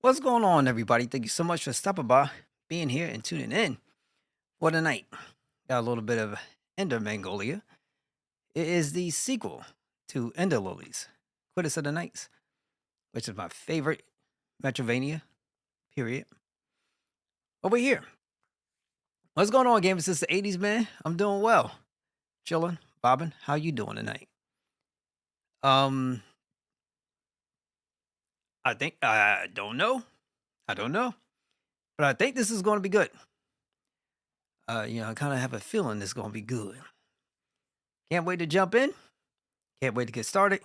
What's going on, everybody? Thank you so much for stopping by, being here, and tuning in for the night. Got a little bit of Ender Magnolia. It is the sequel to Ender Lilies, Quitters of the Nights, which is my favorite Metrovania, period. Over here. What's going on, gamers? Since the 80s, man? I'm doing well. Chilling, bobbing. How you doing tonight? Um, I think I don't know. I don't know. But I think this is gonna be good. I kind of have a feeling this is gonna be good. Can't wait to jump in. Can't wait to get started.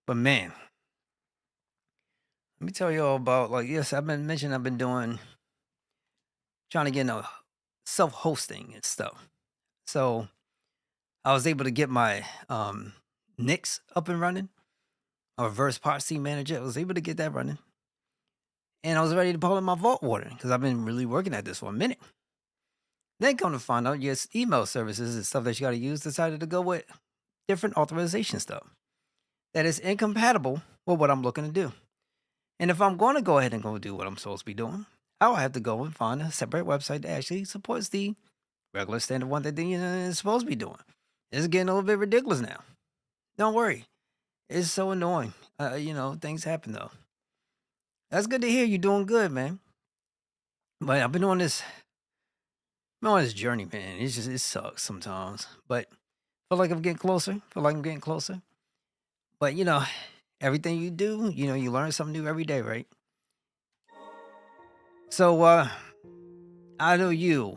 But man, let me tell you all about yes, I've been doing trying to get into self-hosting and stuff. So I was able to get my Nix up and running, a reverse policy manager. I was able to get that running. And I was ready to pull in my vault water because I've been really working at this for a minute. Then come to find out, yes, email services and stuff that you got to use decided to go with different authorization stuff that is incompatible with what I'm looking to do. And if I'm going to go ahead and go do what I'm supposed to be doing, I'll have to go and find a separate website that actually supports the regular standard one that is supposed to be doing. It's getting a little bit ridiculous now. Don't worry. It's so annoying. Things happen though. That's good to hear you're doing good, man. But I've been on this journey, man. It sucks sometimes. But feel like I'm getting closer. But everything you do, you learn something new every day, right? So I know you're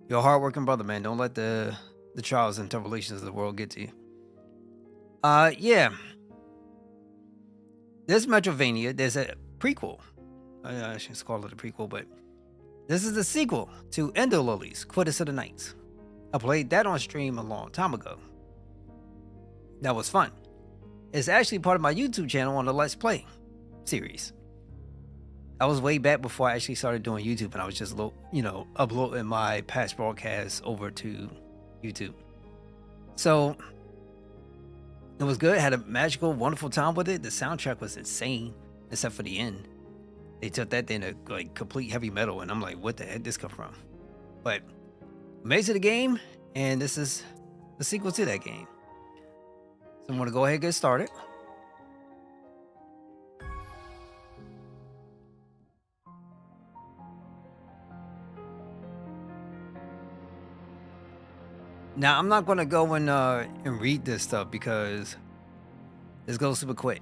a hardworking brother, man. Don't let the trials and tribulations of the world get to you. Yeah. This Metrovania, there's a prequel. I should call it a prequel, but this is the sequel to Ender Lilies, Quitters of the Nights. I played that on stream a long time ago. That was fun. It's actually part of my YouTube channel on the Let's Play series. I was way back before I actually started doing YouTube, and I was just, uploading my past broadcasts over to YouTube. So it was good. Had a magical, wonderful time with it. The soundtrack was insane, except for the end. They took that thing to like complete heavy metal, and I'm like, what the heck did this come from? But amazing the game, and this is the sequel to that game. So I'm gonna go ahead and get started. Now I'm not gonna go and read this stuff because this goes super quick.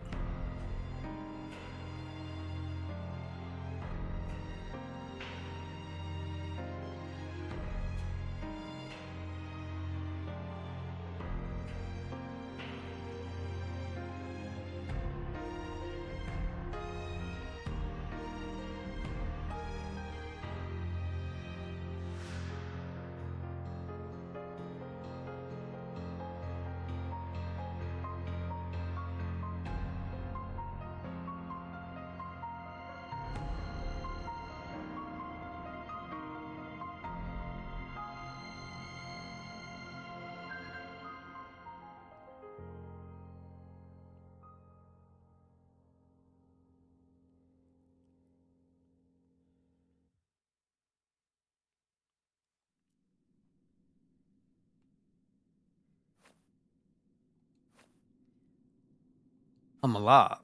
I'm alive.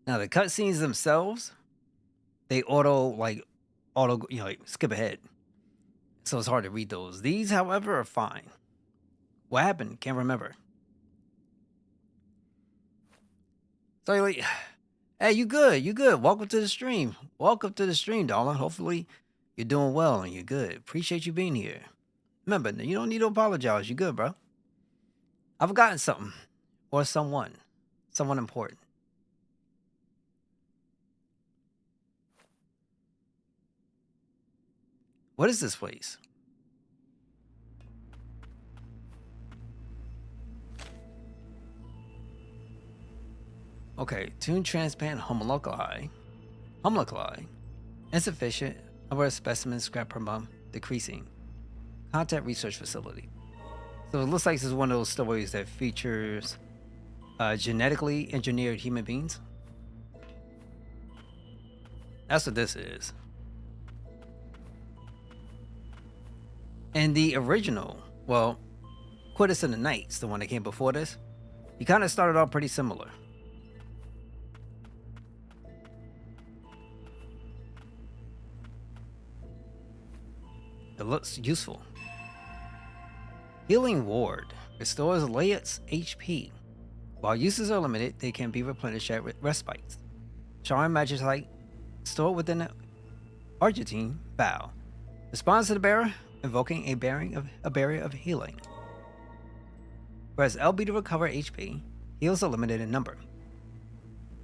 Now the cutscenes themselves, they skip ahead. So it's hard to read those. These, however, are fine. What happened? Can't remember. So you're like, hey, you good? You good? Welcome to the stream. Welcome to the stream, darling. Hopefully you're doing well and you're good. Appreciate you being here. Remember, you don't need to apologize. You're good, bro. I've forgotten something or someone important. What is this place? Okay, tune transparent homunculi. Insufficient. Number of specimens scrap per month decreasing. Content research facility. So it looks like this is one of those stories that features genetically engineered human beings. That's what this is. And the original, well, Quitters in the Nights, the one that came before this, he kind of started off pretty similar. It looks useful. Healing Ward restores Layet's HP. While uses are limited, they can be replenished at respites. Charm Magicite stored within an Argentine bow. Responds to the bearer, invoking a barrier of healing. Press LB to recover HP. Heals are limited in number.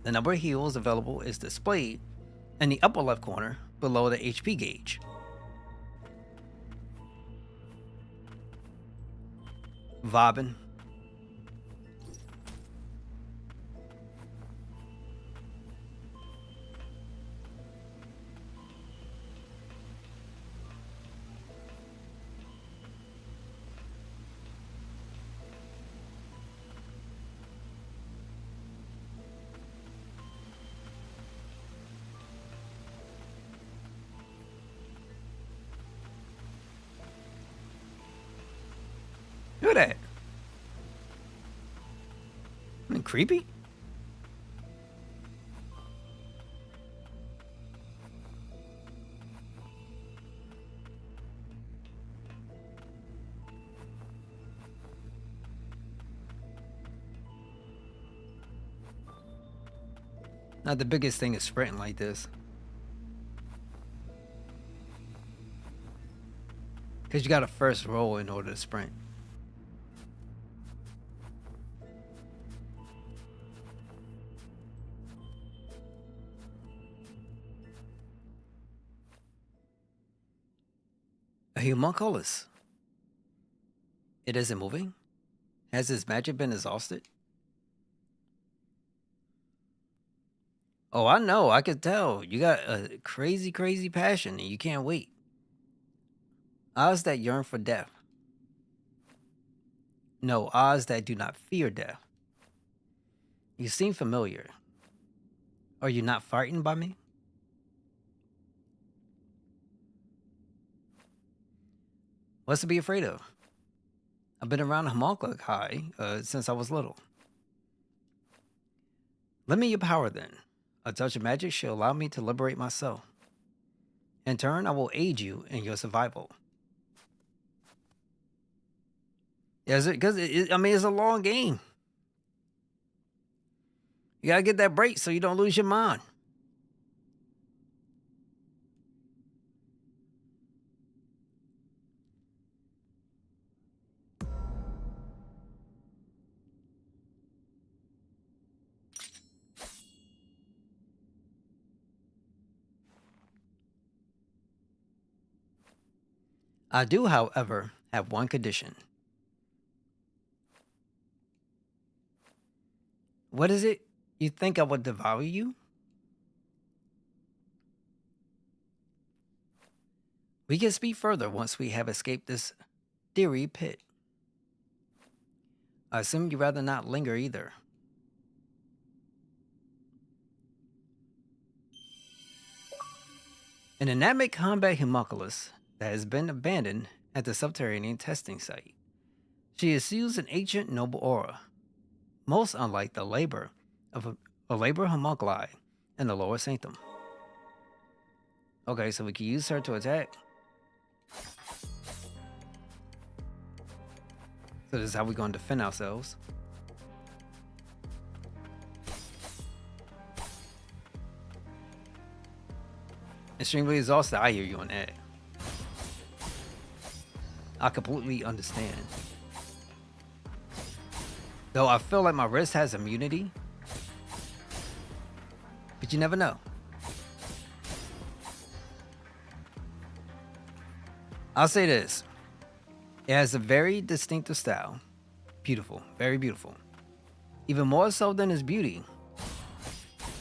The number of heals available is displayed in the upper left corner below the HP gauge. Vibin. Look at that. I mean, creepy. Not the biggest thing is sprinting like this. Because you got to first roll in order to sprint. A homunculus. It isn't moving? Has his magic been exhausted? Oh, I know. I could tell. You got a crazy, crazy passion and you can't wait. Eyes that yearn for death. No, eyes that do not fear death. You seem familiar. Are you not frightened by me? What's to be afraid of? I've been around the homunculus high since I was little. Lend me your power then. A touch of magic shall allow me to liberate myself. In turn, I will aid you in your survival. Is it? Because I mean, it's a long game. You gotta get that break so you don't lose your mind. I do, however, have one condition. What is it? You think I would devour you? We can speak further once we have escaped this deary pit. I assume you'd rather not linger either. An inanimate combat homunculus that has been abandoned at the subterranean testing site. She exudes an ancient noble aura, most unlike the labor of a labor homunculi in the lower sanctum. Okay, so we can use her to attack. So this is how we're going to defend ourselves. Extremely exhausted. I hear you on that. I completely understand. Though I feel like my wrist has immunity. But you never know. I'll say this. It has a very distinctive style. Beautiful. Very beautiful. Even more so than its beauty.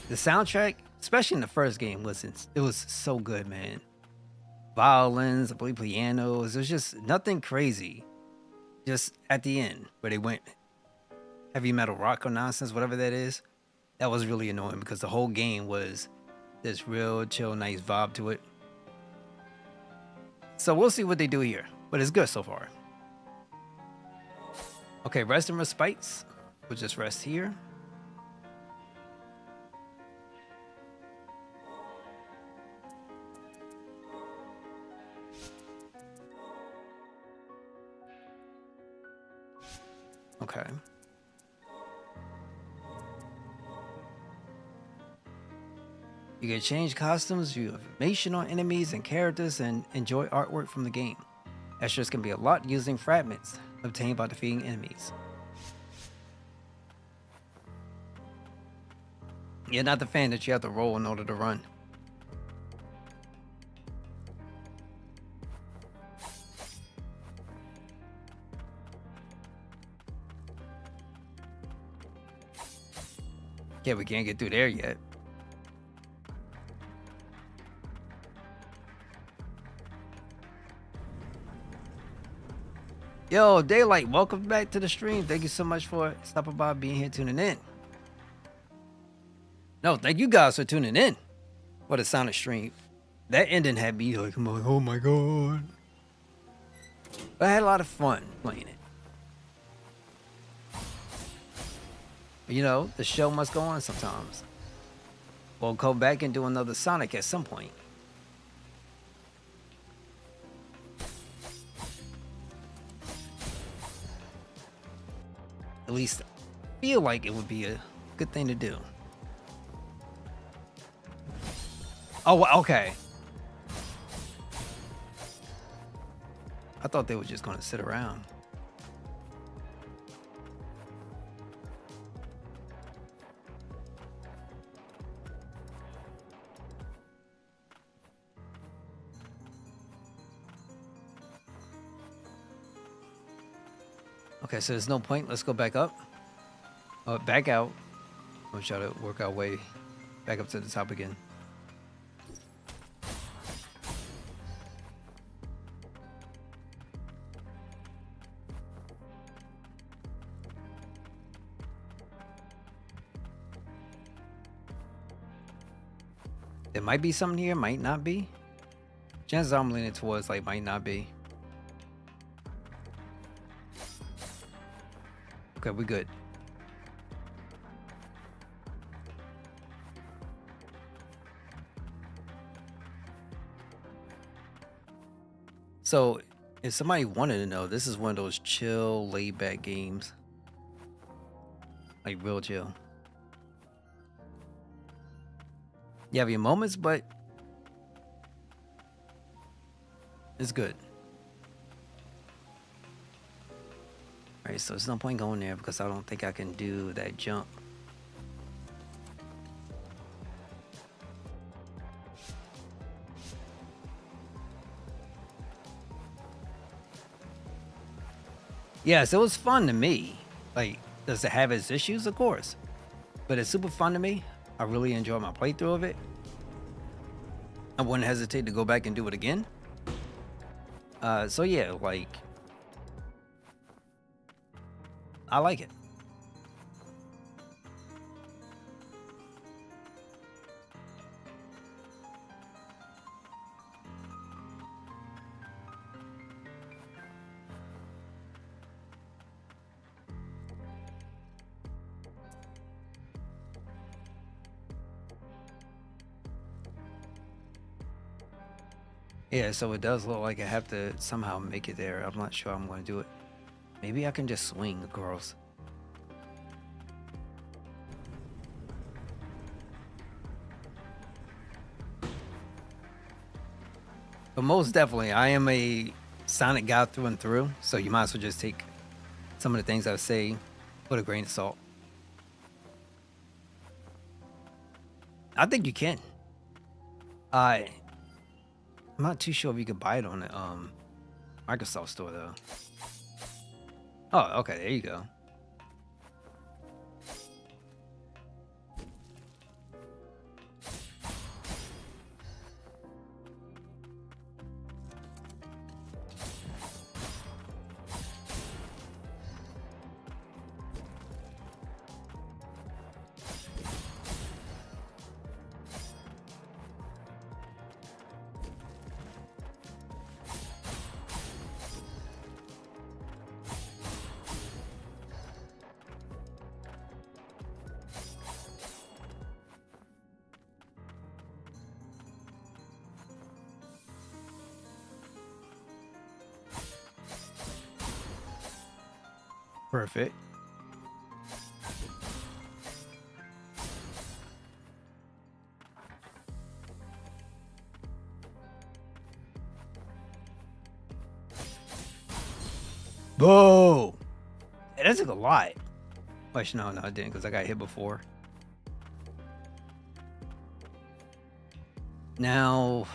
The soundtrack, especially in the first game, it was so good, man. Violins, I believe pianos. It was just nothing crazy. Just at the end where they went heavy metal rock or nonsense, whatever that is. That was really annoying because the whole game was this real chill, nice vibe to it. So we'll see what they do here, but it's good so far. Okay, rest and respites. We'll just rest here. Okay. You can change costumes, view information on enemies and characters, and enjoy artwork from the game. Extras can be a lot using fragments obtained by defeating enemies. You're not the fan that you have to roll in order to run. Yeah, we can't get through there yet. Yo, Daylight, welcome back to the stream. Thank you so much for stopping by, being here, tuning in. No, thank you guys for tuning in for the Sonic stream. That ending had me like, I'm like, oh my god. But I had a lot of fun playing it. But, you know, the show must go on sometimes. We'll come back and do another Sonic at some point. At least I feel like it would be a good thing to do. Oh, okay. I thought they were just going to sit around. Okay, so there's no point. Let's go back up. Back out. We'll try to work our way back up to the top again. There might be something here, might not be. Chances are I'm leaning towards like might not be. Okay, we're good. So, if somebody wanted to know, this is one of those chill, laid-back games. Like, real chill. You have your moments, but it's good. Alright, so there's no point going there because I don't think I can do that jump. Yes, it was fun to me. Like, does it have its issues? Of course. But it's super fun to me. I really enjoy my playthrough of it. I wouldn't hesitate to go back and do it again. So yeah, like, I like it. Yeah, so it does look like I have to somehow make it there. I'm not sure I'm going to do it. Maybe I can just swing across. But most definitely, I am a Sonic guy through and through. So you might as well just take some of the things I say with a grain of salt. I think you can. I'm not too sure if you can buy it on the Microsoft store though. Oh, okay, there you go. Perfect. Whoa! Hey, that took a lot. Actually, no, I didn't because I got hit before. Now,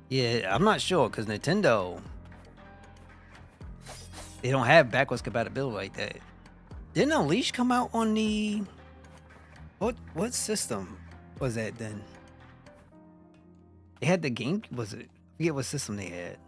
yeah, I'm not sure because Nintendo, they don't have backwards compatibility like that. Didn't Unleash come out on the what system was that then? They had the game. Was it? I forget what system they had.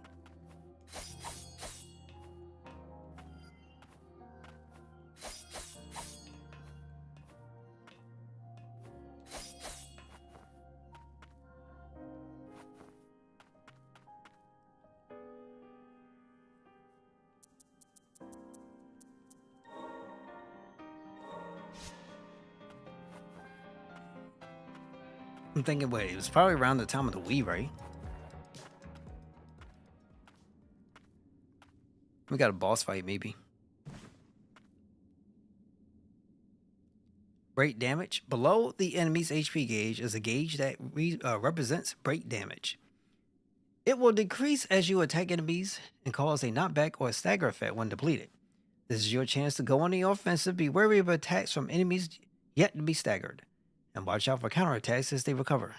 I'm thinking, wait, it was probably around the time of the Wii, right? We got a boss fight, maybe. Break damage. Below the enemy's HP gauge is a gauge that represents break damage. It will decrease as you attack enemies and cause a knockback or a stagger effect when depleted. This is your chance to go on the offensive, be wary of attacks from enemies yet to be staggered, and watch out for counterattacks as they recover.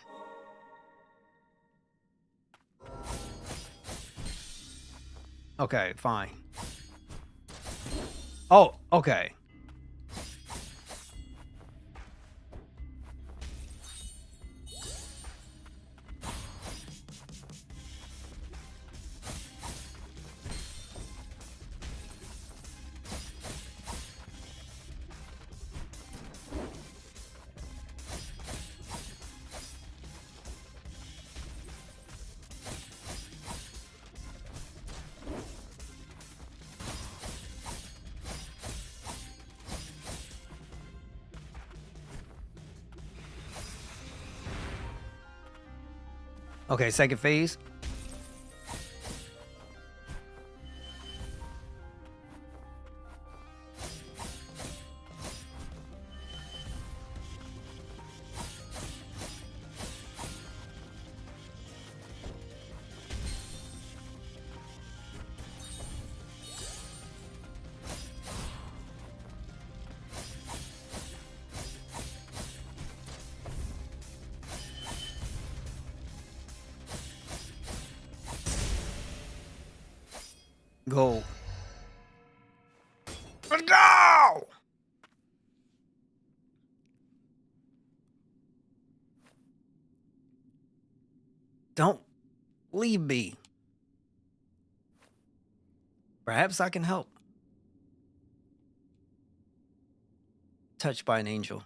Okay, fine. Oh, okay. Okay, second phase. Go. Let's go! Don't leave me. Perhaps I can help. Touched by an angel.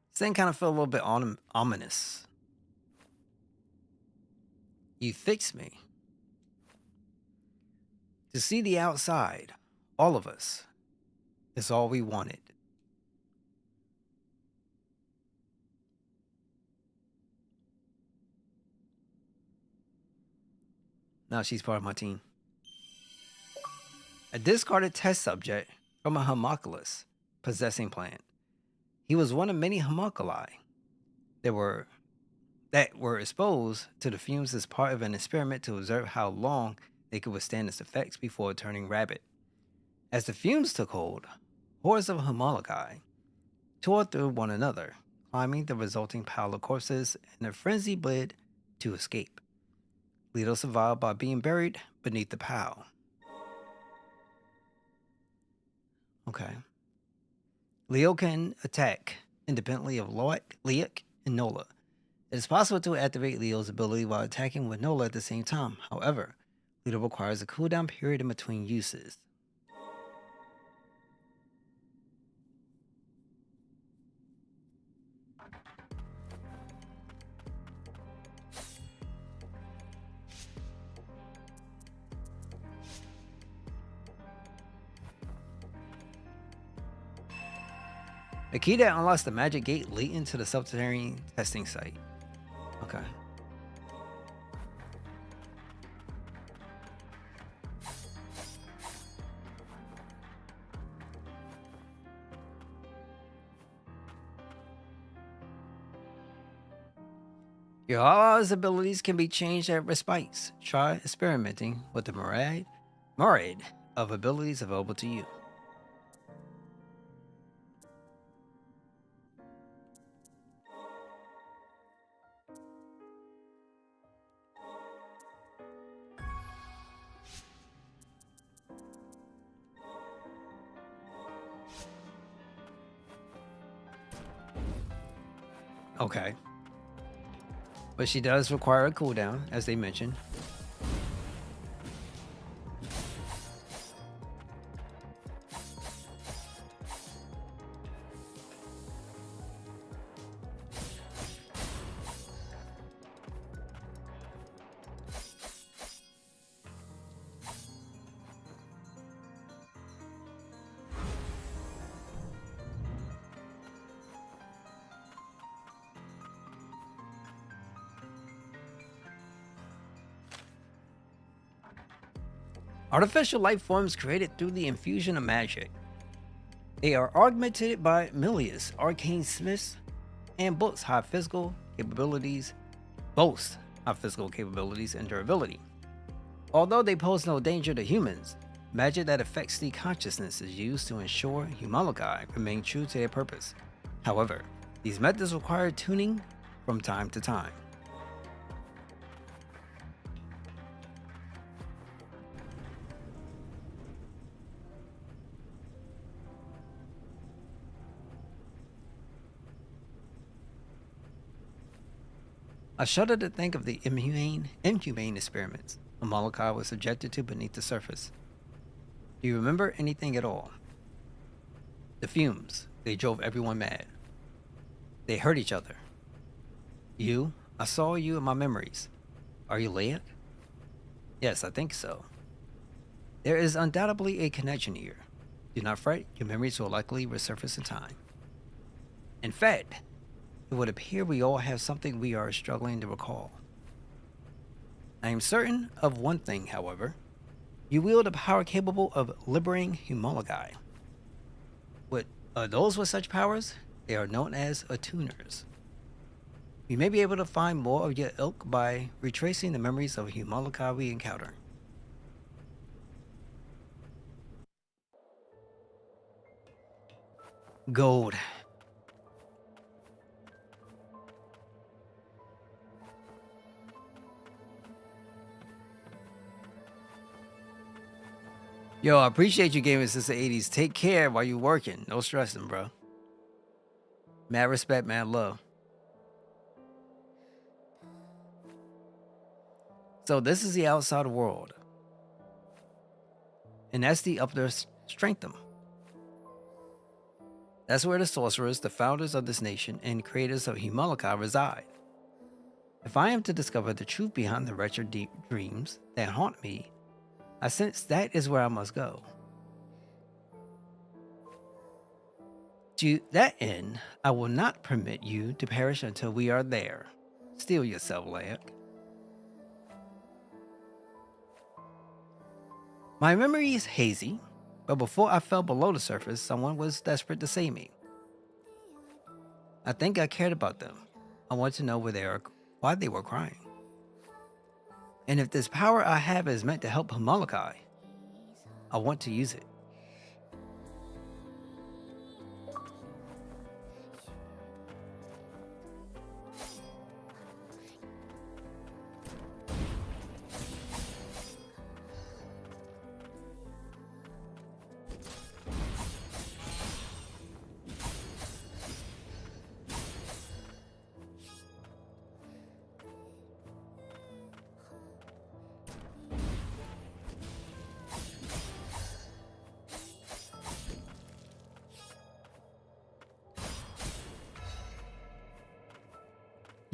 This thing kind of felt a little bit ominous. You fixed me. To see the outside, all of us, is all we wanted. Now she's part of my team. A discarded test subject from a homunculus possessing plant. He was one of many homunculi that were exposed to the fumes as part of an experiment to observe how long they could withstand its effects before turning rabid. As the fumes took hold, hordes of homunculi tore through one another, climbing the resulting pile of corpses in a frenzied bid to escape. Leto survived by being buried beneath the pile. Okay. Leo can attack independently of Loic, Leok, and Nola. It is possible to activate Leo's ability while attacking Magnolia at the same time. However, Leo requires a cooldown period in between uses. The key that unlocks the magic gate leading into the subterranean testing site. Okay. Your Allah's abilities can be changed at respites. Try experimenting with the myriad of abilities available to you. Okay. But she does require a cooldown, as they mentioned. Artificial life forms created through the infusion of magic. They are augmented by Milius, arcane smiths, and boast high physical capabilities and durability. Although they pose no danger to humans, magic that affects the consciousness is used to ensure Humalokai remain true to their purpose. However, these methods require tuning from time to time. I shudder to think of the inhumane experiments Humalokai was subjected to beneath the surface. Do you remember anything at all? The fumes, they drove everyone mad. They hurt each other. I saw you in my memories. Are you Leia? Yes, I think so. There is undoubtedly a connection here. Do not fret, your memories will likely resurface in time. In fact, it would appear we all have something we are struggling to recall. I am certain of one thing, however. You wield a power capable of liberating Humalokai. Those with such powers, they are known as attuners. You may be able to find more of your ilk by retracing the memories of Humalokai we encounter. Gold. Yo, I appreciate you gaming since the 80s. Take care while you're working. No stressing, bro. Mad respect, mad love. So this is the outside world. And that's the upper strengthum. That's where the sorcerers, the founders of this nation, and creators of Humalokai reside. If I am to discover the truth behind the wretched deep dreams that haunt me, I sense that is where I must go. To that end, I will not permit you to perish until we are there. Steel yourself, Leia. My memory is hazy, but before I fell below the surface, someone was desperate to save me. I think I cared about them. I want to know why they were crying. And if this power I have is meant to help Humalokai, I want to use it.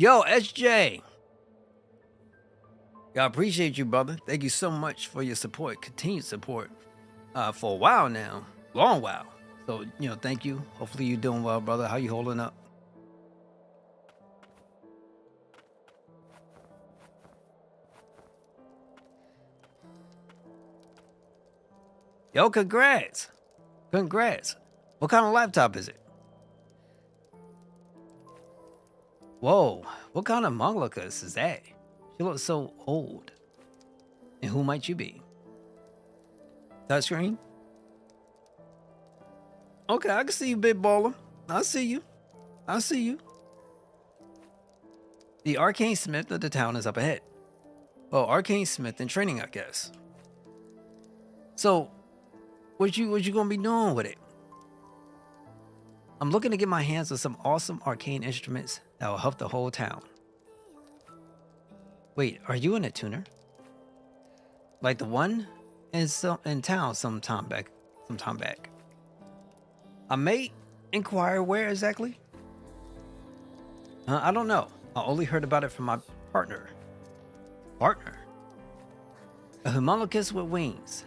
Yo, SJ. I appreciate you, brother. Thank you so much for your support, continued support, for a while now, long while. So, thank you. Hopefully you're doing well, brother. How you holding up? Yo, congrats. Congrats. What kind of laptop is it? Whoa, what kind of Magnolia is that? She looks so old. And who might you be? Touchscreen? Okay, I can see you, big baller. I see you. I see you. The Arcane Smith of the town is up ahead. Well, Arcane Smith in training, I guess. So, what you gonna be doing with it? I'm looking to get my hands on some awesome arcane instruments that will help the whole town. Wait, are you in a tuner? Like the one in town sometime back. I may inquire where exactly. I don't know. I only heard about it from my partner. A homunculus with wings.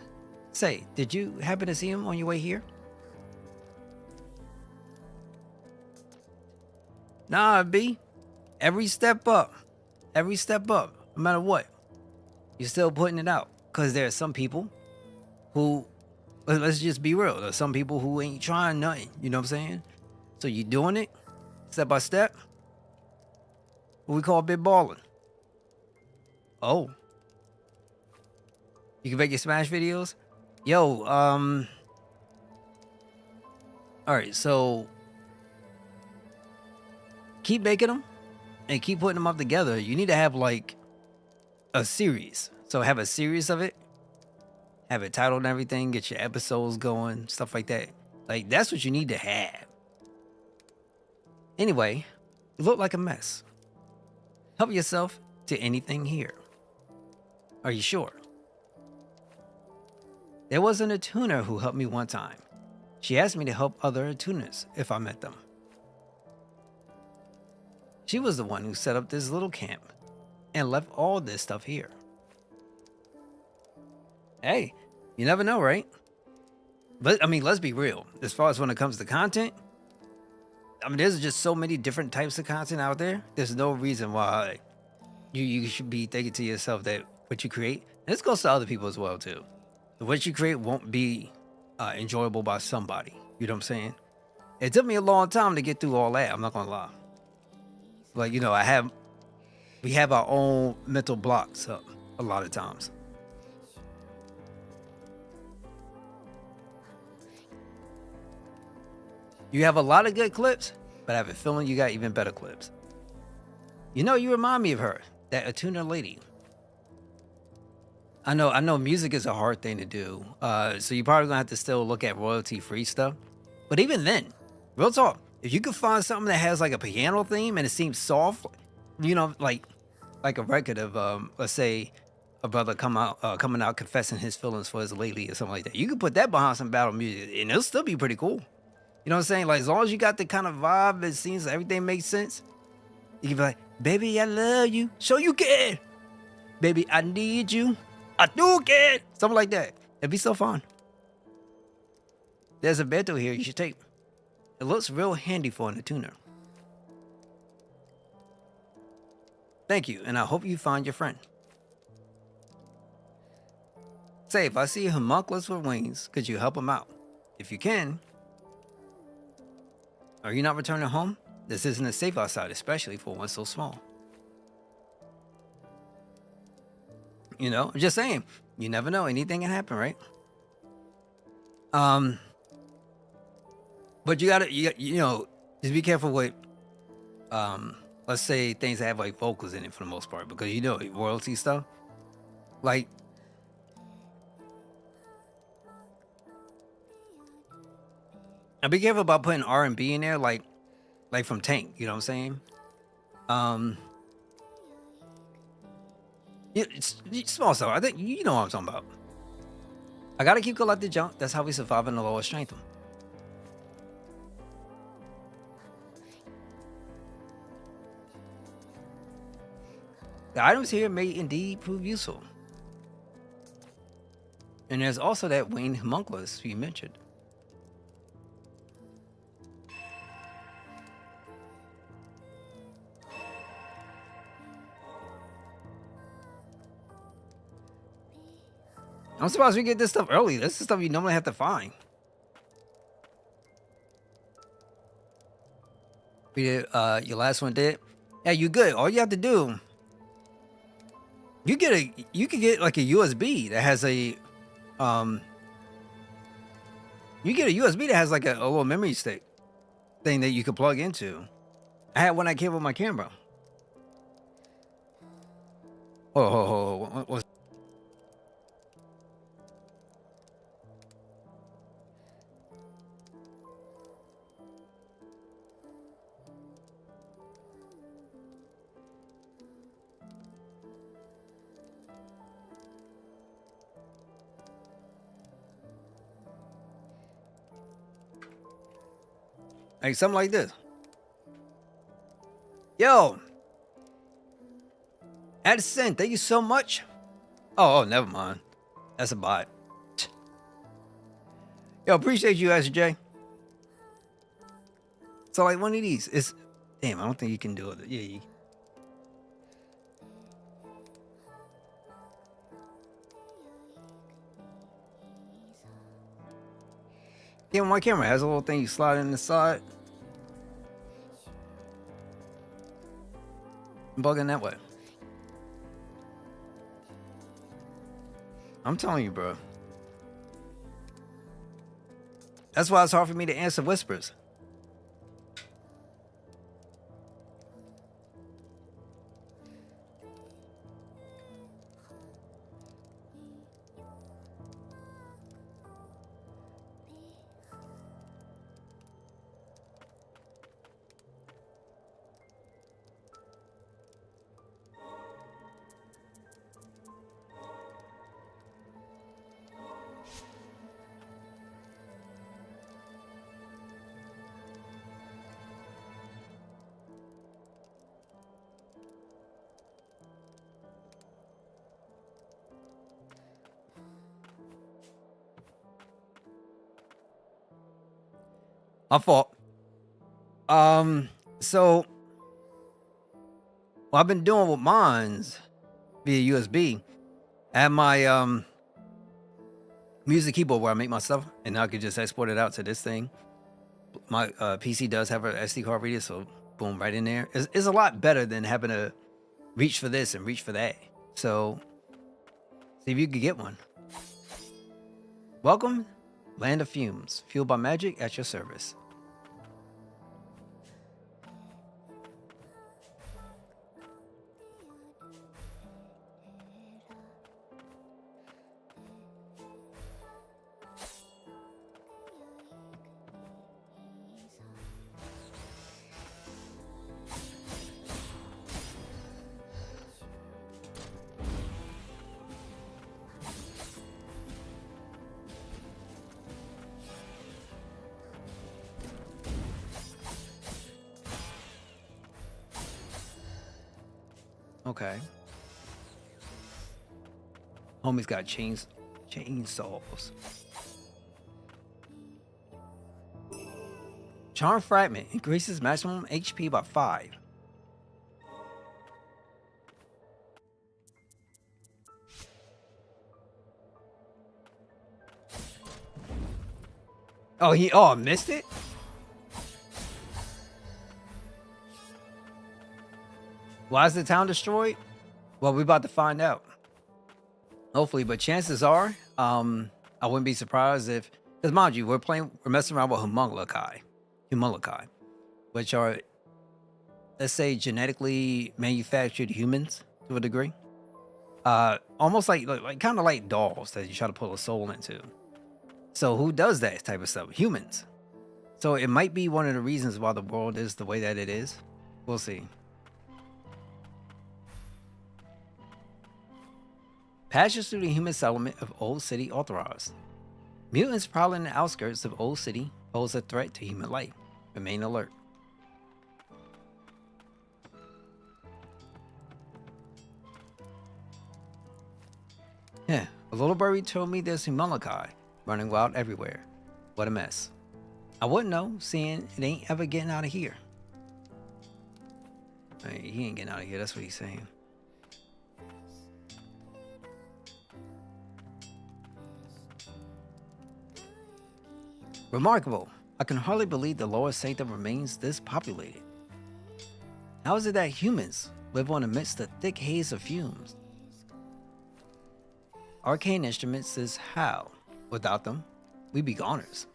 Say, did you happen to see him on your way here? Nah, B. Every step up, no matter what, you're still putting it out. Because there are some people who, let's just be real, there's some people who ain't trying nothing, you know what I'm saying? So you doing it, step by step, what we call big balling. Oh. You can make your Smash videos? Yo, alright, so keep making them and keep putting them up together. You need to have like a series. So have a series of it, have it titled and everything, get your episodes going, stuff like that. Like, that's what you need to have. Anyway, you look like a mess. Help yourself to anything here. Are you sure? There wasn't a tuner who helped me one time. She asked me to help other tuners if I met them. She was the one who set up this little camp and left all this stuff here. Hey, you never know, right? But I mean, let's be real. As far as when it comes to content, I mean, there's just so many different types of content out there. There's no reason why you should be thinking to yourself that what you create, and this goes to other people as well too, what you create won't be enjoyable by somebody. You know what I'm saying? It took me a long time to get through all that. I'm not gonna lie. Like, we have our own mental blocks up a lot of times. You have a lot of good clips, but I have a feeling you got even better clips. You remind me of her, that Atuna lady. I know music is a hard thing to do, so you're probably gonna have to still look at royalty-free stuff. But even then, real talk, if you could find something that has like a piano theme and it seems soft, like a record of let's say a brother coming out confessing his feelings for his lady or something like that, you could put that behind some battle music and it'll still be pretty cool. You know what I'm saying? Like, as long as you got the kind of vibe, it seems like everything makes sense. You can be like, baby, I love you, so you can. Baby, I need you, I do can. Something like that. It'd be so fun. There's a bento here you should take. It looks real handy for an tuner. Thank you, and I hope you find your friend. Say, if I see a homunculus with wings, could you help him out? If you can. Are you not returning home? This isn't as safe outside, especially for one so small. I'm just saying, you never know, anything can happen, right? But you gotta, just be careful with, let's say things that have like vocals in it for the most part, because royalty stuff, like, and be careful about putting R&B in there, like from Tank, you know what I'm saying? It's small stuff. I think you know what I'm talking about. I gotta keep collecting junk. That's how we survive in the lowest strength. The items here may indeed prove useful. And there's also that winged homunculus you mentioned. I'm surprised we get this stuff early. This is stuff you normally have to find. We did, your last one did. Yeah, you good. All you have to do, you can get like a USB that has a, you get a USB that has like a little memory stick thing that you can plug into. I had one that came with my camera. What's like something like this? Yo, Addison, thank you so much. Oh, never mind. That's a bot. Yo, appreciate you, SJ. So like one of these is, damn, I don't think you can do it. Yeah, you. Yeah, my camera has a little thing you slide in the side. Plug in that way. I'm telling you, bro. That's why it's hard for me to answer whispers. My fault. So what I've been doing with mines via USB. I have my music keyboard where I make my stuff, and now I can just export it out to this thing. My PC does have an SD card reader, so boom, right in there. It's a lot better than having to reach for this and reach for that. So see if you could get one. Welcome, Land of Fumes, fueled by magic at your service. Okay. Homie's got chainsaws. Charm fragment increases maximum HP by 5. Oh, I missed it? Why is the town destroyed? Well, we're about to find out. Hopefully, but chances are, I wouldn't be surprised if, because mind you, we're messing around with homunculus, which are, let's say, genetically manufactured humans to a degree. Almost like kind of like dolls that you try to pull a soul into. So who does that type of stuff? Humans. So it might be one of the reasons why the world is the way that it is. We'll see. Passes through the human settlement of Old City authorized. Mutants prowling the outskirts of Old City pose a threat to human life. Remain alert. A little birdie told me there's Humalakai running wild everywhere. What a mess. I wouldn't know, seeing it ain't ever getting out of here. Hey, he ain't getting out of here, that's what he's saying. Remarkable. I can hardly believe the lower sanctum remains this populated. How is it that humans live on amidst the thick haze of fumes? Arcane instruments is how. Without them, we'd be goners.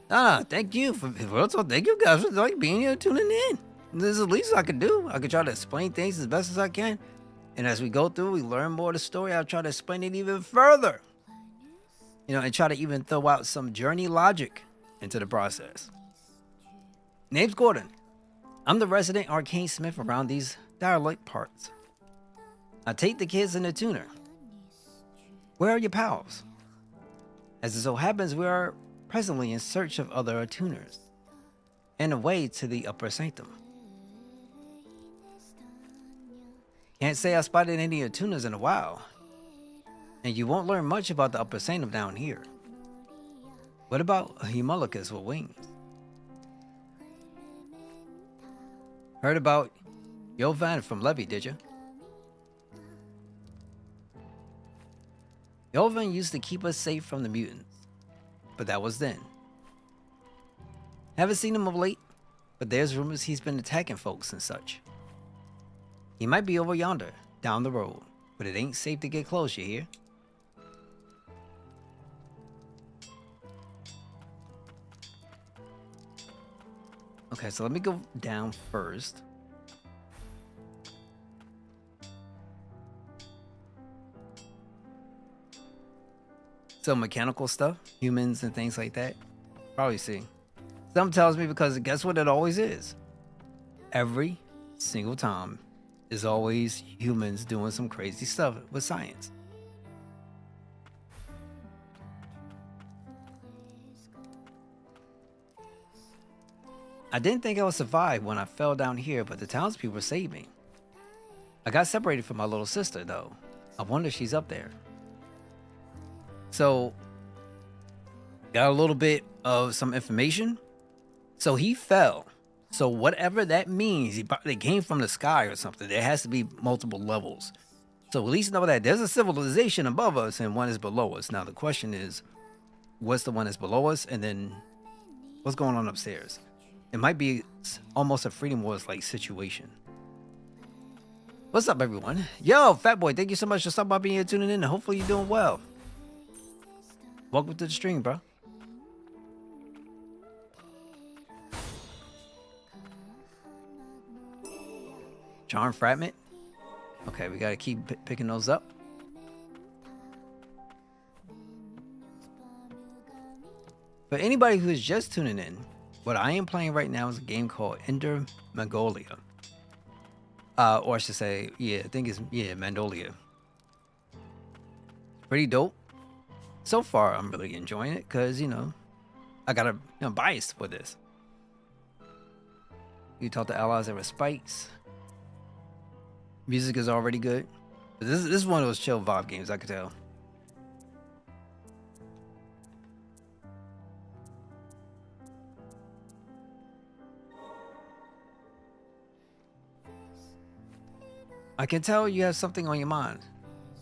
Thank you thank you guys for like being here tuning in. This is the least I can do. I can try to explain things as best as I can. And as we go through, we learn more of the story. I'll try to explain it even further. And try to even throw out some journey logic into the process. Name's Gordon. I'm the resident arcane smith around these derelict parts. I take the kids in the tuner. Where are your pals? As it so happens, we are presently in search of other attuners and a way to the upper sanctum. Can't say I spotted any attuners in a while, and you won't learn much about the upper sanctum down here. What about a Humulacus with wings? Heard about Yovan from Levy, did you? Yovan used to keep us safe from the mutants, but that was then. Haven't seen him of late, but there's rumors he's been attacking folks and such. He might be over yonder, down the road, but it ain't safe to get close, you hear? Okay, so let me go down first. So mechanical stuff, humans and things like that. Probably see. Some tells me because guess what it always is? Every single time is always humans doing some crazy stuff with science. I didn't think I would survive when I fell down here, but the townspeople saved me. I got separated from my little sister, though. I wonder if she's up there. So, got a little bit of some information. So he fell. So whatever that means, they came from the sky or something. There has to be multiple levels. So at least know that there's a civilization above us and one is below us. Now the question is, what's the one that's below us? And then what's going on upstairs? It might be almost a Freedom Wars like situation. What's up, everyone? Yo, Fat Boy, thank you so much for stopping by, being here, tuning in, and hopefully you're doing well. Welcome to the stream, bro. Charm Fragment. Okay, we gotta keep picking those up. For anybody who is just tuning in, what I am playing right now is a game called Magnolia. Or I should say, I think it's, Magnolia. Pretty dope. So far, I'm really enjoying it because, I got a bias for this. You talk to allies that have spikes. Music is already good. But this is one of those chill vibe games, I could tell. I can tell you have something on your mind.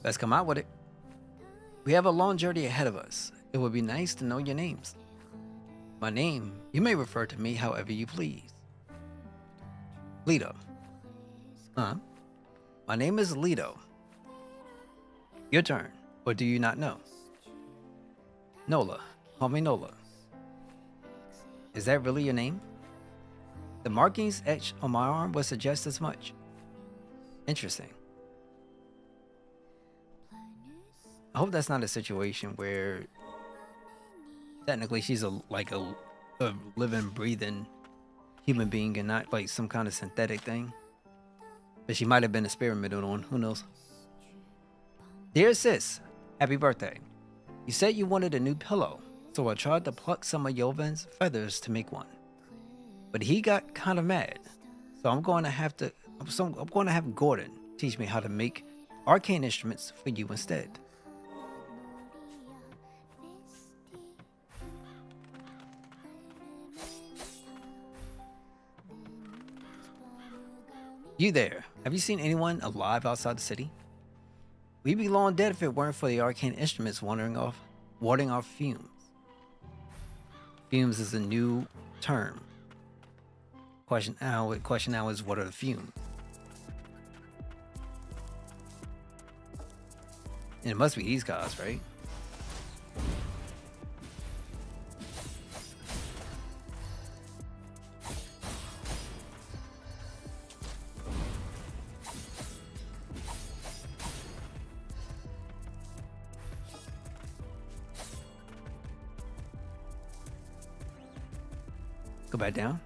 Let's come out with it. We have a long journey ahead of us. It would be nice to know your names. My name, you may refer to me however you please. Lido. My name is Lido. Your turn, or do you not know? Nola. Call me Nola. Is that really your name? The markings etched on my arm would suggest as much. Interesting. I hope that's not a situation where technically she's a living, breathing human being and not like some kind of synthetic thing. But she might have been experimented on. Who knows? Dear sis, happy birthday. You said you wanted a new pillow, so I tried to pluck some of Yovan's feathers to make one. But he got kind of mad, so I'm going to have Gordon teach me how to make arcane instruments for you instead. You there? Have you seen anyone alive outside the city? We'd be long dead if it weren't for the arcane instruments warding off fumes. Fumes is a new term. Question now is, what are the fumes? And it must be these guys, right? Go back down.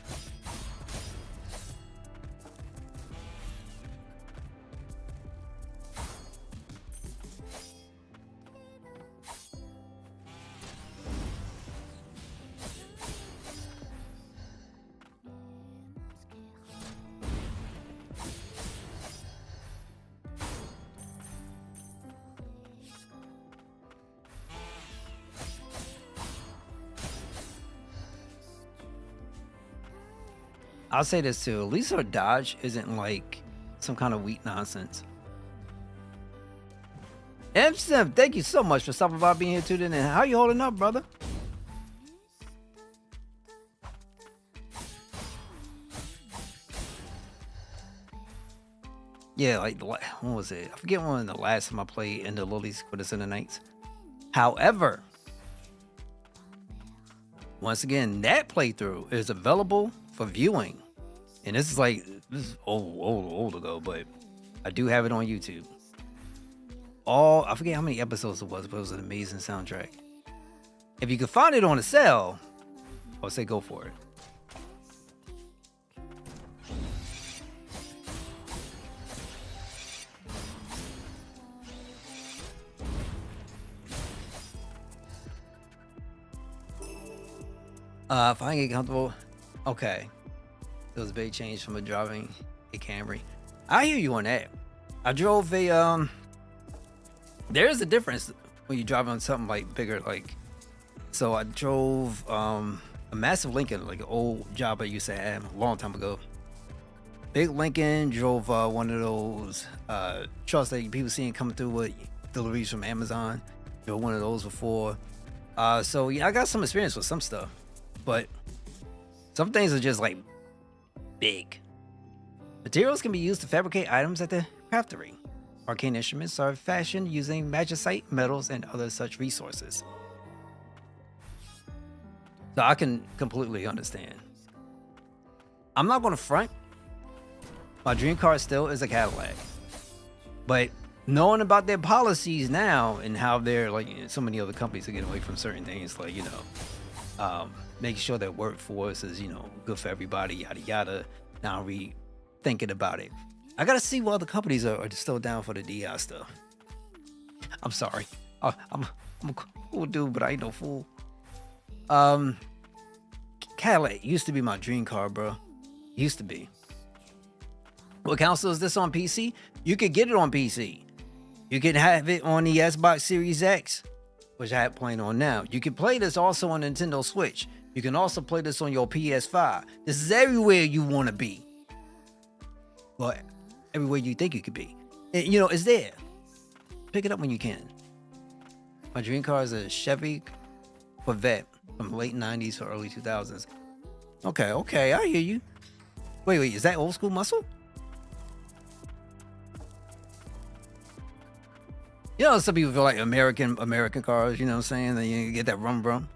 I'll say this too. At least our dodge isn't like some kind of weak nonsense. M-Sim, thank you so much for stopping by, being here tuning in. How you holding up, brother? Yeah, like what was it? I forget when the last time I played in the Lilies for the Center Knights. However, once again, that playthrough is available for viewing, and this is old ago, but I do have it on YouTube. I forget how many episodes it was, but it was an amazing soundtrack. If you could find it on a sale, I would say go for it. If I get comfortable, okay. It was a big change from driving a Camry. I hear you on that. I drove a there is a difference when you drive on something like bigger, like, so I drove a massive Lincoln, like an old job I used to have a long time ago. Big Lincoln. Drove one of those trucks that people seeing coming through with deliveries from Amazon. Drove one of those before. So yeah, I got some experience with some stuff, but some things are just like big. Materials can be used to fabricate items at the craftery. Arcane instruments are fashioned using magicite, metals, and other such resources. So I can completely understand. I'm not going to front. My dream car still is a Cadillac. But knowing about their policies now and how they're like so many other companies are getting away from certain things, like, making sure that workforce is, good for everybody, yada yada. Now we thinking about it. I gotta see what other companies are still down for the DI stuff. I'm sorry. I'm a cool dude, but I ain't no fool. Cadillac used to be my dream car, bro. Used to be. What console is this on PC? You could get it on PC. You can have it on the Xbox Series X, which I have playing on now. You can play this also on Nintendo Switch. You can also play this on your PS5. This is everywhere you want to be. Well, everywhere you think you could be. And, it's there. Pick it up when you can. My dream car is a Chevy Corvette from late 90s or early 2000s. Okay, I hear you. Wait, is that old school muscle? Some people feel like American cars, you know what I'm saying? Then you get that rum.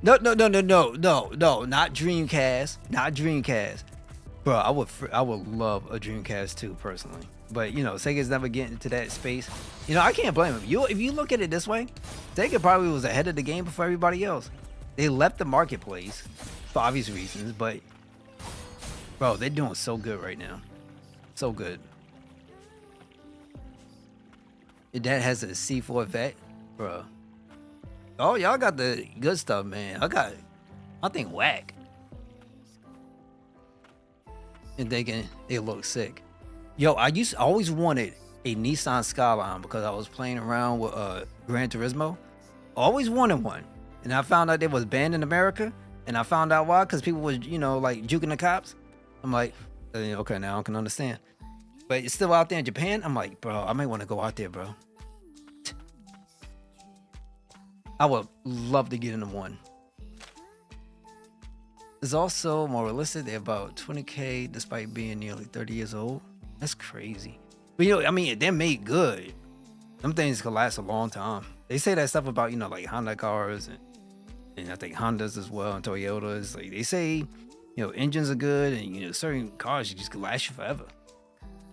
No, not Dreamcast. Not Dreamcast. Bro, I would love a Dreamcast too, personally. But, Sega's never getting into that space. I can't blame them. If you look at it this way, Sega probably was ahead of the game before everybody else. They left the marketplace for obvious reasons, but, bro, they're doing so good right now. So good. Your dad has a C4 vet, bro. Oh, y'all got the good stuff, man. I think whack. And they look sick. Yo, I always wanted a Nissan Skyline because I was playing around with Gran Turismo. Always wanted one. and I found out they was banned in America, and I found out why, because people was, you know, like juking the cops. I'm like, okay, now I can understand. But it's still out there in Japan. I'm like, bro, I might want to go out there, bro. I would love to get into one. It's also more realistic. They're about 20K despite being nearly 30 years old. That's crazy. But, you know, I mean, they're made good. Some things could last a long time. They say that stuff about, you know, like Honda cars and I think Hondas as well and Toyotas. Like they say, you know, engines are good and, you know, certain cars just could last you forever.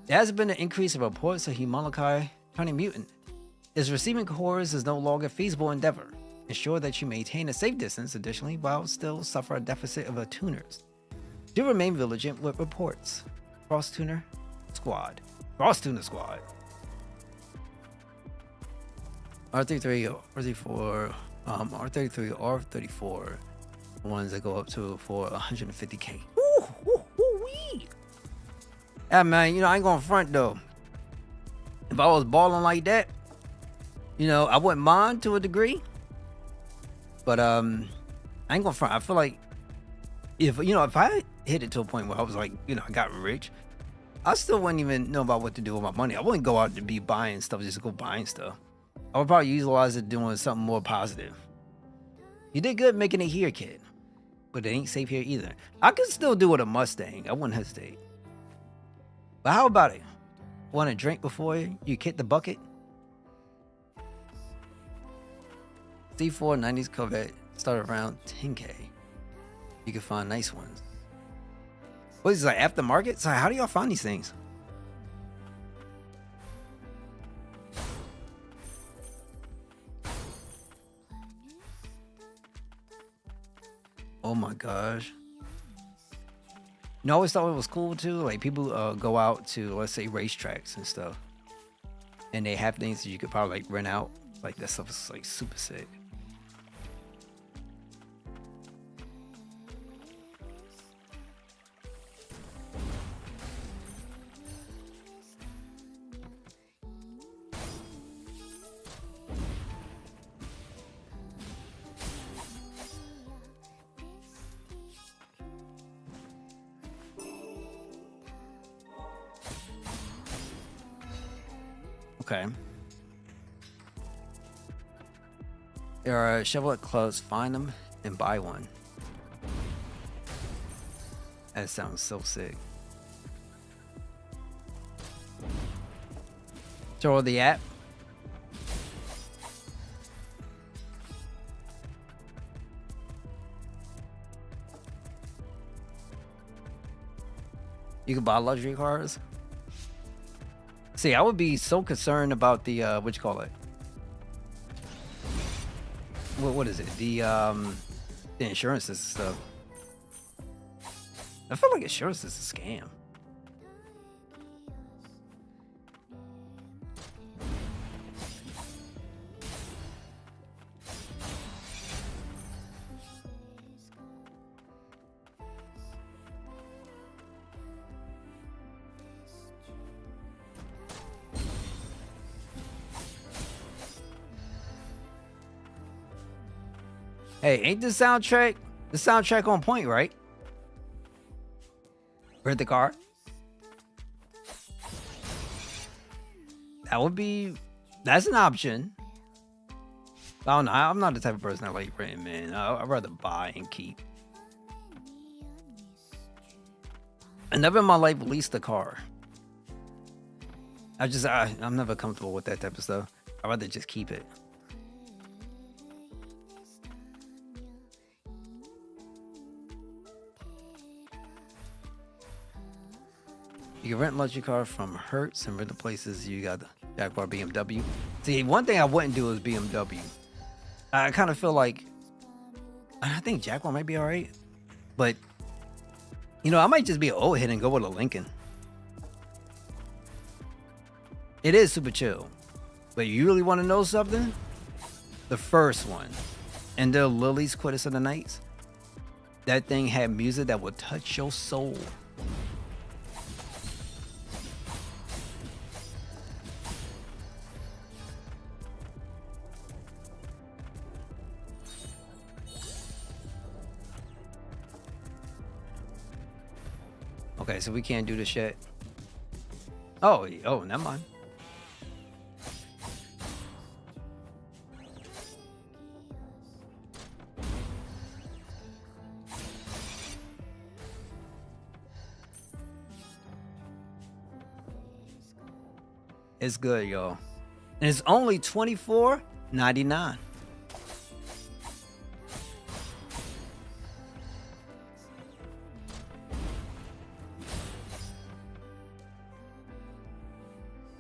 There has been an increase of reports of Humankind turning mutant. Is receiving cores is no longer a feasible endeavor. Ensure that you maintain a safe distance additionally while still suffer a deficit of attuners. Do remain vigilant with reports. Cross tuner squad. R33, R34, R33, R34. Ones that go up to for 150K. Wee. Yeah, man, you know, I ain't gonna front though. If I was balling like that, you know, I wouldn't mind to a degree. But I ain't gonna front. I feel like if I hit it to a point where I was like, you know, I got rich, I still wouldn't even know about what to do with my money. I wouldn't go out to be buying stuff just to go buying stuff. I would probably utilize it doing something more positive. You did good making it here, kid. But it ain't safe here either. I could still do with a Mustang. I wouldn't hesitate. But how about it? Want a drink before you kick the bucket? C4 90s Corvette start around 10K. You can find nice ones. What is it, like aftermarket? So how do y'all find these things? Oh my gosh. You know, I always thought it was cool too. Like people go out to, let's say, racetracks and stuff, and they have things that you could probably like rent out. Like that stuff is like super sick. Okay. There are Chevrolet clubs. Find them and buy one. That sounds so sick. Throw the app. You can buy luxury cars. See, I would be so concerned about the what you call it? What is it? The insurances and stuff. I feel like insurance is a scam. Hey, ain't the soundtrack on point, right? Rent the car. That's an option. I don't know. I'm not the type of person that like renting, man. I'd rather buy and keep. I never in my life leased a car. I'm never comfortable with that type of stuff. I'd rather just keep it. You can rent luxury car from Hertz and rental places. You got the Jaguar, BMW. See, one thing I wouldn't do is BMW. I kind of feel like, I think Jaguar might be all right, but you know, I might just be an old head and go with a Lincoln. It is super chill, but you really want to know something? The first one, and the Lily's Quitters of the Nights. That thing had music that would touch your soul. Okay, so we can't do this yet. Oh, oh, never mind. It's good, y'all. And it's only $24.99.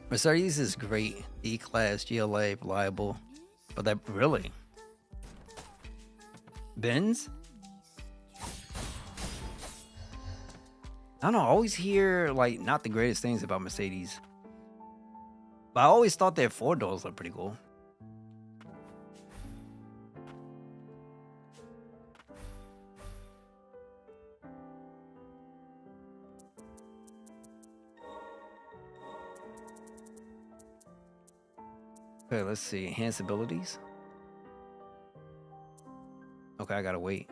Mercedes is great. E-Class, GLA, reliable. But that really? Benz? I don't know. I always hear like not the greatest things about Mercedes. But I always thought their four doors looked pretty cool. Okay, let's see. Enhanced abilities. Okay, I gotta wait.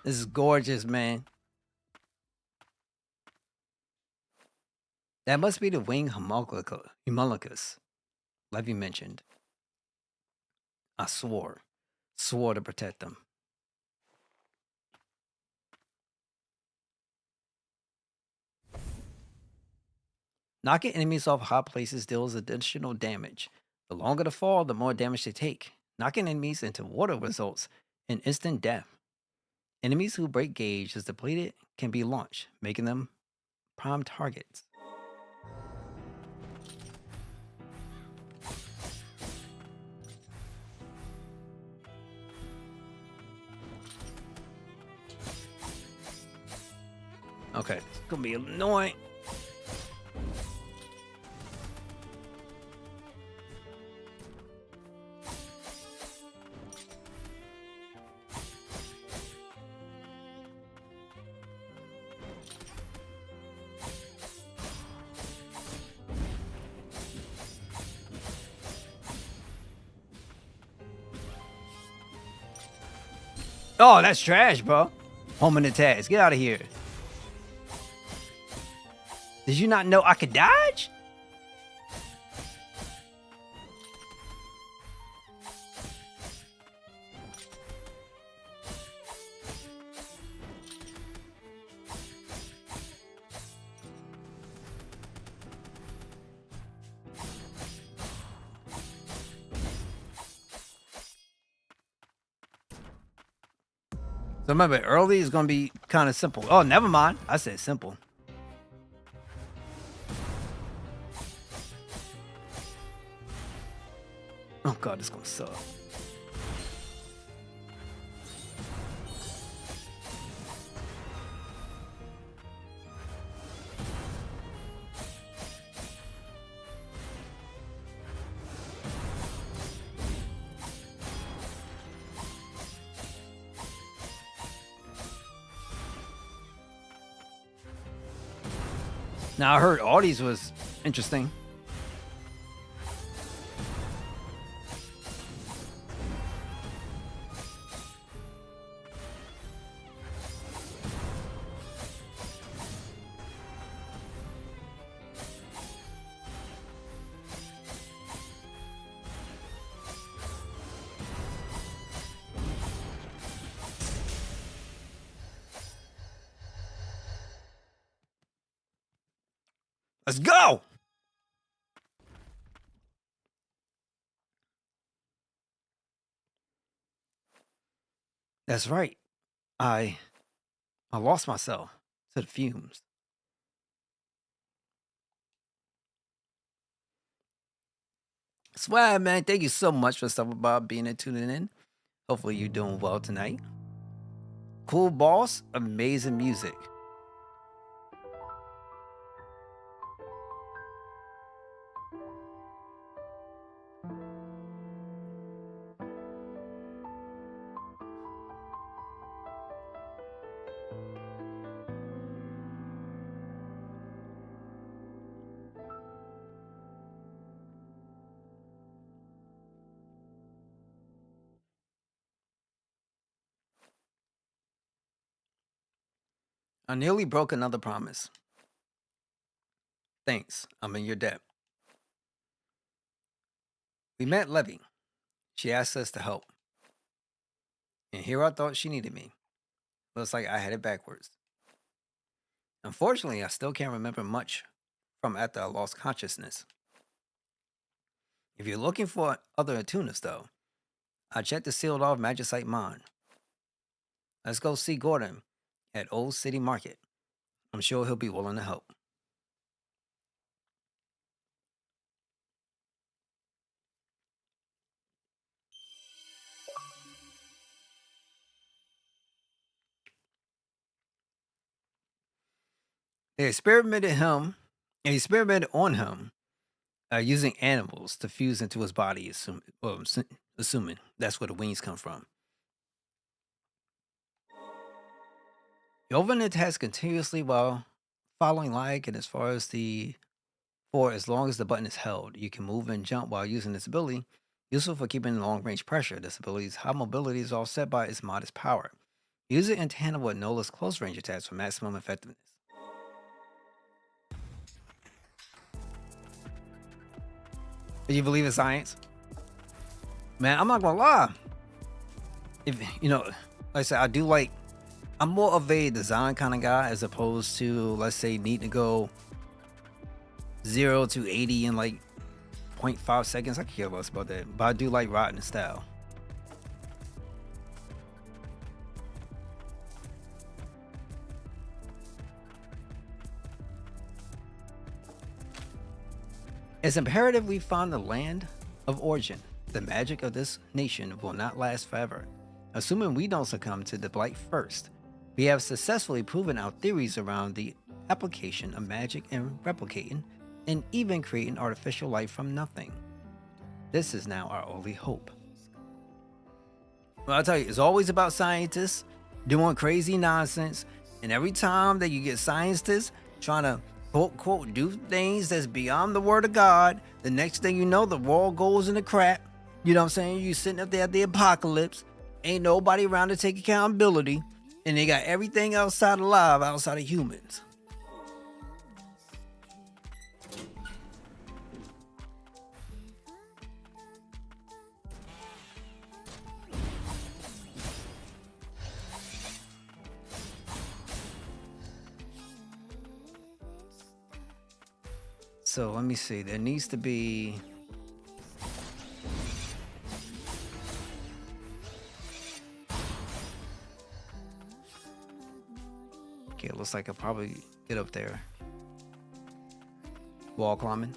This is gorgeous, man. That must be the wing homunculus, like you mentioned. I swore to protect them. Knocking enemies off hot places deals additional damage. The longer the fall, the more damage they take. Knocking enemies into water results in instant death. Enemies who break gauge is depleted can be launched, making them prime targets. Okay, it's gonna be annoying. Oh, that's trash, bro. Home in the tags. Get out of here. Did you not know I could dodge? So remember, early is gonna be kind of simple. Oh, never mind. I said simple. Oh god, this gonna suck. Now I heard Audis was interesting. Let's go. That's right. I lost myself to the fumes. Swag, man. Thank you so much for stopping by, being and tuning in. Hopefully you're doing well tonight. Cool boss, amazing music. I nearly broke another promise. Thanks. I'm in your debt. We met Levy. She asked us to help. And here I thought she needed me. Looks like I had it backwards. Unfortunately, I still can't remember much from after I lost consciousness. If you're looking for other attunas, though, I checked the sealed off Magicite mine. Let's go see Gordon at Old City Market. I'm sure he'll be willing to help. They experimented on him using animals to fuse into his body, assuming that's where the wings come from. The overnet has continuously while following like and as far as the for as long as the button is held. You can move and jump while using this ability. Useful for keeping long range pressure. This ability's high mobility is offset by its modest power. Use it in tandem with Nola's close range attacks for maximum effectiveness. Do you believe in science? Man, I'm not gonna lie. If like I said, I'm more of a design kind of guy as opposed to, let's say, need to go 0 to 80 in like 0.5 seconds. I could care less about that, but I do like riding the style. It's imperative we find the land of origin. The magic of this nation will not last forever. Assuming we don't succumb to the blight first, we have successfully proven our theories around the application of magic and replicating, and even creating artificial life from nothing. This is now our only hope. Well, I'll tell you, it's always about scientists doing crazy nonsense, and every time that you get scientists trying to quote do things that's beyond the word of God, the next thing you know, the world goes into crap. You know what I'm saying? You sitting up there at the apocalypse, ain't nobody around to take accountability, and they got everything outside alive outside of humans. So let me see. There needs to be. Okay, it looks like I'll probably get up there. Wall climbing.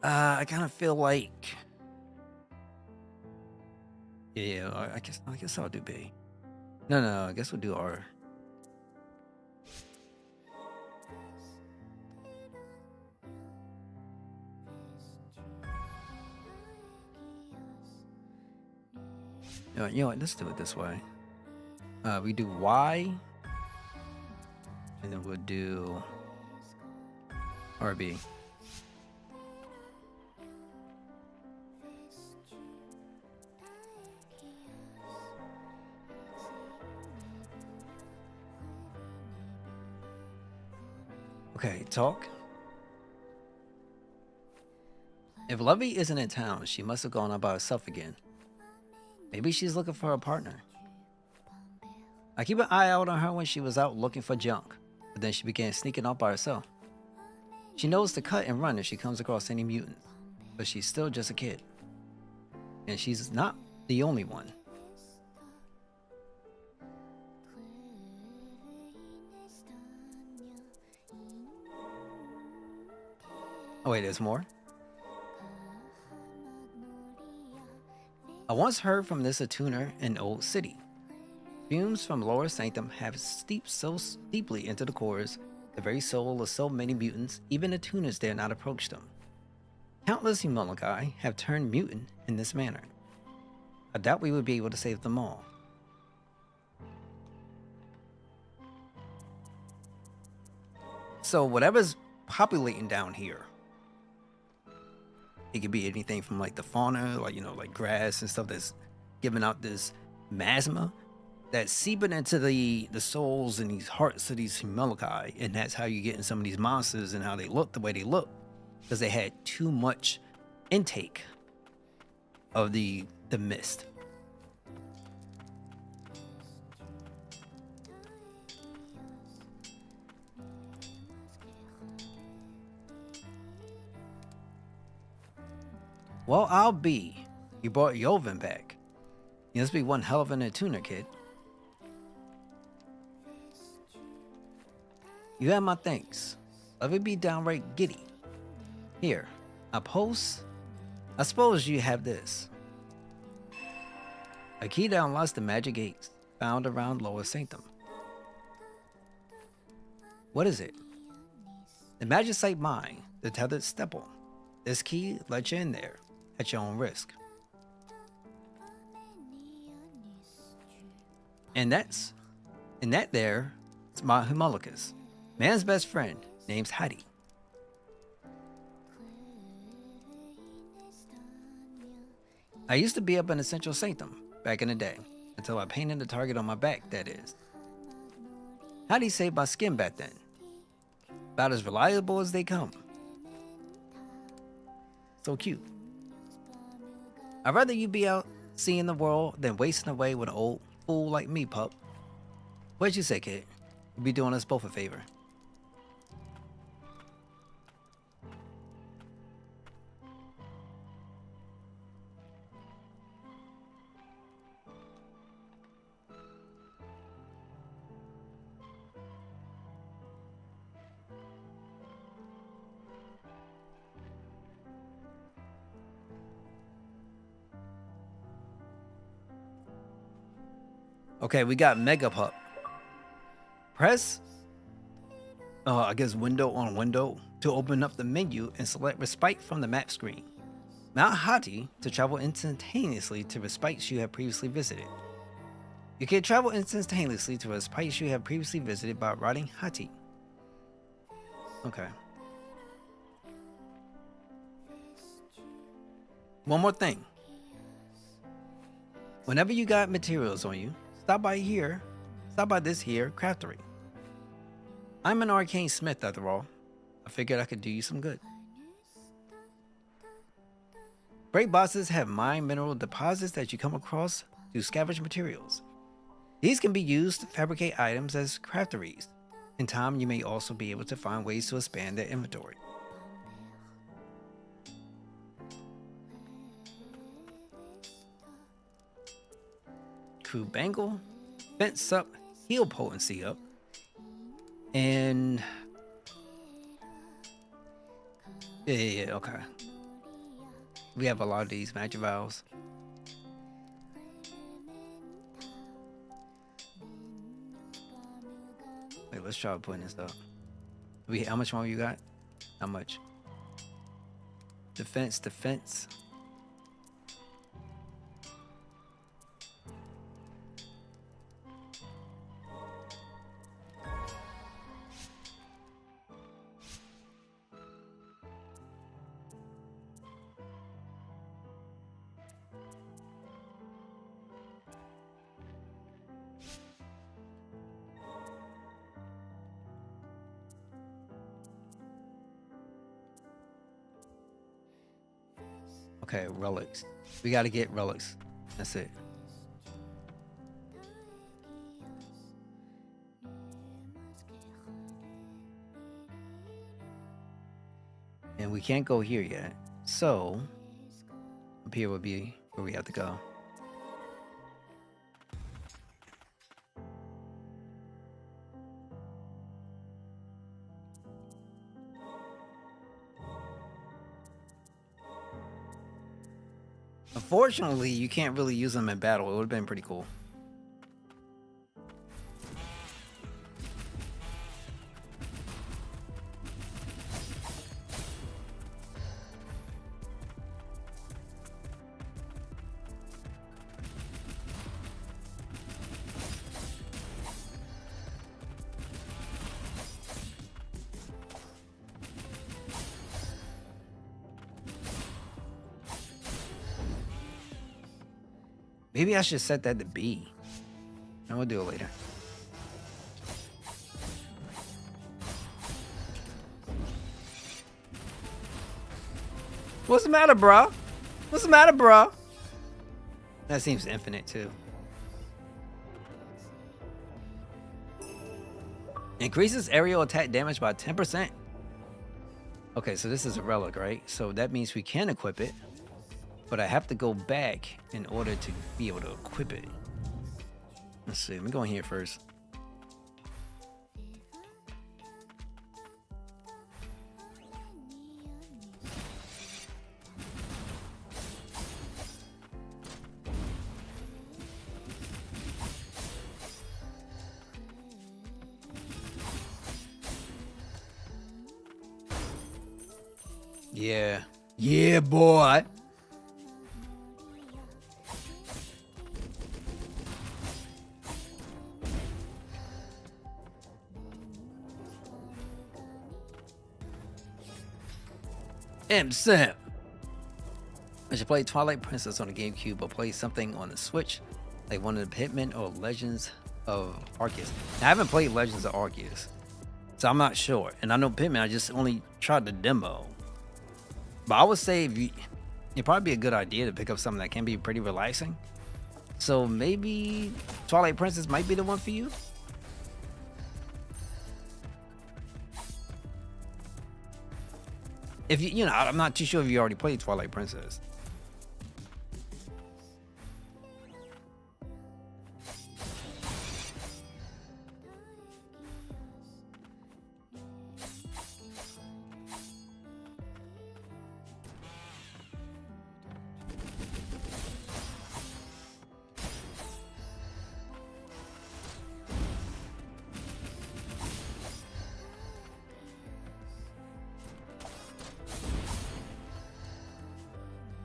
I kind of feel like, yeah. I guess I'll do B. No. I guess we'll do R. You know what? Let's do it this way. We do Y, and then we'll do RB. Okay, talk. If Lovey isn't in town, she must have gone out by herself again. Maybe she's looking for a partner. I keep an eye out on her when she was out looking for junk, but then she began sneaking off by herself. She knows to cut and run if she comes across any mutants, but she's still just a kid. And she's not the only one. Oh wait, there's more. I once heard from this attuner in Old City. Fumes from lower sanctum have steeped so deeply into the cores, the very soul of so many mutants, even attuners dare not approach them. Countless Humologi have turned mutant in this manner. I doubt we would be able to save them all. So whatever's populating down here, it could be anything from like the fauna, like like grass and stuff that's giving out this masma that's seeping into the souls and these hearts of these Humologi, and that's how you get in some of these monsters and how they look the way they look, because they had too much intake of the mist. Well, I'll be. You brought Yovin back. You must be one hell of an attuner, kid. You have my thanks. Let me be downright giddy. Here, a post. I suppose you have this. A key that unlocks the magic gates found around Lower Sanctum. What is it? The Magicite Mine, the Tethered Stepple. This key lets you in there at your own risk. And that there is my Homologous, man's best friend, name's Hattie. I used to be up in the Central Sanctum back in the day, until I painted the target on my back, that is. Hattie saved my skin back then. About as reliable as they come. So cute. I'd rather you be out seeing the world than wasting away with an old fool like me, pup. What'd you say, kid? You'd be doing us both a favor. Okay, we got Mega Pup. Press, I guess window on window to open up the menu and select Respite from the map screen. Mount Hati to travel instantaneously to respites you have previously visited. You can travel instantaneously to respites you have previously visited by riding Hati. Okay. One more thing. Whenever you got materials on you, stop by this here craftery. I'm an arcane smith after all. I figured I could do you some good. Great bosses have mine mineral deposits that you come across to scavenge materials. These can be used to fabricate items as crafteries. In time, you may also be able to find ways to expand their inventory. Crew Bangle, Fence up, Heal Potency up, and yeah, okay. We have a lot of these magic vials. Wait, let's try putting this up. How much more you got? How much? Defense. Okay, relics. We gotta get relics. That's it. And we can't go here yet. So, up here would be where we have to go. Unfortunately, you can't really use them in battle. It would have been pretty cool. Maybe I should set that to B. And we'll do it later. What's the matter, bro? What's the matter, bro? That seems infinite too. Increases aerial attack damage by 10%. Okay, so this is a relic, right? So that means we can equip it, but I have to go back in order to be able to equip it. Let's see, let me go in here first. Yeah. Yeah, boy. Sam. I should play Twilight Princess on the GameCube or play something on the Switch, like one of the Hitman or Legends of Arceus. Now, I haven't played Legends of Arceus, so I'm not sure. And I know Hitman, I just only tried the demo. But I would say it'd probably be a good idea to pick up something that can be pretty relaxing. So maybe Twilight Princess might be the one for you. If you know, I'm not too sure if you already played Twilight Princess.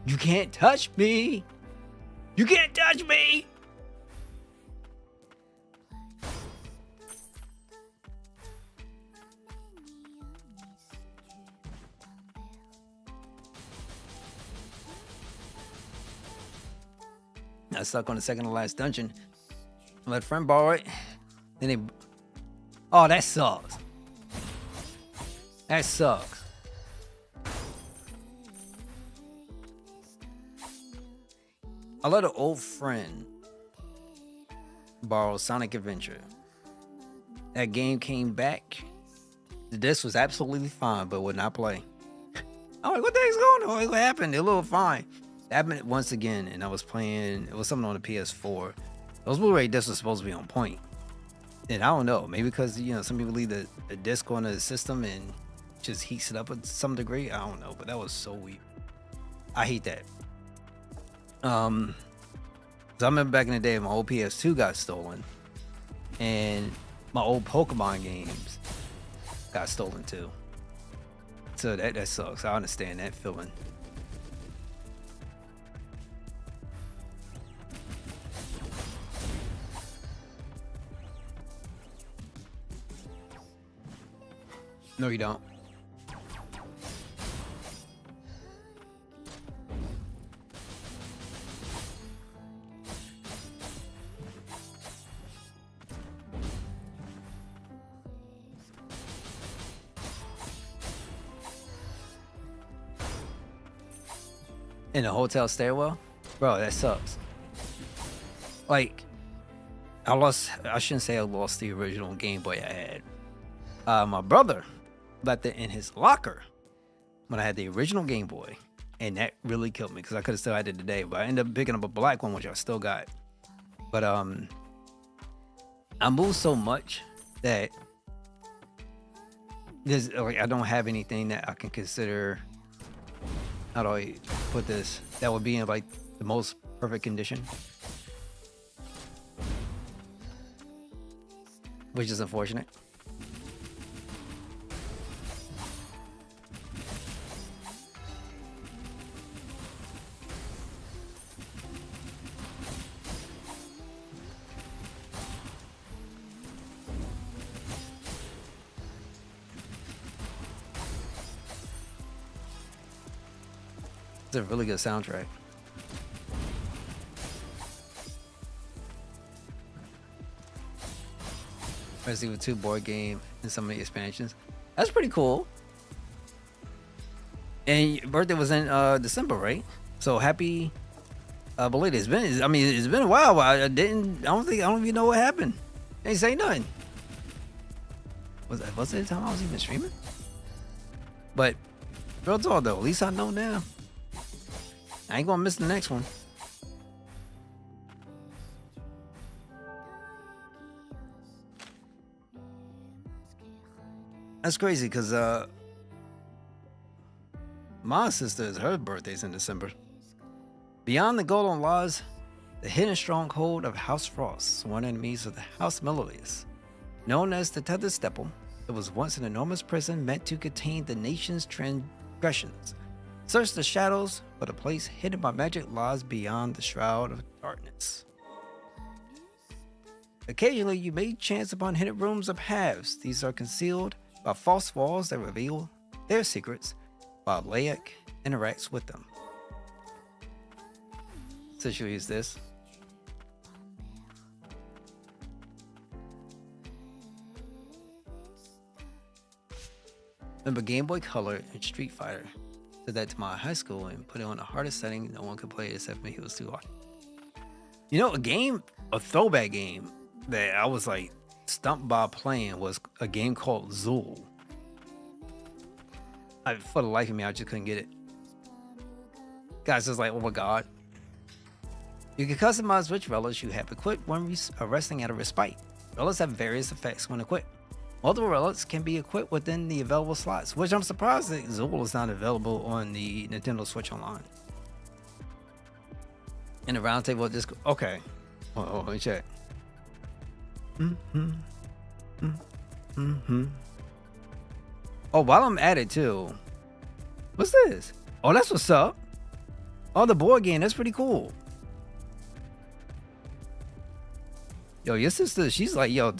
You can't touch me. You can't touch me. I stuck on the second to last dungeon. I let a friend borrow it. Then they... Oh, that sucks. That sucks. I let an old friend borrow Sonic Adventure. That game came back. The disc was absolutely fine, but would not play. I'm like, what the heck's going on? What happened? It looked fine. That happened once again, and I was playing. It was something on the PS4. Those Blu-ray discs were supposed to be on point, and I don't know. Maybe because some people leave the disc on the system and just heats it up to some degree. I don't know, but that was so weird. I hate that. So I remember back in the day, my old PS2 got stolen, and my old Pokemon games got stolen too. So that sucks. I understand that feeling. No, you don't. In the hotel stairwell? Bro, that sucks. Like, I shouldn't say I lost the original Game Boy I had. My brother left it in his locker when I had the original Game Boy. And that really killed me because I could have still had it today. But I ended up picking up a black one, which I still got. But I moved so much that I don't have anything that I can consider. How do I put this? That would be in like the most perfect condition, which is unfortunate. It's a really good soundtrack. Resident Evil 2 board game and some of the expansions. That's pretty cool. And your birthday was in December, right? So happy belated. It's been, I mean, it's been a while. I don't even know what happened. They ain't say nothing. Was it the time I was even streaming? But real talk though, at least I know now. I ain't gonna miss the next one. That's crazy because my sister's her birthday's in December. Beyond the Golden Laws, the hidden stronghold of House Frost, sworn enemies of the House Melodius. Known as the Tethered Steppe, it was once an enormous prison meant to contain the nation's transgressions. Search the shadows for the place hidden by magic lies beyond the shroud of darkness. Occasionally, you may chance upon hidden rooms of halves. These are concealed by false walls that reveal their secrets, while Layak interacts with them. So she'll use this. Remember Game Boy Color and Street Fighter. Did that to my high school and put it on the hardest setting. No one could play it except me. It was too hard. You know, a throwback game that I was like stumped by playing was a game called Zool. For the life of me, I just couldn't get it. Guys, just like, oh my god. You can customize which relics you have equipped when resting at a respite. Relics have various effects when equipped. Multiple relics can be equipped within the available slots, which I'm surprised that Zool is not available on the Nintendo Switch Online. In the roundtable disc. Okay. Oh, let me check. Oh, while I'm at it too. What's this? Oh, that's what's up. Oh, the board game. That's pretty cool. Yo, your sister, she's like, yo,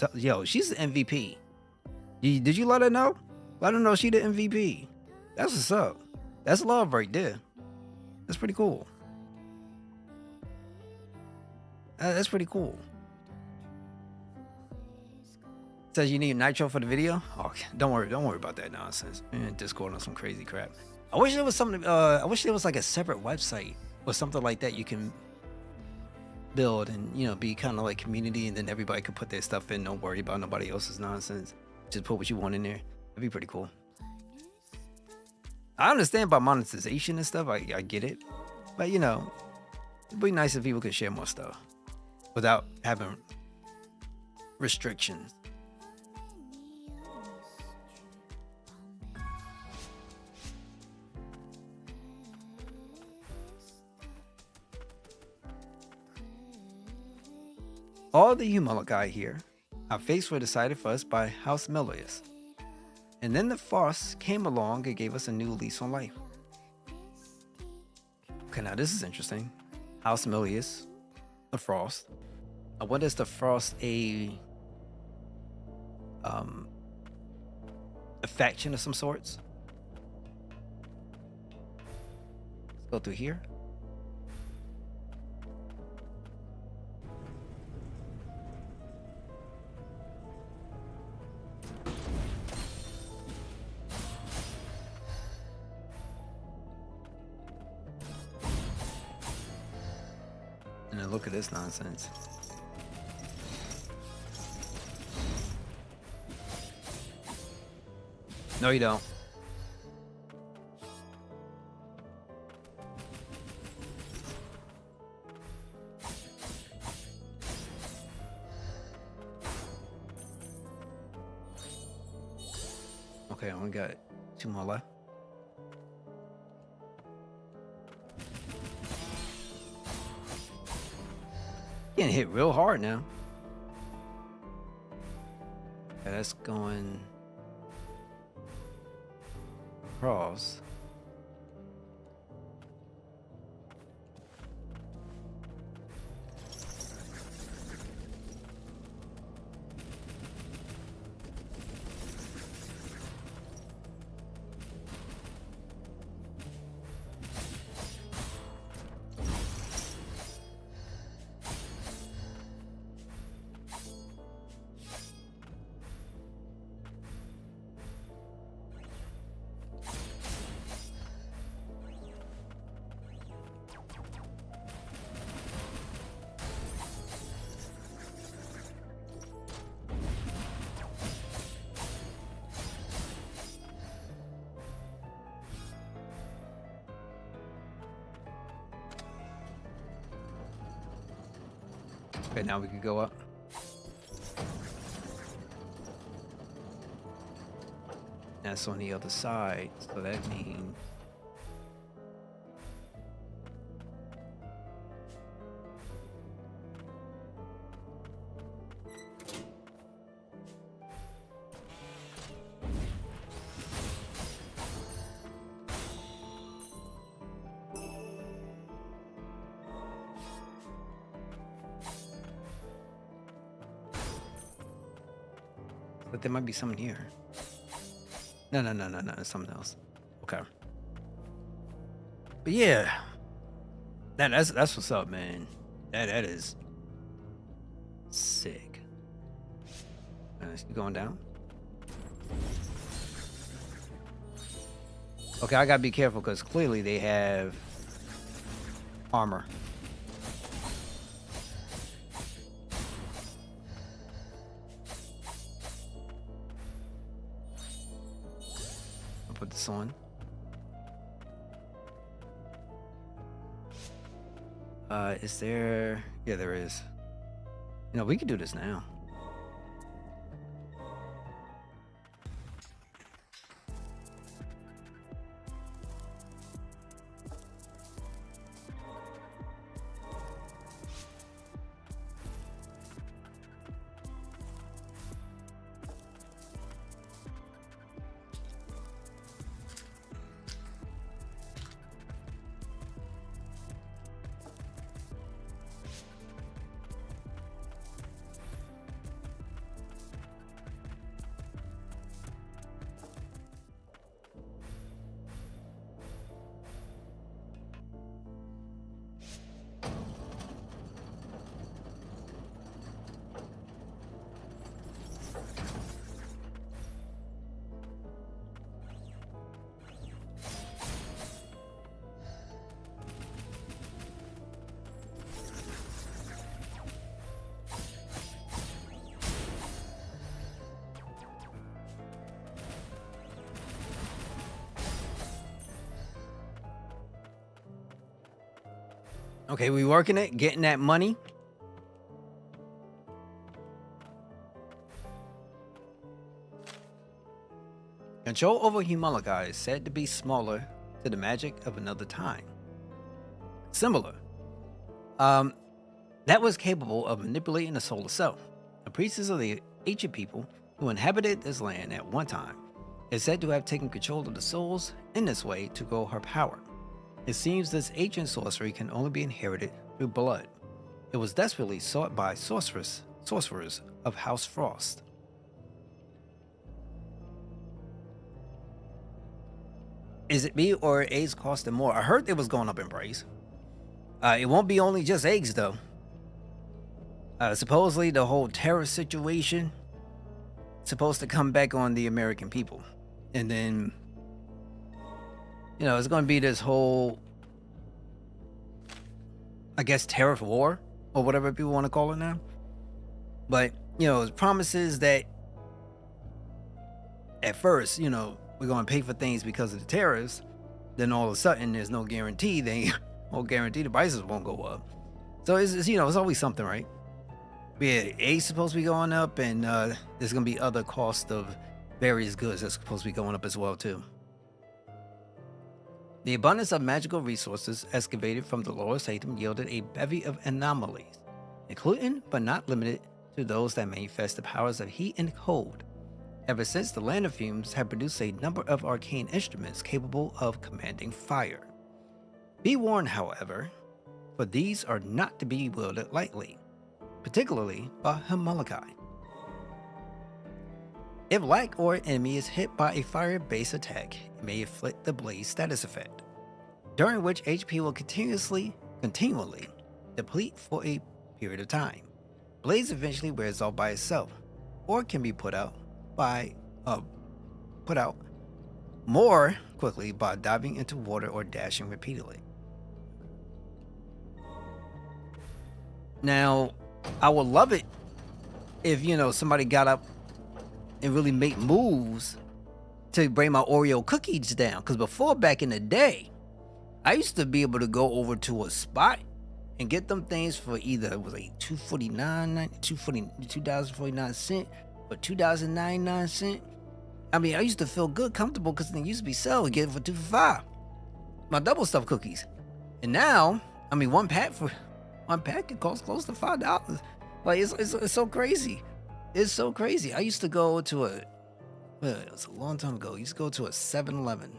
she's the MVP. Did you let her know? Let her know she the MVP. That's what's up. That's love right there. That's pretty cool. That's pretty cool. Says you need nitro for the video. Oh, don't worry about that nonsense. Man, Discord on some crazy crap. I wish there was something. I wish there was like a separate website or something like that you can build and be kind of like community, and then everybody could put their stuff in. Don't worry about nobody else's nonsense. Just put what you want in there. That'd be pretty cool. I understand about monetization and stuff. I get it, but it'd be nice if people could share more stuff without having restrictions. All the Humologi here, our fates were decided for us by House Melodius. And then the Frost came along and gave us a new lease on life. Okay, now this is interesting. House Melodius, the Frost. What is the Frost a faction of some sorts? Let's go through here. And then look at this nonsense. No, you don't. Okay, I only got 2 more left. Getting hit real hard now. Okay, that's going across. Okay, now we can go up. That's on the other side, so that means but there might be something here. No, it's something else. Okay. But yeah. That's what's up, man. That is sick. Is he going down? Okay, I gotta be careful because clearly they have armor. I'll put this on. Is there? Yeah, there is. You know, we could do this now. Okay, we working it, getting that money. Control over Humalaga is said to be similar to the magic of another time. Similar. That was capable of manipulating the soul itself. The priestess of the ancient people who inhabited this land at one time is said to have taken control of the souls in this way to grow her power. It seems this ancient sorcery can only be inherited through blood. It was desperately sought by sorcerers of House Frost. Is it me or eggs costing more? I heard it was going up in price. It won't be only just eggs though. Supposedly the whole terror situation is supposed to come back on the American people. And then, you know, it's going to be this whole, I guess, tariff war or whatever people want to call it now. But, you know, it promises that at first, you know, we're going to pay for things because of the tariffs. Then all of a sudden, there's no guarantee. They won't guarantee the prices won't go up. So it's you know, it's always something, right? But yeah, A's supposed to be going up, and there's going to be other cost of various goods that's supposed to be going up as well too. The abundance of magical resources excavated from the lower Satum yielded a bevy of anomalies. including but not limited to those that manifest the powers of heat and cold. Ever since, the land of fumes have produced a number of arcane instruments capable of commanding fire. Be warned, however, for these are not to be wielded lightly, particularly by Himalakai. If like or an enemy is hit by a fire-based attack, it may inflict the blaze status effect, during which HP will continually deplete for a period of time. Blaze eventually wears off by itself, or can be put out more quickly by diving into water or dashing repeatedly. Now, I would love it if somebody got up and really make moves to bring my Oreo cookies down. Because before, back in the day, I used to be able to go over to a spot and get them things for either it was like $2.49 or $2.99. I mean, I used to feel good, comfortable, because they used to be selling, get it for $2 for $5. My double stuffed cookies, and now, I mean, one pack could cost close to $5. Like it's so crazy. It's so crazy. I used to go to it was a long time ago. I used to go to a 7-Eleven.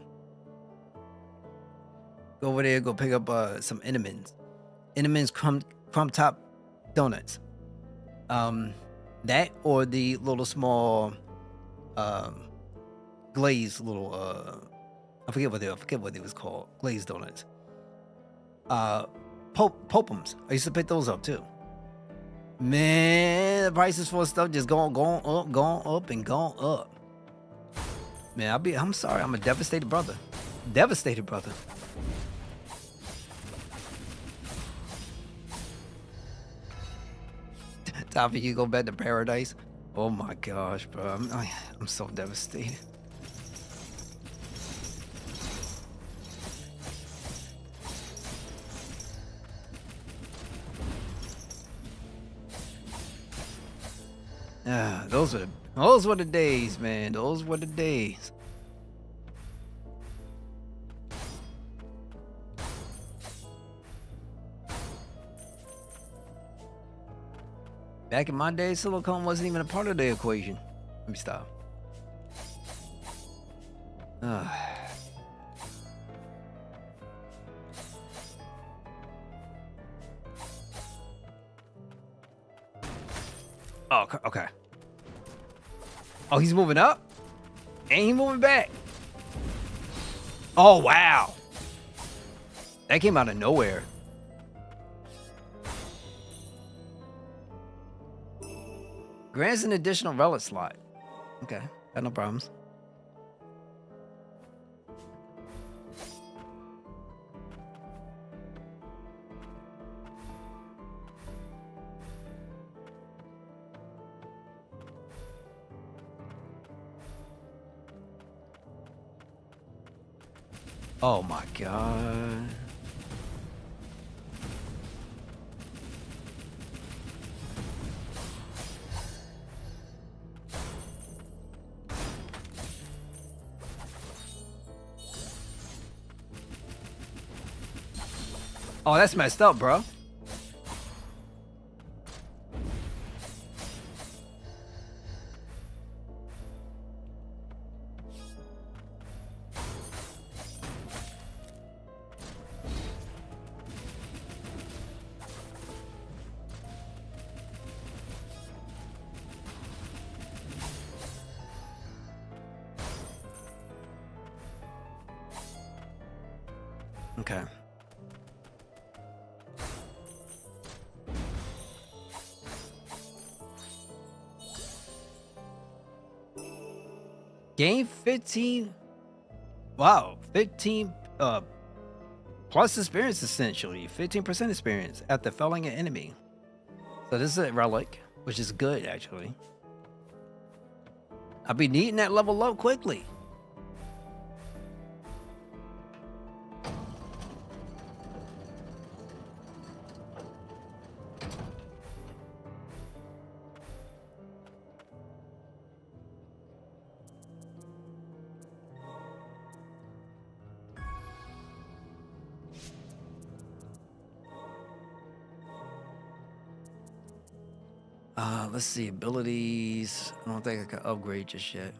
Go over there, go pick up some Entenmann's crumb top donuts. That or the little small glazed little I forget what they was called. Glazed donuts. Popums. I used to pick those up too. Man, the prices for stuff just going up and going up. Man, I'm sorry. I'm a devastated brother. Devastated brother. Time for you to go back to paradise. Oh my gosh, bro. I'm so devastated. Those were the days, man. Those were the days. Back in my day, silicone wasn't even a part of the equation. Let me stop. Oh, okay. Oh, he's moving up? And he's moving back. Oh, wow. That came out of nowhere. Grants an additional relic slot. Okay, got no problems. Oh my god. Oh, that's messed up, bro. Okay. Gain 15. Wow, 15 plus experience, essentially 15% experience after felling an enemy. So this is a relic, which is good actually. I'll be needing that level up quickly. Let's see, abilities. I don't think I can upgrade just yet.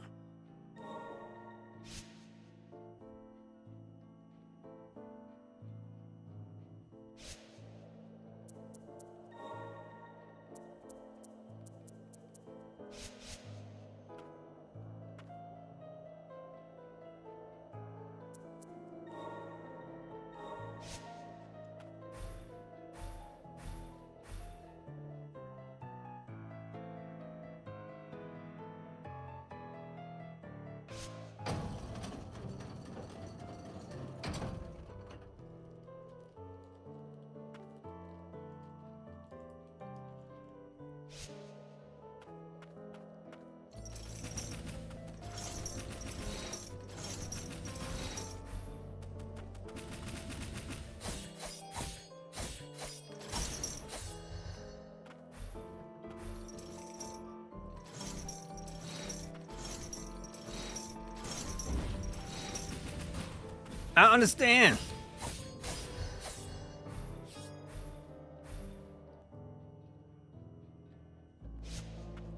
I understand.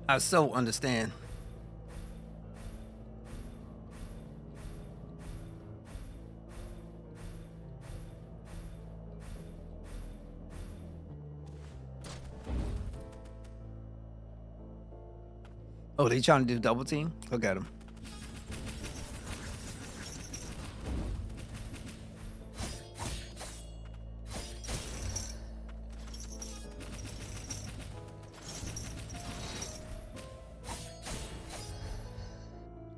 I so understand. Oh, they trying to do double team? Look at them.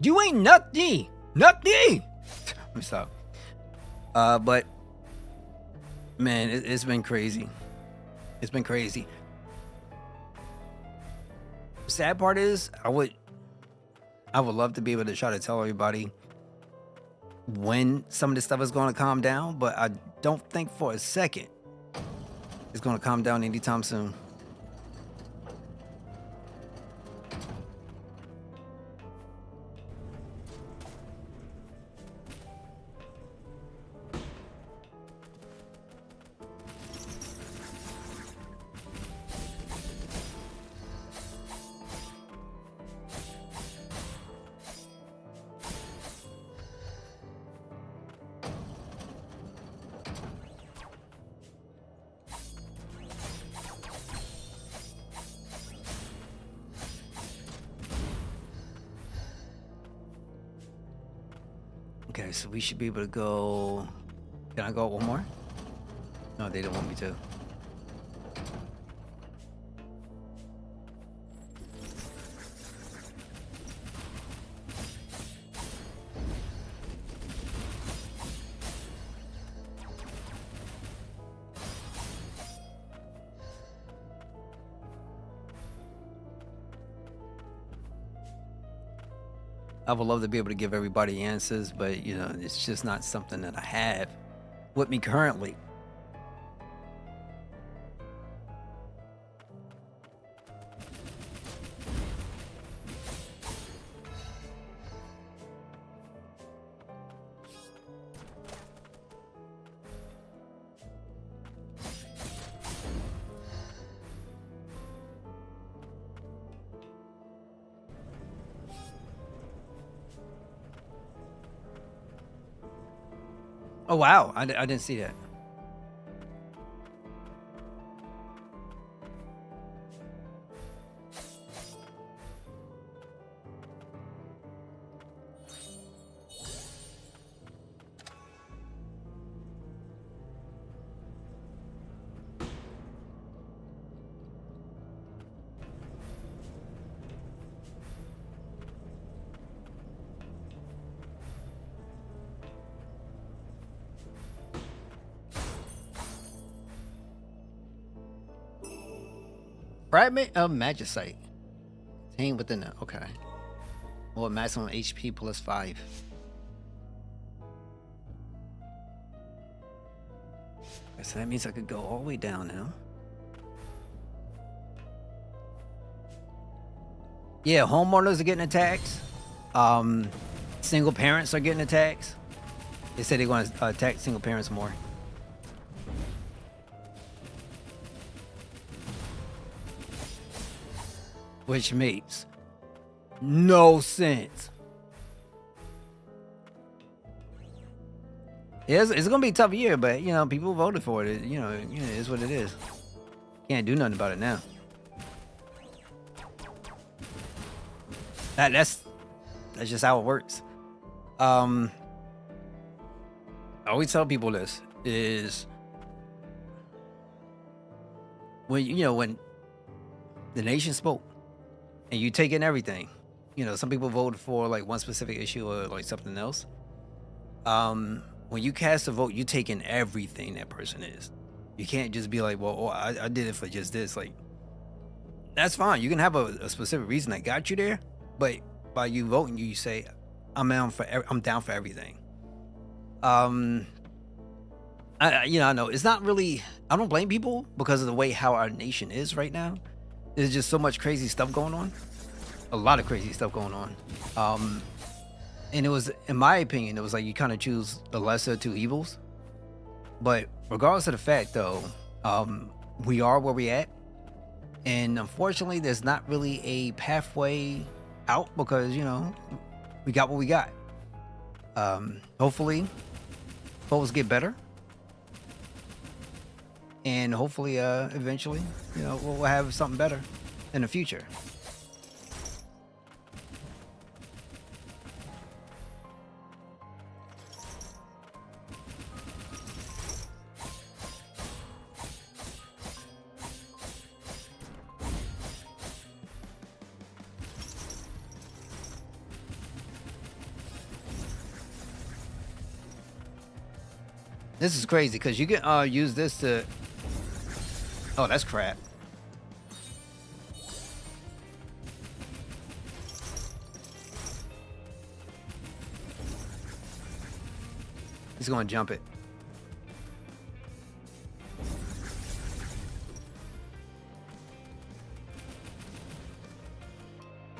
You ain't nothing. Nothing. Let me stop. But man, it's been crazy. It's been crazy. Sad part is, I would love to be able to try to tell everybody when some of this stuff is going to calm down, but I don't think for a second it's going to calm down anytime soon. Okay, so we should be able to go. Can I go one more? No, they don't want me to. I would love to be able to give everybody answers, but you know, it's just not something that I have with me currently. Oh wow, I didn't see that. Fragment of Magicite. Contained within it. Okay. Or maximum HP plus 5. Okay, so that means I could go all the way down now. Yeah, homeowners are getting attacked. Single parents are getting attacked. They said they're going to attack single parents more. which makes no sense. It's gonna be a tough year, but you know, people voted for it. It is what it is. Can't do nothing about it now. That's just how it works. I always tell people this is when the nation spoke and you take in everything. Some people voted for like one specific issue or like something else. When you cast a vote, you take in everything that person is. You can't just be like, well, I did it for just this. Like, that's fine. You can have a specific reason that got you there, but by you voting, you say, I'm down for everything. I know it's not really. I don't blame people because of the way how our nation is right now. There's just so much crazy stuff going on. A lot of crazy stuff going on. And it was, in my opinion, it was like you kind of choose the lesser of two evils. But regardless of the fact, though, we are where we at, and unfortunately, there's not really a pathway out because we got what we got. Hopefully, folks get better, and hopefully, eventually, we'll have something better in the future. This is crazy because you can use this to. Oh, that's crap. He's going to jump it.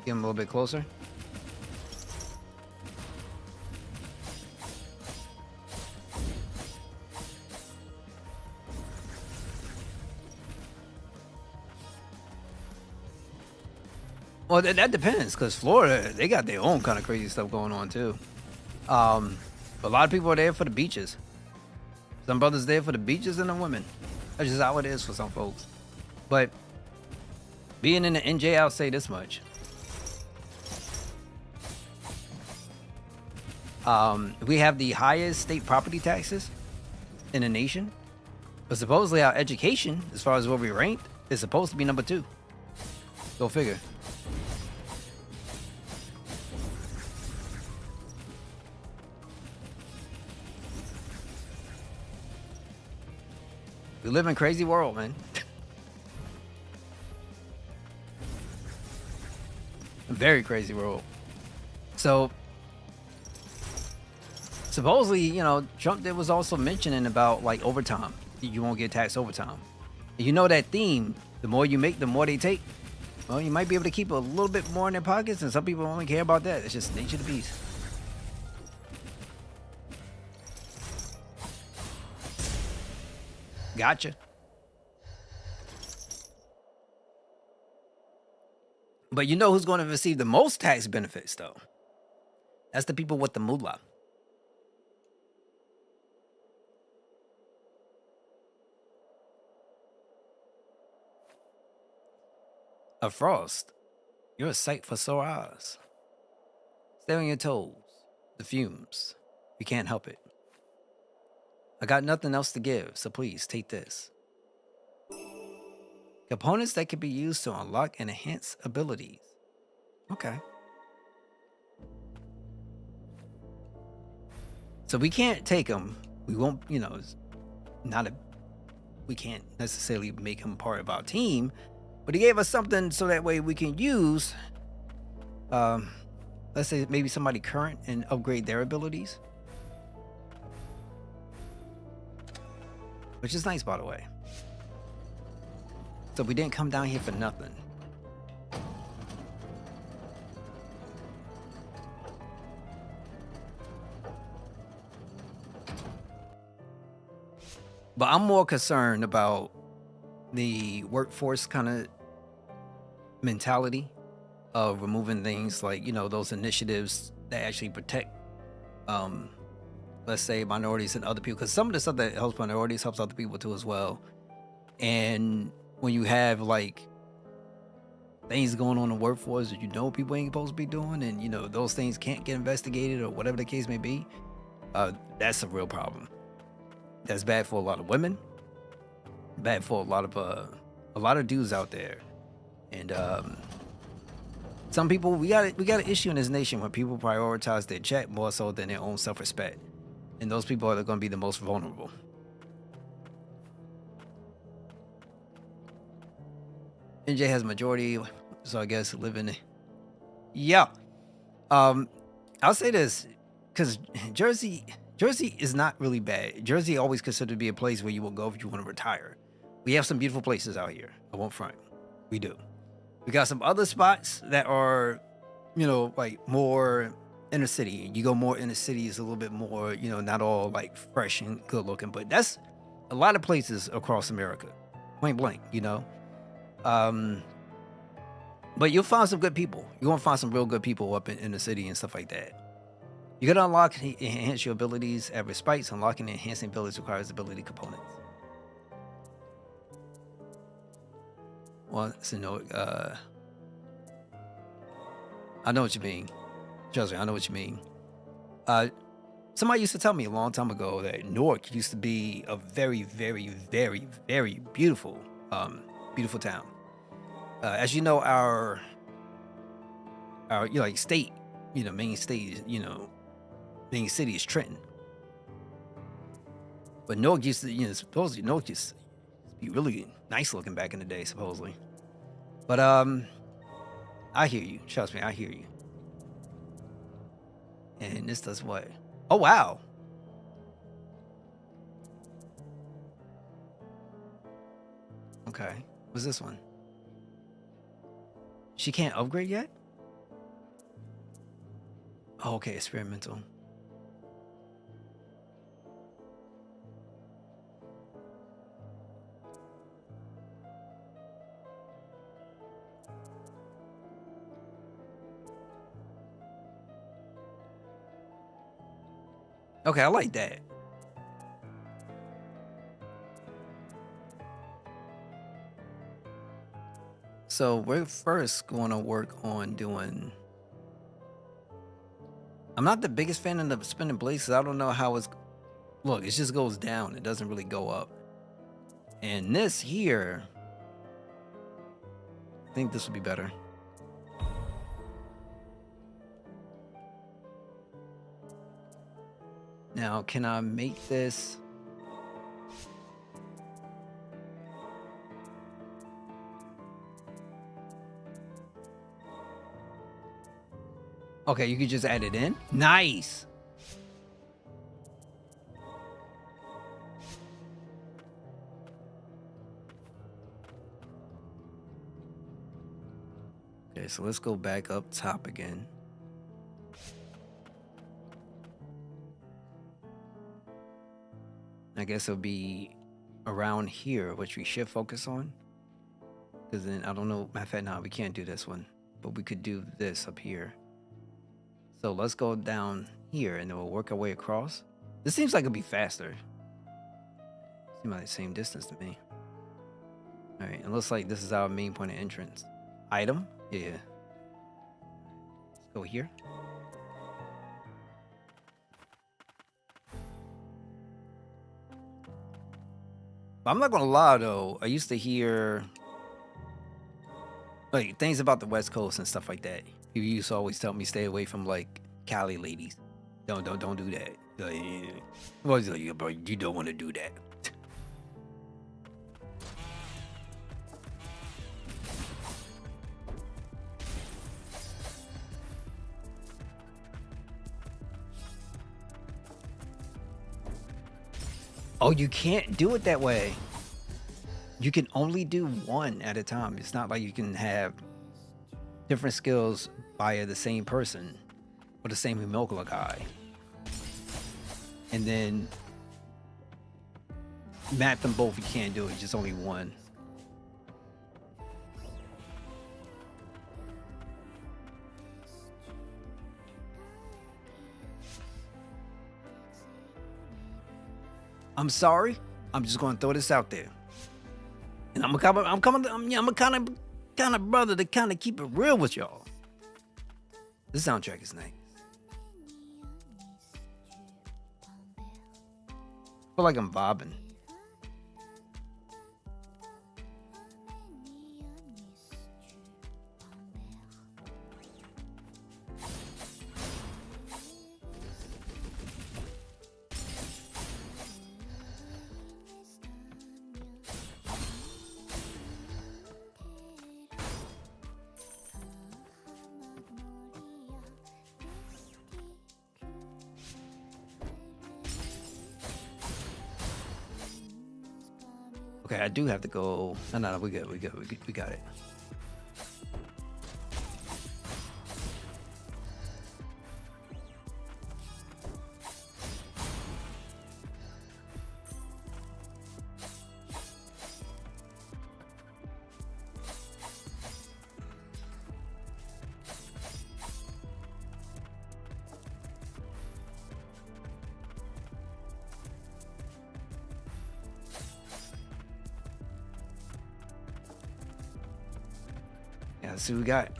Get him a little bit closer. Well, that depends, because Florida, they got their own kind of crazy stuff going on, too. A lot of people are there for the beaches. Some brothers there for the beaches and the women. That's just how it is for some folks. But being in the NJ, I'll say this much. We have the highest state property taxes in the nation. But supposedly our education, as far as where we ranked, is supposed to be number 2. Go figure. We live in a crazy world, man. A very crazy world. So, supposedly, Trump was also mentioning about like overtime. You won't get taxed overtime. And that theme, the more you make, the more they take. Well, you might be able to keep a little bit more in their pockets, and some people only care about that. It's just nature of the beast. Gotcha. But you know who's going to receive the most tax benefits, though? That's the people with the moolah. A frost. You're a sight for sore eyes. Stay on your toes. The fumes. You can't help it. I got nothing else to give, so please take this. Components that can be used to unlock and enhance abilities. Okay. So we can't take them. We won't, it's not a. We can't necessarily make him part of our team, but he gave us something so that way we can use. Let's say maybe somebody current and upgrade their abilities. Which is nice, by the way. So we didn't come down here for nothing. But I'm more concerned about the workforce kind of mentality of removing things like, those initiatives that actually protect, um, let's say, minorities and other people. Because some of the stuff that helps minorities helps other people too as well. And when you have like things going on in the workforce that people ain't supposed to be doing, and those things can't get investigated or whatever the case may be, that's a real problem. That's bad for a lot of women, bad for a lot of dudes out there. And some people, we got an issue in this nation where people prioritize their check more so than their own self-respect, and those people are going to be the most vulnerable. NJ has majority, so I guess living. Yeah. I'll say this because Jersey is not really bad. Jersey always considered to be a place where you will go if you want to retire. We have some beautiful places out here. I won't front. We do. We got some other spots that are, like more inner city. You go more inner city is a little bit more, not all like fresh and good looking, but that's a lot of places across America. Point blank, But you'll find some good people. You're gonna find some real good people up in the city and stuff like that. You gotta unlock and enhance your abilities at respites. Unlocking and enhancing abilities requires ability components. Well, so I know what you mean. Trust me, I know what you mean. Somebody used to tell me a long time ago that Newark used to be a very, very, very, very beautiful, beautiful town. As you know, our like state, main state, main city is Trenton. But Newark used to, supposedly Newark used to be really nice looking back in the day, supposedly. But I hear you. Trust me, I hear you. And this does what? Oh wow. Okay. What's this one? She can't upgrade yet? Oh, okay, experimental. Okay, I like that. So we're first going to work on doing. I'm not the biggest fan of the spinning blades. I don't know how it's. Look, it just goes down. It doesn't really go up. And this here, I think this would be better. Now, can I make this? Okay, you could just add it in. Nice. Okay, so let's go back up top again. I guess it'll be around here, which we should focus on. Because then, I don't know. Matter of fact, no, we can't do this one. But we could do this up here. So let's go down here and then we'll work our way across. This seems like it'll be faster. Seems like the same distance to me. All right, it looks like this is our main point of entrance. Item? Yeah. Let's go here. I'm not gonna lie though, I used to hear like things about the West Coast and stuff like that. People used to always tell me stay away from like Cali ladies. Don't do that. Like, yeah, bro, you don't want to do that. Oh, you can't do it that way. You can only do one at a time. It's not like you can have different skills via the same person or the same Magnolia guy. And then map them both. You can't do it. Just only one. I'm sorry. I'm just gonna throw this out there. And I'm a kind of brother to kind of keep it real with y'all. This soundtrack is nice. I feel like I'm vibing. Okay, I do have to go. No, we good. We got it. Yeah, let's see what we got.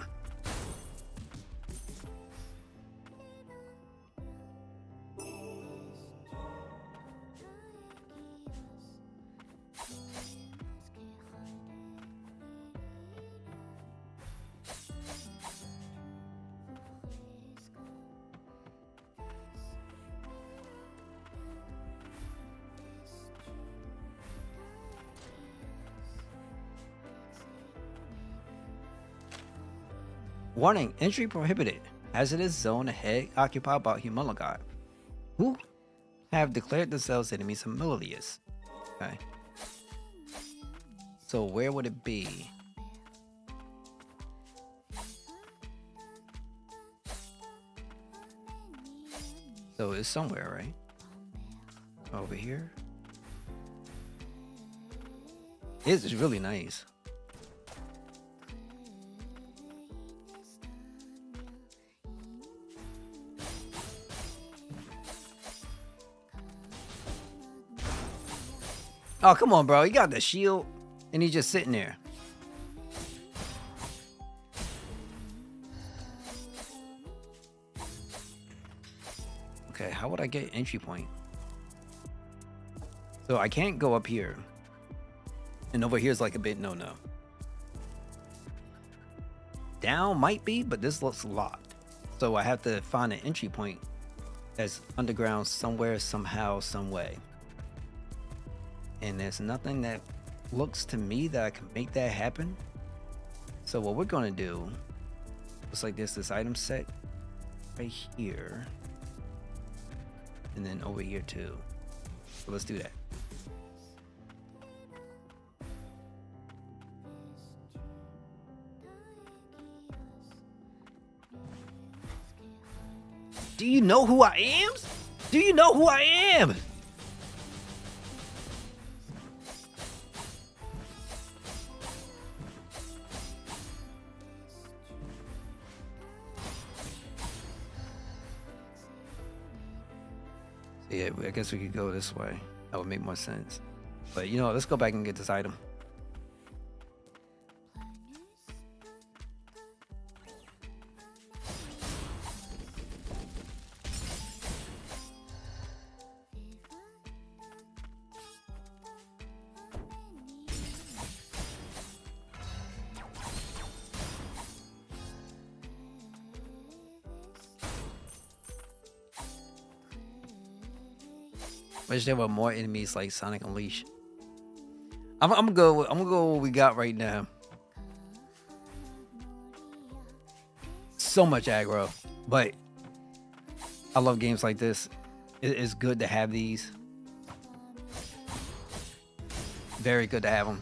Warning, entry prohibited. Hazardous zone ahead occupied by Humongous, who have declared themselves enemies of Melodius. Okay. So where would it be? So it's somewhere, right? Over here. This is really nice. Oh, come on, bro. He got the shield, and he's just sitting there. Okay, how would I get entry point? So I can't go up here. And over here is like a bit no-no. Down might be, but this looks locked. So I have to find an entry point that's underground somewhere, somehow, some way. And there's nothing that looks to me that I can make that happen. So what we're gonna do, looks like there's this item set right here. And then over here too. So let's do that. Do you know who I am? Do you know who I am? Yeah, I guess we could go this way. That would make more sense. But you know, let's go back and get this item. Wish there were more enemies like Sonic Unleashed. I'm gonna go with what we got right now. So much aggro, but I love games like this. It's good to have these. Very good to have them.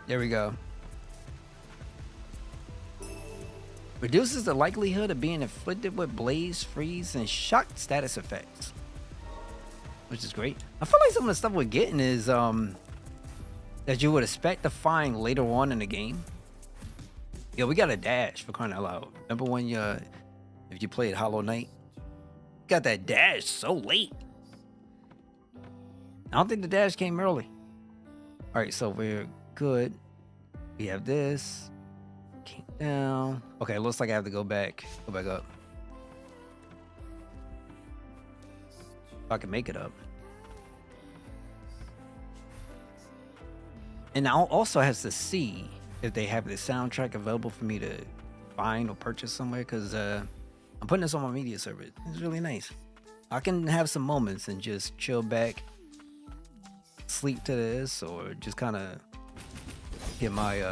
There we go. Reduces the likelihood of being inflicted with blaze, freeze, and shock status effects. which is great. I feel like some of the stuff we're getting is that you would expect to find later on in the game. Yeah, we got a dash for crying out loud. Remember when if you played Hollow Knight, you got that dash so late. I don't think the dash came early. All right, so we're good. We have this. Came down. Okay, it looks like I have to go back up. If I can make it up. And I also has to see if they have the soundtrack available for me to find or purchase somewhere, because I'm putting this on my media server. It's really nice. I can have some moments and just chill back, sleep to this, or just kind of get my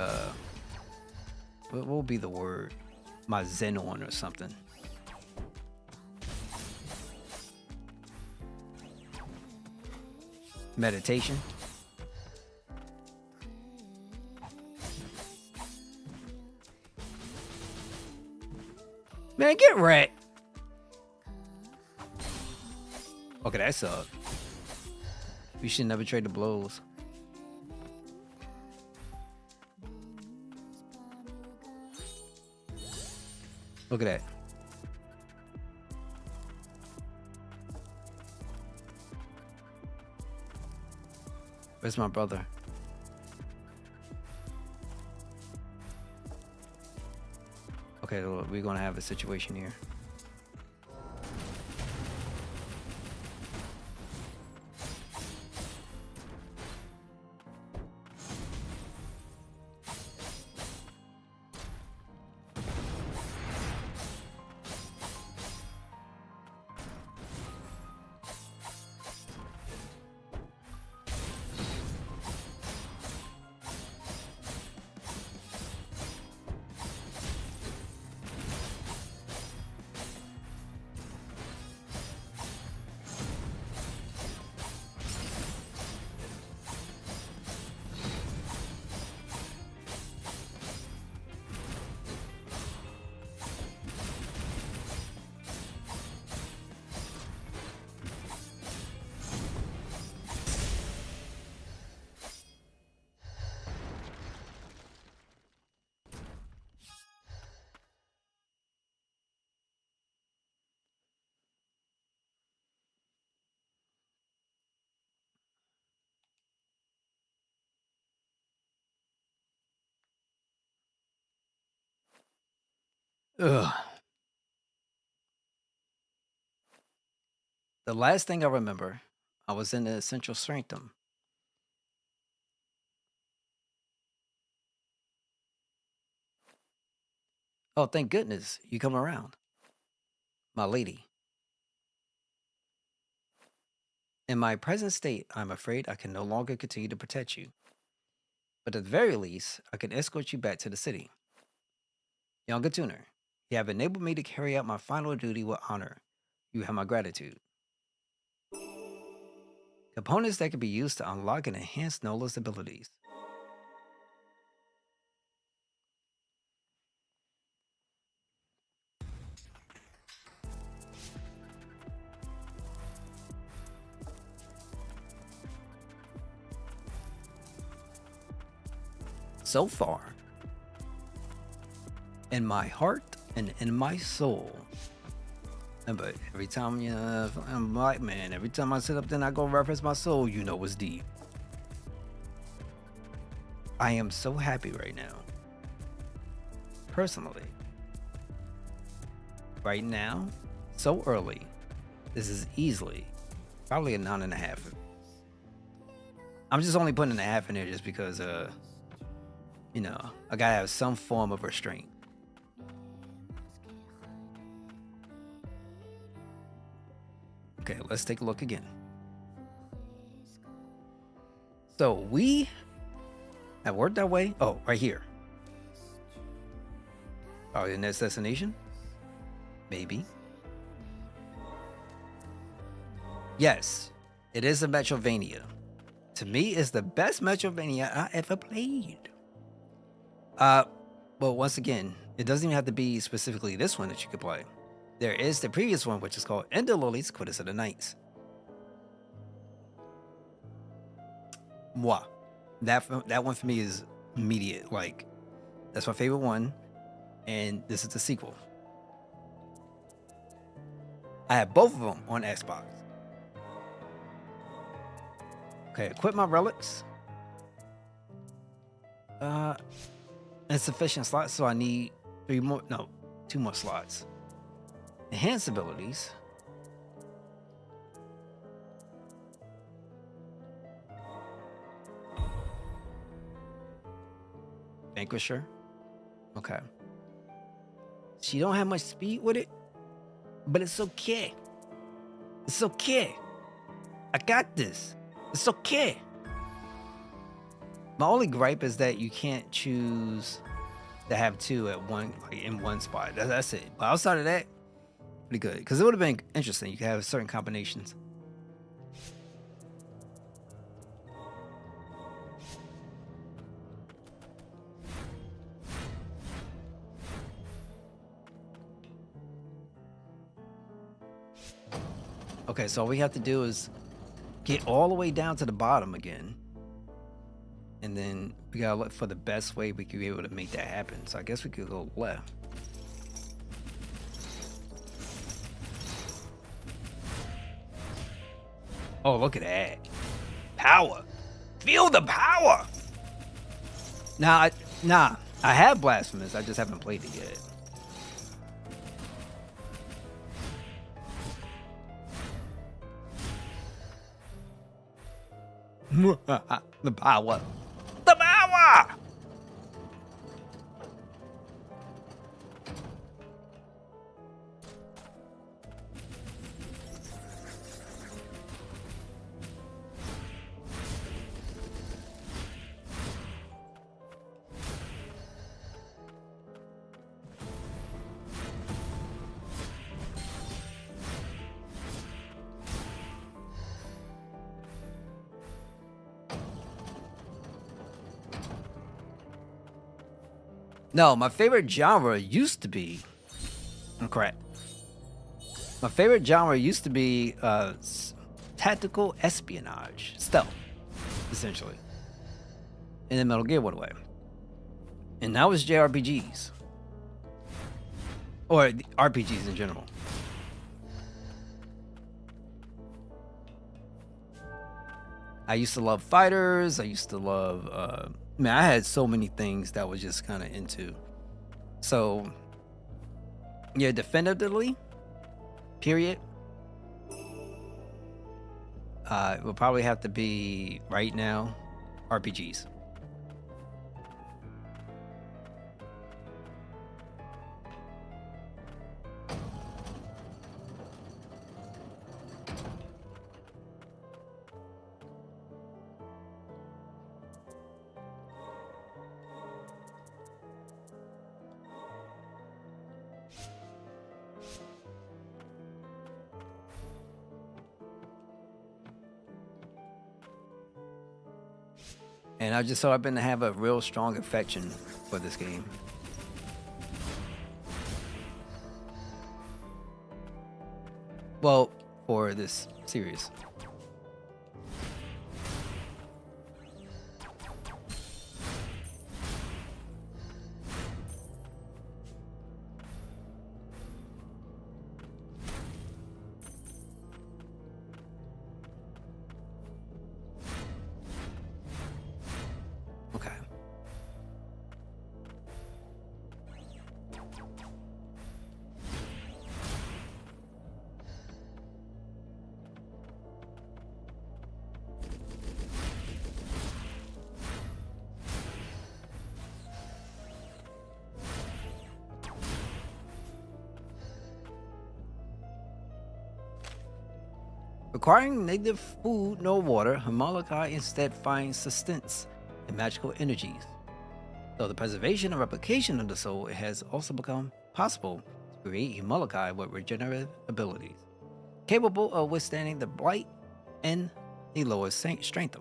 what will be the word? My zen on or something. Meditation. Man, get wrecked. Okay, that sucked. We should never trade the blows. Look at that. Where's my brother? Okay, we're gonna have a situation here. Ugh. The last thing I remember, I was in the Essential Sanctum. Oh, thank goodness you come around, my lady. In my present state, I'm afraid I can no longer continue to protect you. But at the very least, I can escort you back to the city. Younger tuner, you have enabled me to carry out my final duty with honor. You have my gratitude. Components that can be used to unlock and enhance Nola's abilities. So far, in my heart and in my soul. But every time I'm like, man, every time I sit up there and I go reference my soul, you know it's deep. I am so happy right now. Personally. Right now, so early, this is easily probably a 9.5. I'm just only putting a half in there just because you know, I gotta have some form of restraint. Okay, let's take a look again. So we have worked our way. Oh, right here. Oh, in this destination? Maybe. Yes, it is a Metrovania. To me, it's the best Metrovania I ever played. But once again, it doesn't even have to be specifically this one that you could play. There is the previous one, which is called Ender Lilies, Quitters of the Knights. Moi. That one for me is immediate. Like that's my favorite one, and this is the sequel. I have both of them on Xbox. Okay, equip my relics. Insufficient slots, so I need 2 more slots. Enhance abilities. Vanquisher. Okay. She don't have much speed with it, but it's okay. It's okay. I got this. It's okay. My only gripe is that you can't choose to have 2 at one, like in one spot. That's it. But outside of that, pretty good. Because it would have been interesting. You could have certain combinations. Okay, so all we have to do is get all the way down to the bottom again. And then we gotta look for the best way we could be able to make that happen. So I guess we could go left. Oh, look at that. Power. Feel the power. Nah, I have Blasphemous. I just haven't played it yet. The power. The power! No, my favorite genre used to be. I'm correct. My favorite genre used to be tactical espionage, stealth, essentially. And then Metal Gear went away. And now it's JRPGs. Or RPGs in general. I used to love fighters. I used to love. Man, I had so many things that I was just kind of into. So, yeah, definitively, period. It will probably have to be right now, RPGs. And I just so happen to have a real strong affection for this game. Well, for this series. Okay. Requiring native food, no water, Homolokai instead finds sustenance in magical energies. Though the preservation and replication of the soul, it has also become possible to create Homolokai with regenerative abilities, capable of withstanding the blight and a lower strength.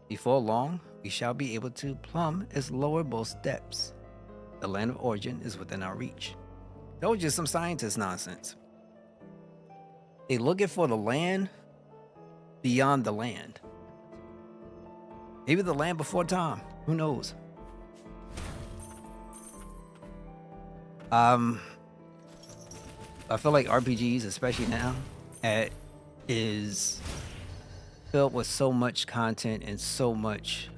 Before long, we shall be able to plumb its lowermost depths. The land of origin is within our reach. That was just some scientist nonsense. They looking for the land beyond the land. Maybe the Land Before Time. Who knows? Um, I feel like RPGs, especially now, is filled with so much content and so much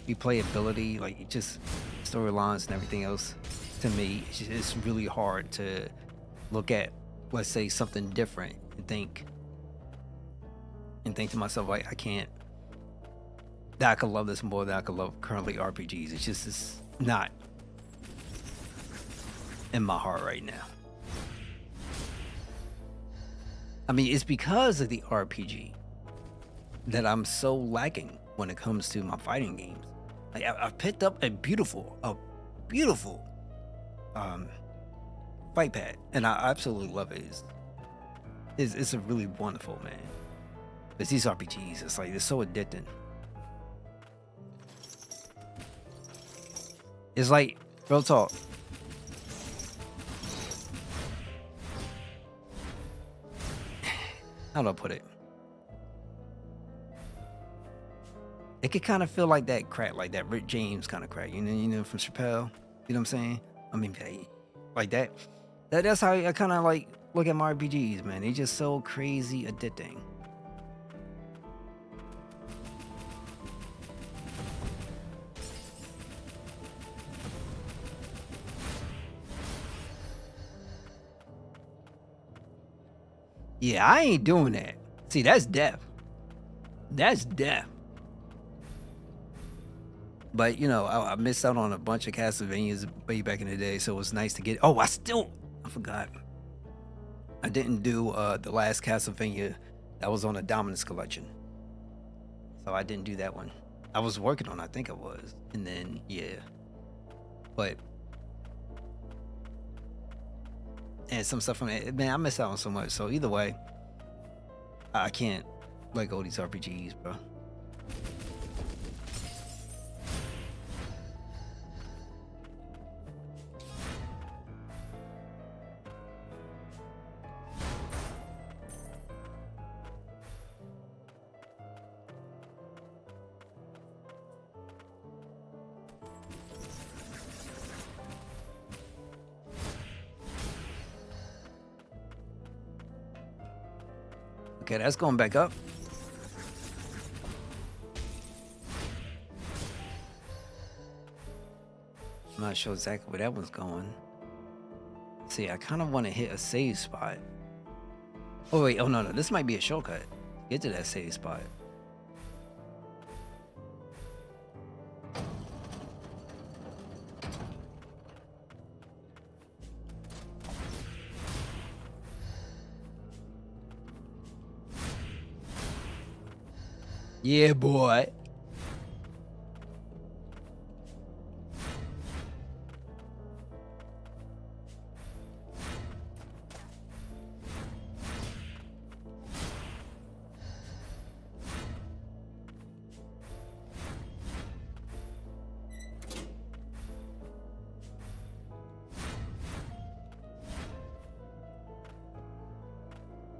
replayability, like just storylines and everything else. To me, it's really hard to look at, let's say, something different and think to myself like I can't. That I could love this more than I could love currently RPGs. It's not in my heart right now. I mean, it's because of the RPG that I'm so lacking when it comes to my fighting games. Like I've picked up a beautiful fight pad, and I absolutely love it. It's a really wonderful, man. But these RPGs, it's like they're so addicting. It's like, real talk. How do I put it? It could kind of feel like that crack, like that Rick James kind of crack, you know, from Chappelle. You know what I'm saying? I mean, like that. That's how I kind of like look at my RPGs, man. They just so crazy addicting. Yeah, I ain't doing that. See, that's death. That's death. But you know, I missed out on a bunch of Castlevanias way back in the day, so it was nice to get. Oh, I forgot. I didn't do the last Castlevania that was on the Dominus collection, so I didn't do that one. I was working on, I think I was, and then yeah, but and some stuff from it. Man, I missed out on so much. So either way, I can't let go of these RPGs, bro. Okay, that's going back up. I'm not sure exactly where that one's going. See, I kind of want to hit a save spot. Oh wait, oh no, this might be a shortcut. Get to that save spot. Yeah, boy.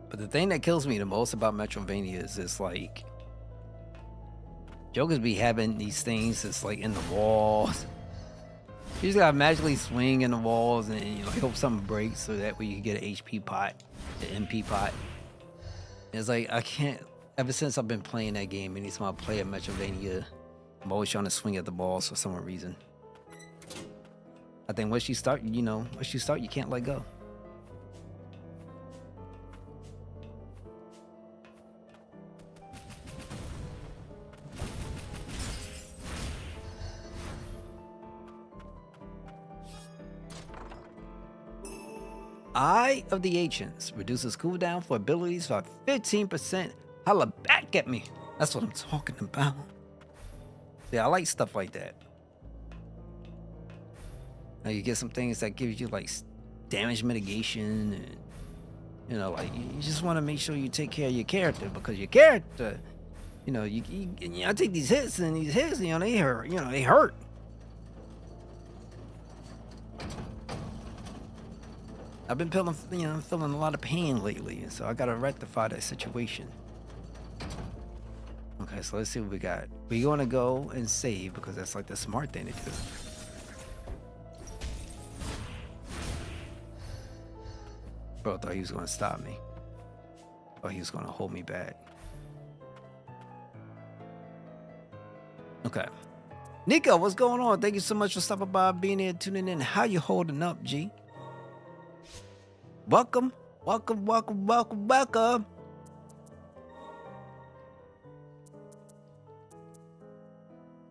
But the thing that kills me the most about Metrovania is like Jokers be having these things that's like in the walls. You just gotta magically swing in the walls and you like hope something breaks so that way you can get an HP pot, an MP pot. It's like I can't. Ever since I've been playing that game, anytime I play a Metrovania, I'm always trying to swing at the balls for some reason. I think once you start, you can't let go. Eye of the Ancients reduces cooldown for abilities by 15%. Holla back at me. That's what I'm talking about. Yeah, I like stuff like that. Now you get some things that gives you like damage mitigation, and you know, like you just want to make sure you take care of your character, because your character, you know, I take these hits, and these hits, you know, they hurt. You know, they hurt. I've been feeling a lot of pain lately, and so I gotta rectify that situation. Okay, so let's see what we got. We're gonna go and save because that's like the smart thing to do. Bro thought he was gonna stop me. Or he was gonna hold me back. Okay. Nico, what's going on? Thank you so much for stopping by, being here, tuning in. How you holding up, G? Welcome, welcome, welcome, welcome, welcome.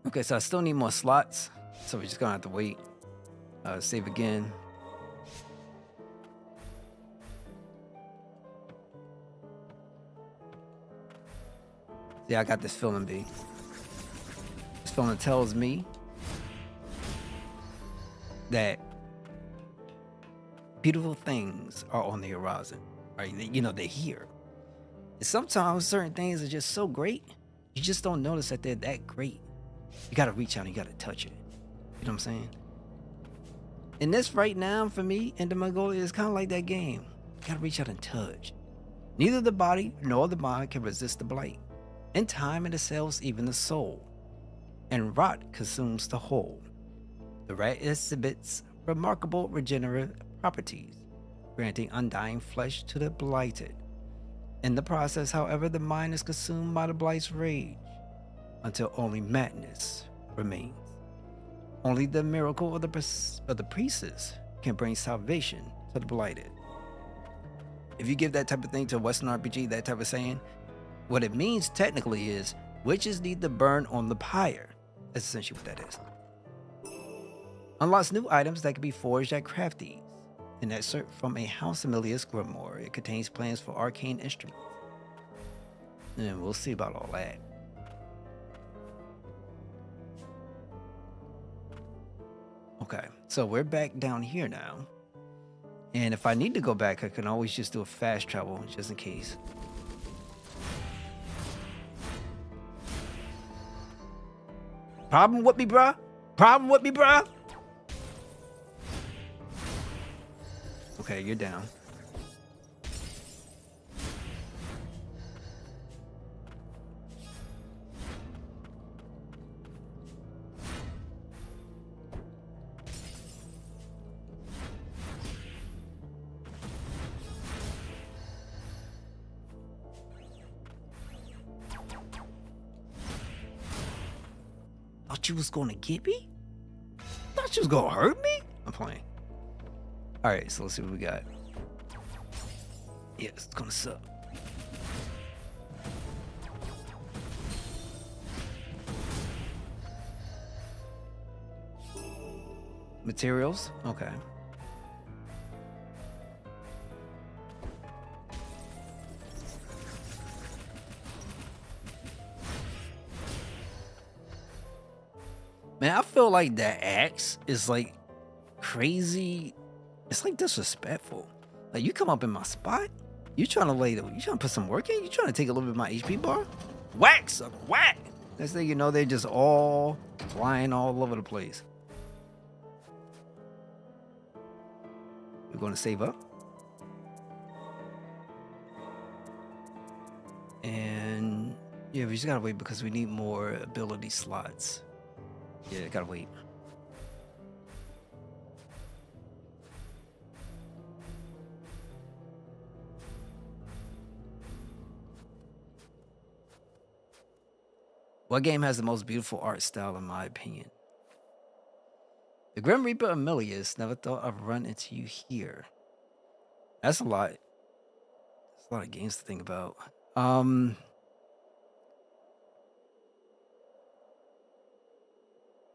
Okay, so I still need more slots, so we're just gonna have to wait. Save again. Yeah, I got this feeling, B. This feeling tells me that beautiful things are on the horizon, right? You know, they're here. And sometimes certain things are just so great, you just don't notice that they're that great. You gotta reach out and you gotta touch it. You know what I'm saying? And this right now, for me, and the Magnolia is kind of like that game. You gotta reach out and touch. Neither the body nor the mind can resist the blight. In time, it assails even the soul, and rot consumes the whole. The rat exhibits remarkable regenerative properties, granting undying flesh to the blighted. In the process, however, the mind is consumed by the blight's rage, until only madness remains. Only the miracle of the priestess can bring salvation to the blighted. If you give that type of thing to a Western RPG, that type of saying, what it means technically is witches need to burn on the pyre. That's essentially what that is. Unlocks new items that can be forged at Crafties. An excerpt from a House Emilius grimoire. It contains plans for arcane instruments. And we'll see about all that. Okay, so we're back down here now. And if I need to go back, I can always just do a fast travel, just in case. Problem with me, bruh? Problem with me, bruh? Okay, you're down. Thought you was gonna get me? Thought you was gonna hurt me? I'm playing. Alright, so let's see what we got. Yeah, it's gonna suck. Materials? Okay. Man, I feel like that axe is like crazy. It's like disrespectful. Like you come up in my spot, you trying to put some work in? You trying to take a little bit of my HP bar? Whack, sucker, whack! Next thing you know, they're just all flying all over the place. We're gonna save up. And yeah, we just gotta wait because we need more ability slots. Yeah, gotta wait. What game has the most beautiful art style, in my opinion? The Grim Reaper Emilius. Never thought I'd run into you here. That's a lot. That's a lot of games to think about.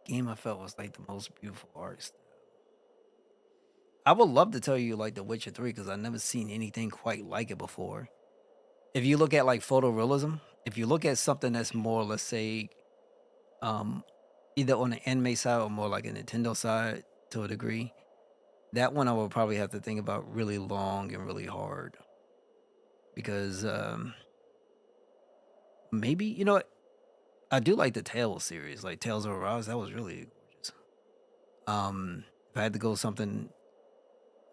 Game I felt was like the most beautiful art style. I would love to tell you like The Witcher 3 because I've never seen anything quite like it before. If you look at like photorealism, if you look at something that's more, let's say, um, either on the anime side or more like a Nintendo side to a degree, that one I would probably have to think about really long and really hard. Because maybe, you know what? I do like the Tales series, like Tales of Arise. That was really gorgeous. If I had to go something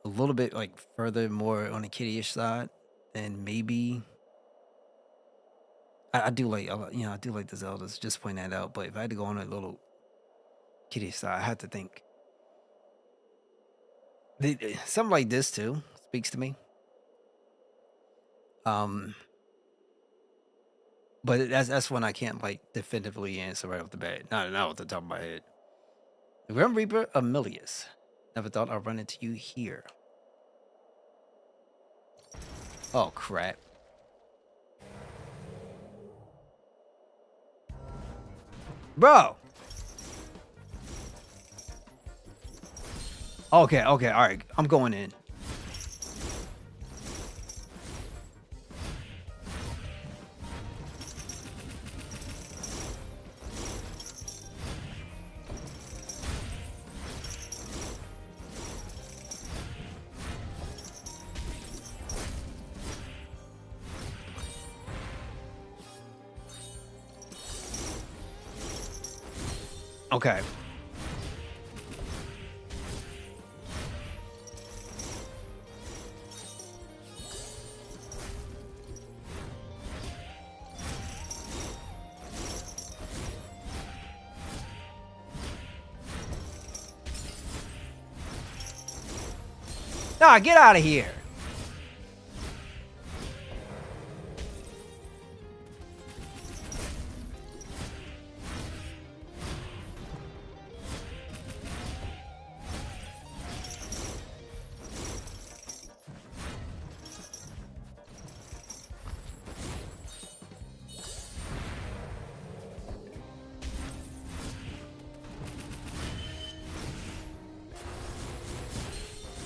a little bit like further, more on the kiddie-ish side, then maybe I do like, I do like the Zeldas. Just point that out. But if I had to go on a little kitty side, I had to think something like this too speaks to me. Um, but that's one I can't like definitively answer right off the bat. Not off the top of my head. The Grim Reaper Amelius. Never thought I'd run into you here. Oh crap. Bro. Okay, all right. I'm going in. Okay. Nah, get out of here.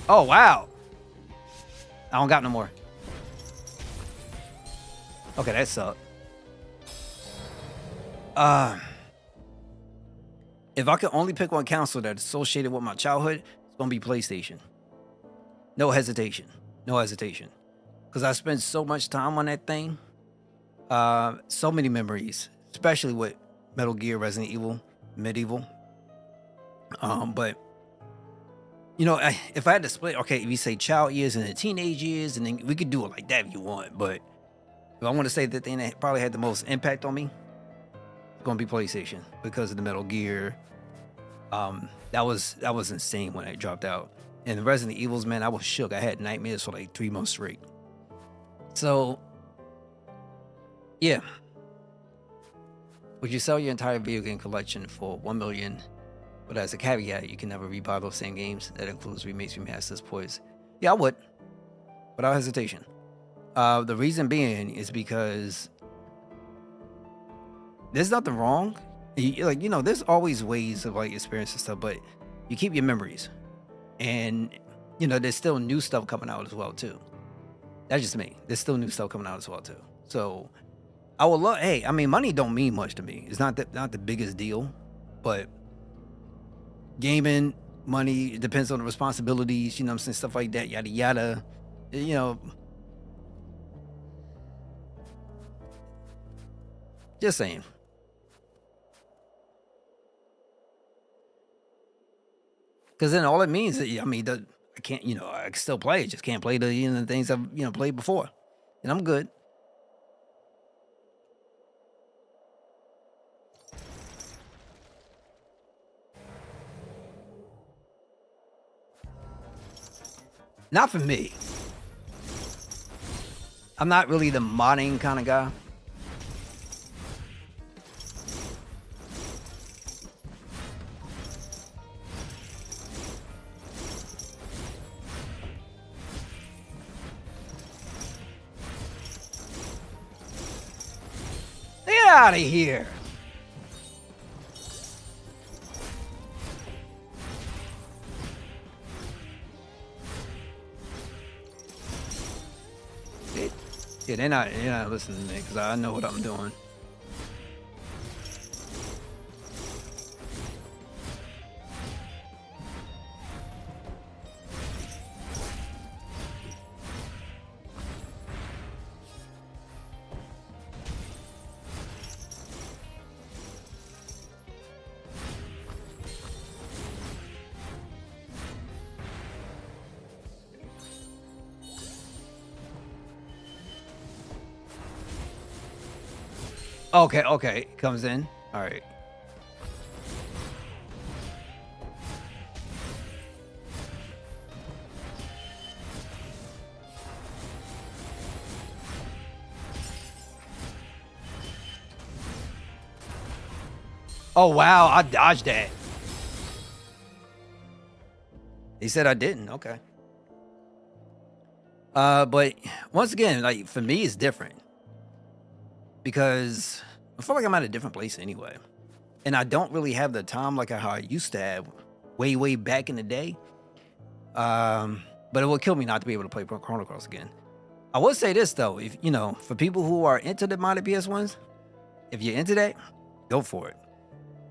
Oh, wow. I don't got no more. Okay, that sucked. If I could only pick one console that's associated with my childhood, it's gonna be PlayStation. No hesitation. No hesitation. Because I spent so much time on that thing. So many memories, especially with Metal Gear, Resident Evil, Medieval. But if I had to split, okay, if you say child years and the teenage years, and then we could do it like that if you want. But if I want to say the thing that probably had the most impact on me, it's gonna be PlayStation because of the Metal Gear. That was insane when it dropped out. And the Resident Evils, man, I was shook. I had nightmares for like 3 months straight. So, yeah. Would you sell your entire video game collection for $1 million? But as a caveat, you can never rebuy those same games. That includes remakes, remasters, ports. Yeah, I would, without hesitation. The reason being is because there's nothing wrong. There's always ways of like experiencing stuff, but you keep your memories, and there's still new stuff coming out as well too. That's just me. There's still new stuff coming out as well too. So I would love. Hey, I mean, money don't mean much to me. It's not the biggest deal, but gaming money, it depends on the responsibilities, what I'm saying, stuff like that, yada yada. Just saying. Because then all it means is, I mean, I can't, I can still play it, just can't play the things I've played before, and I'm good. Not for me. I'm not really the modding kind of guy. Get out of here. Yeah, they're not listening to me because I know what I'm doing. Okay, okay, comes in. All right. Oh wow, I dodged that. He said I didn't. Okay. But once again, like for me, it's different because I feel like I'm at a different place anyway, and I don't really have the time like how I used to have way back in the day. But it would kill me not to be able to play Chrono Cross again. I would say this though, if you know, for people who are into the modded PS1s, if you're into that, go for it.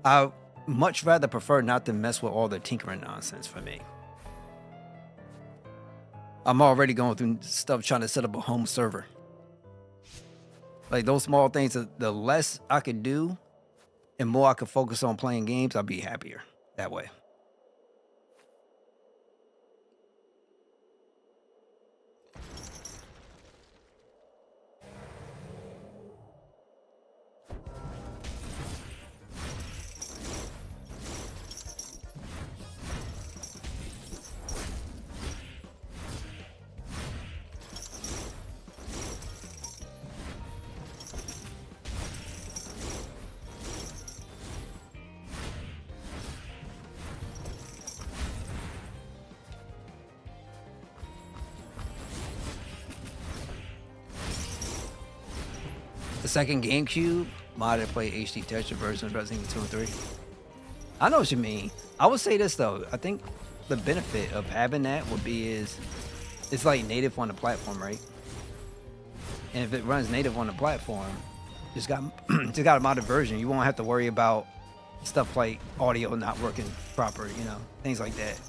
I much rather prefer not to mess with all the tinkering nonsense for me. I'm already going through stuff trying to set up a home server. Like those small things, the less I could do and more I could focus on playing games, I'll be happier that way. The second GameCube modded play HD texture version of Resident Evil 2 and 3. I know what you mean. I would say this though. I think the benefit of having that would be is it's like native on the platform, right? And if it runs native on the platform, just got just got a modded version. You won't have to worry about stuff like audio not working proper, you know, things like that.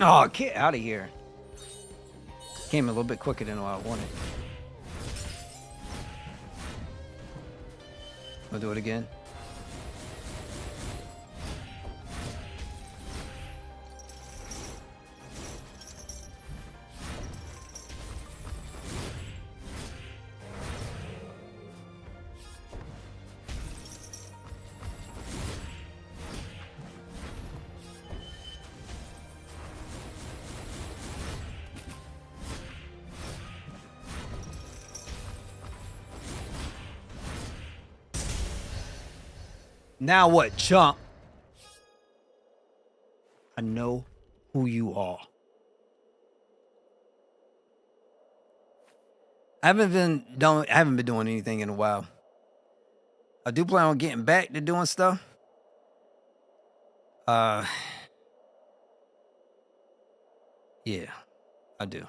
Oh, get out of here. Came a little bit quicker than what I wanted. I'll do it again. Now what, chump? I know who you are. I haven't been doing anything in a while. I do plan on getting back to doing stuff. Uh yeah, I do.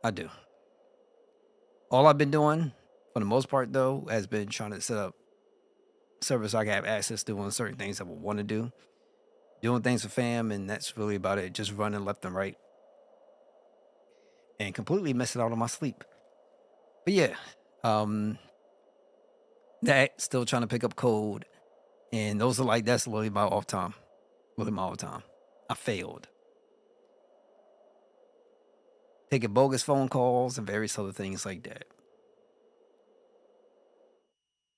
I do. All I've been doing, for the most part though, has been trying to set up servers I can have access to on certain things I would want to do. Doing things for fam, and that's really about it. Just running left and right. And completely missing out on my sleep. But yeah, um, that still trying to pick up code, and those are like that's literally my off time, really my off time. I failed taking bogus phone calls and various other things like that.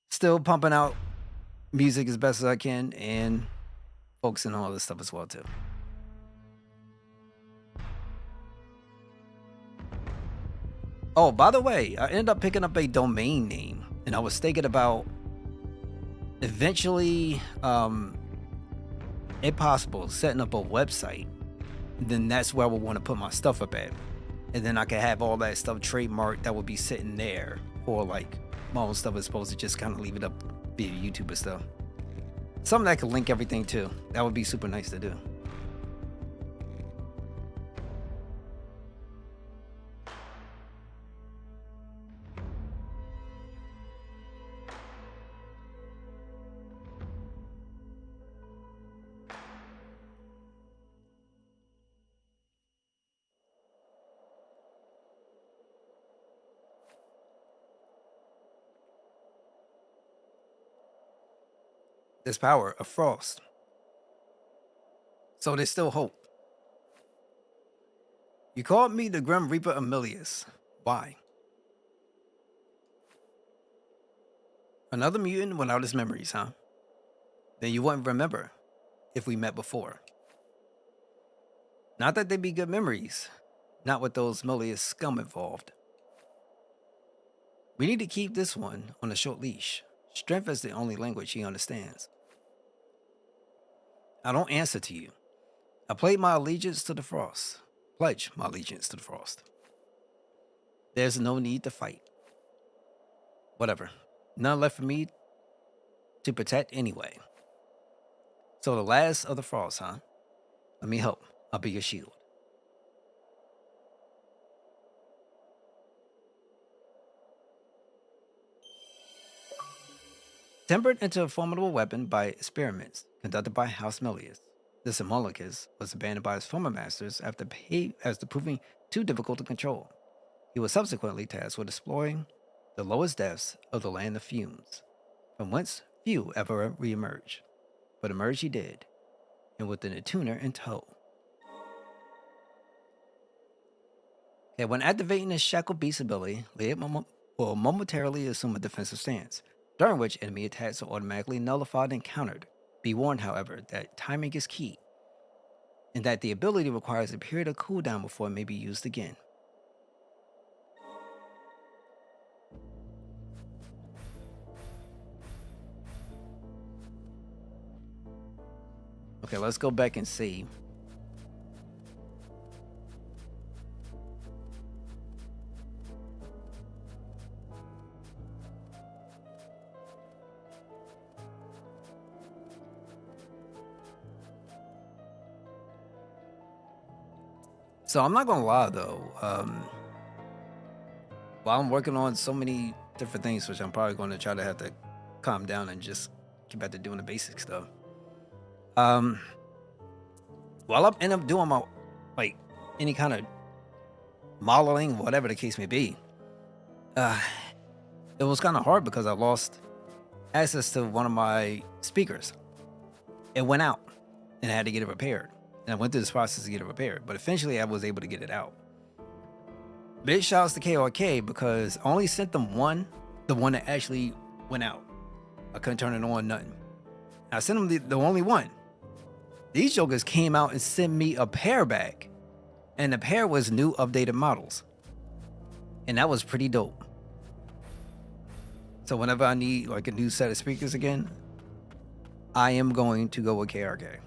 Still pumping out music as best as I can, and focusing on other stuff as well too. Oh, by the way, I ended up picking up a domain name, and I was thinking about eventually, if possible, setting up a website. Then that's where I would want to put my stuff up at, and then I could have all that stuff trademarked that would be sitting there, or like my own stuff as opposed to just kind of leave it up via YouTube and stuff. Something that could link everything too. That would be super nice to do. this power of frost. So there's still hope. You called me the Grim Reaper Emilius. Why? Another mutant without his memories, huh? Then you wouldn't remember if we met before. Not that they'd be good memories. Not with those Emilius scum involved. We need to keep this one on a short leash. Strength is the only language he understands. I don't answer to you. I pledge my allegiance to the frost. There's no need to fight. Whatever. None left for me to protect anyway. So the last of the frost, huh? Let me help. I'll be your shield. Tempered into a formidable weapon by experiments conducted by House Melius, this Homologous was abandoned by his former masters after proving too difficult to control. He was subsequently tasked with exploring the lowest depths of the land of fumes, from whence few ever re-emerge. But emerge he did, and with the tuner in tow. Okay, when activating his Shackle Beast ability, Liam will momentarily assume a defensive stance, during which enemy attacks are automatically nullified and countered. Be warned, however, that timing is key, and that the ability requires a period of cooldown before it may be used again. Okay, let's go back and see. So I'm not gonna lie though, while I'm working on so many different things, which I'm probably going to try to have to calm down and just get back to doing the basic stuff. While I end up doing my any kind of modeling, whatever the case may be, it was kind of hard because I lost access to one of my speakers. It went out, and I had to get it repaired. And I went through this process to get it repaired, but eventually I was able to get it out. Big shouts to KRK because I only sent them the one that actually went out. I couldn't turn it on, nothing. I sent them the only one. These jokers came out and sent me a pair back. And the pair was new updated models. And that was pretty dope. So whenever I need like a new set of speakers again, I am going to go with KRK.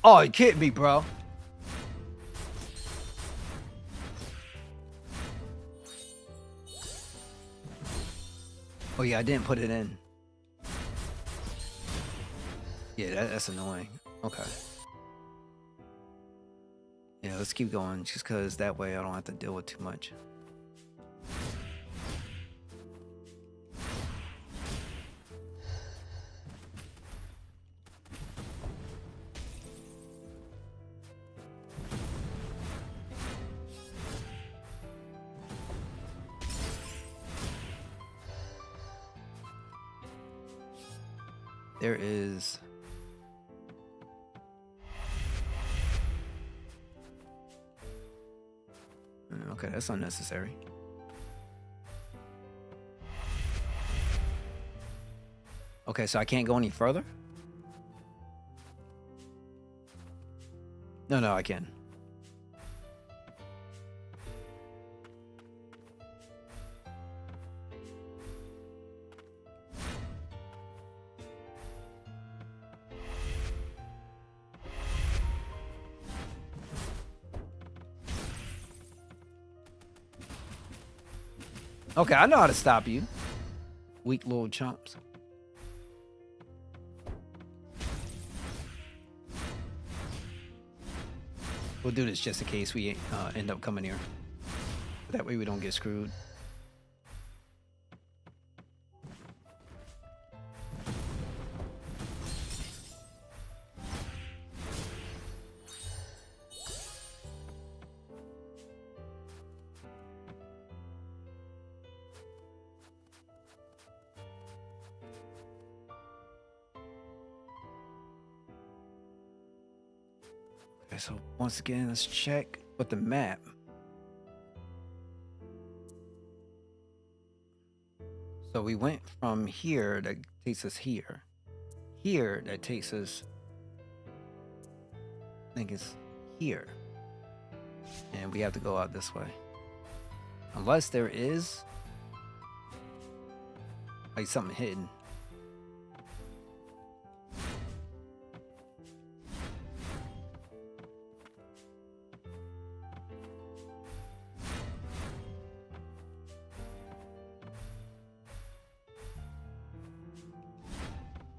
Oh, you kidding me, bro? Oh yeah, I didn't put it in. Yeah, that's annoying. Okay. Yeah, let's keep going just because that way I don't have to deal with too much. There is... Okay, that's unnecessary. Okay, so I can't go any further? No, I can. Okay, I know how to stop you. Weak little chumps. We'll do this just in case we end up coming here. That way we don't get screwed. Okay, so once again, let's check with the map. So we went from here, that takes us here. Here, that takes us, I think it's here. And we have to go out this way. Unless there is like something hidden.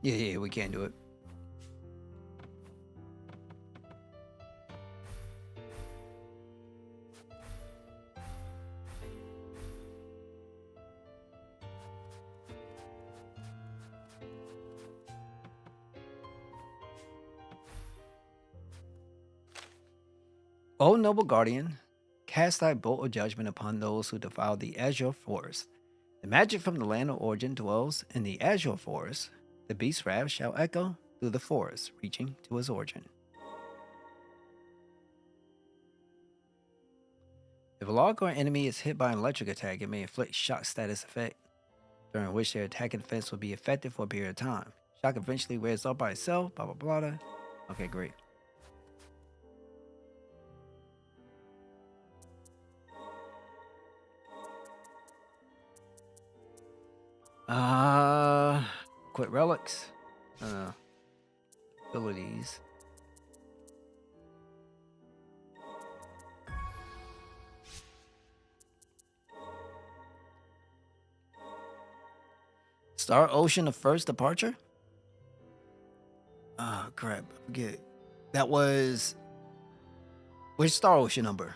Yeah, we can't do it. O noble guardian, cast thy bolt of judgment upon those who defile the azure forest. The magic from the land of origin dwells in the azure forest. The beast's wrath shall echo through the forest, reaching to its origin. If a log or enemy is hit by an electric attack, it may inflict shock status effect, during which their attack and defense will be effective for a period of time. Shock eventually wears off by itself, blah blah blah. Okay, great. Quit relics. Abilities. Star Ocean, the first departure? Oh, crap. I forget. That was. Which Star Ocean number?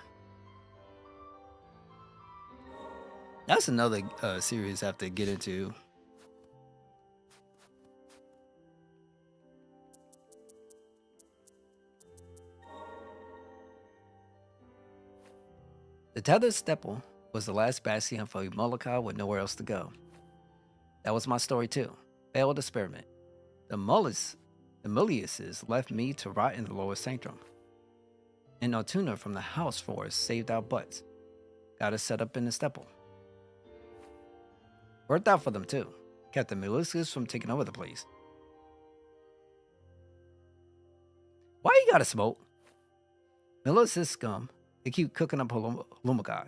That's another series I have to get into. The Tethered Steppe was the last bastion for Molokai with nowhere else to go. That was my story too. Failed experiment. The Mulliuses left me to rot in the lower sanctum. And Altuna from the house forest saved our butts. Got us set up in the steppe. Worked out for them too. Kept the Mulliuses from taking over the place. Why you gotta smoke? Mullius scum. They keep cooking up Lumakai.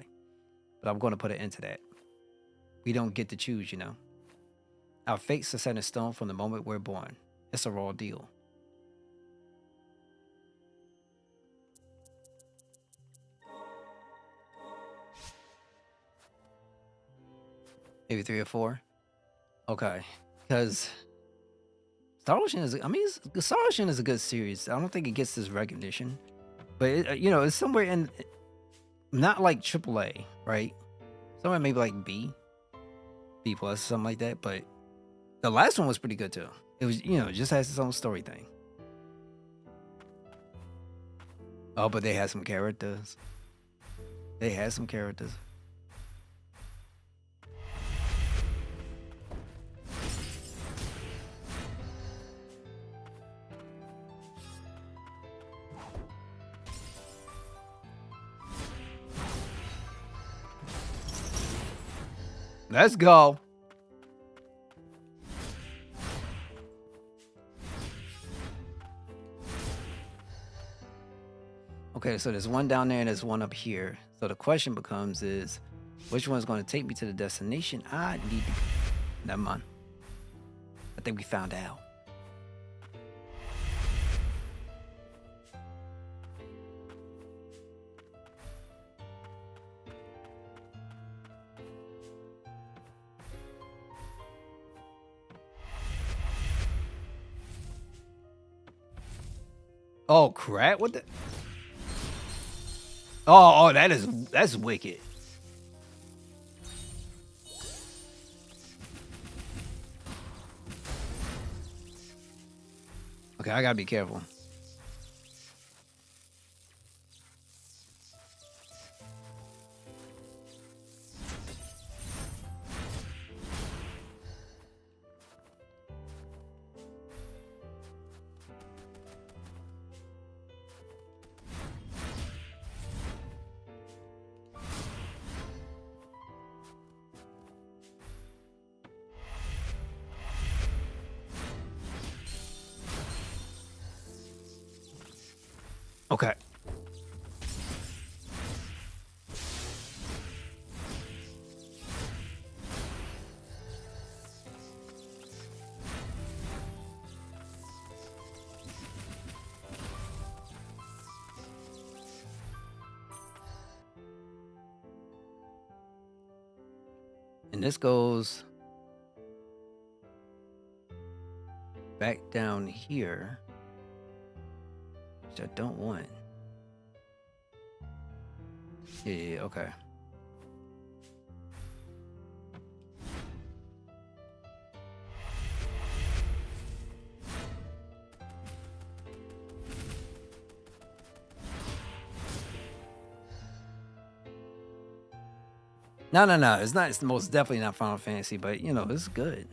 But I'm going to put an end to that. We don't get to choose, you know. Our fates are set in stone from the moment we're born. It's a raw deal. Maybe 3 or 4. Okay, because Star Ocean is. I mean, Star Ocean is a good series. I don't think it gets this recognition, but it's somewhere in, not like AAA, right? Somewhere maybe like B plus, something like that. But the last one was pretty good too. It was, it just has its own story thing. Oh, but they had some characters. They had some characters. Let's go. Okay, so there's one down there and there's one up here. So the question becomes is, which one's going to take me to the destination I need to go? Never mind. I think we found out. Oh crap! What the? Oh, that's wicked. Okay, I gotta be careful. Okay. And this goes back down here, which I don't want. Yeah, okay. No, no, no. It's not. It's most definitely not Final Fantasy, but you know, it's good.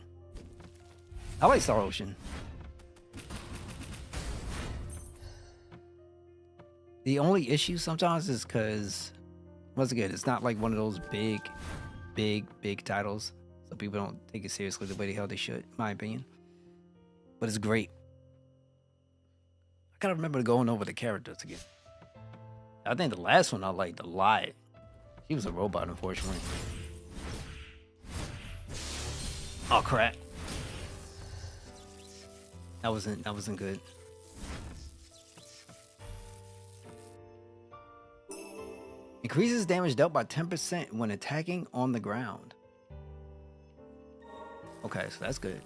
I like Star Ocean. The only issue sometimes is because, once again, it's not like one of those big titles, so people don't take it seriously the way the hell they should, in my opinion. But it's great. I gotta remember going over the characters again. I think the last one I liked a lot. He was a robot, unfortunately. Oh crap! That wasn't good. Increases damage dealt by 10% when attacking on the ground. Okay, so that's good.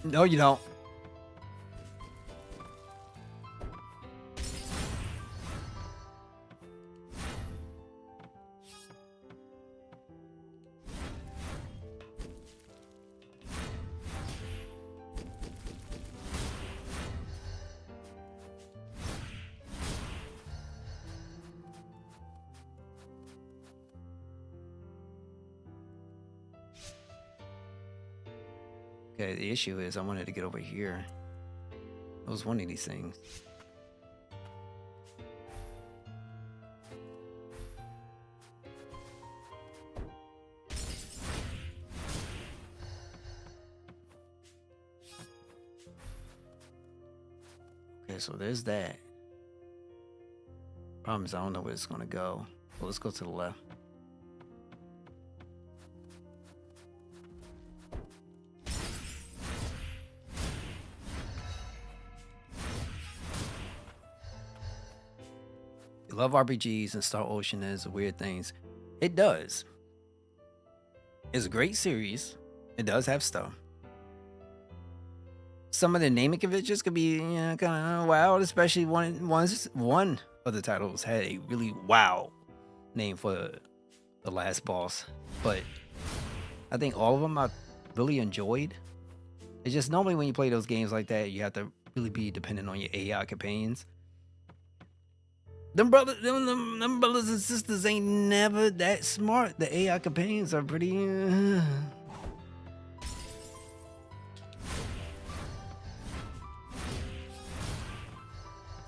No, you don't. Okay, the issue is I wanted to get over here. I was one of these things. Okay, so there's that. Problem is I don't know where it's gonna go. Well, let's go to the left. You love RPGs and Star Ocean is weird things. It does. It's a great series. It does have stuff. Some of the naming conventions could be, you know, kind of wild, especially one of the titles had a really wow name for the last boss. But I think all of them I really enjoyed. It's just normally when you play those games like that, you have to really be dependent on your AI companions. Them brothers and sisters ain't never that smart. The AI companions are pretty.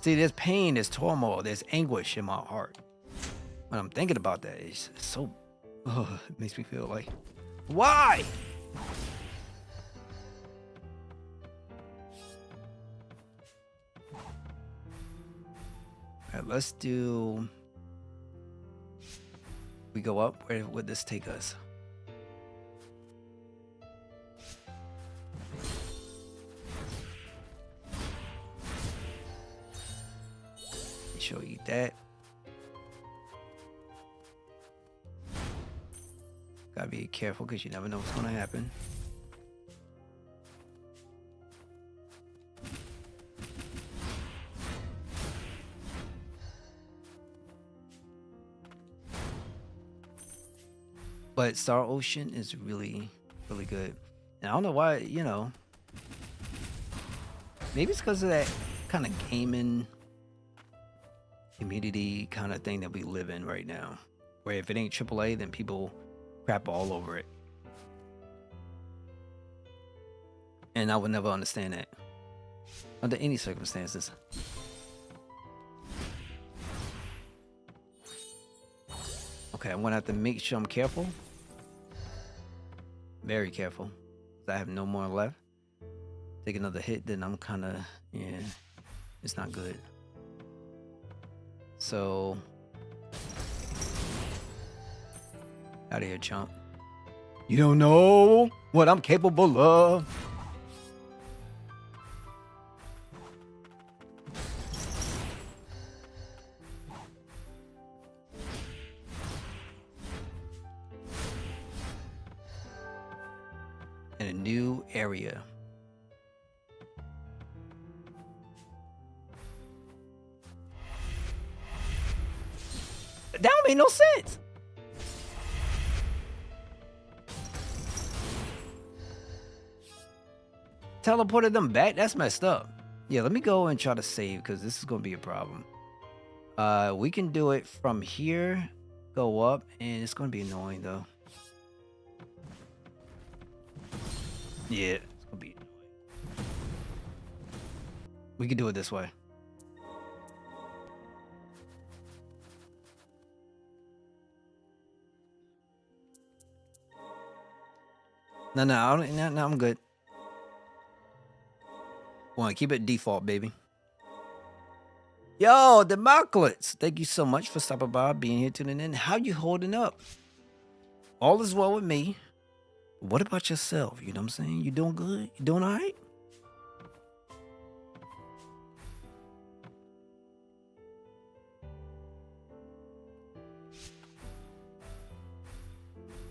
See, there's pain, there's turmoil, there's anguish in my heart. When I'm thinking about that, it's so. Oh, it makes me feel like. Why? All right, let's do. We go up. Where would this take us? Show you that. Gotta be careful because you never know what's gonna happen. But Star Ocean is really, really good. And I don't know why, you know. Maybe it's because of that kind of gaming community kind of thing that we live in right now. Where if it ain't AAA, then people crap all over it. And I would never understand that under any circumstances. Okay, I'm gonna have to make sure I'm careful. Very careful. 'Cause I have no more left. Take another hit, then I'm kind of, yeah, it's not good. So, out of here, chump. You don't know what I'm capable of. In a new area. That don't make no sense. Teleported them back? That's messed up. Yeah, let me go and try to save because this is going to be a problem. We can do it from here, go up, and it's going to be annoying though. Yeah, it's going to be annoying. We can do it this way. No, I'm good. Want to keep it default, baby. Yo, Democritus, thank you so much for stopping by, being here, tuning in. How you holding up? All is well with me. What about yourself? You know what I'm saying? You doing good? You doing all right?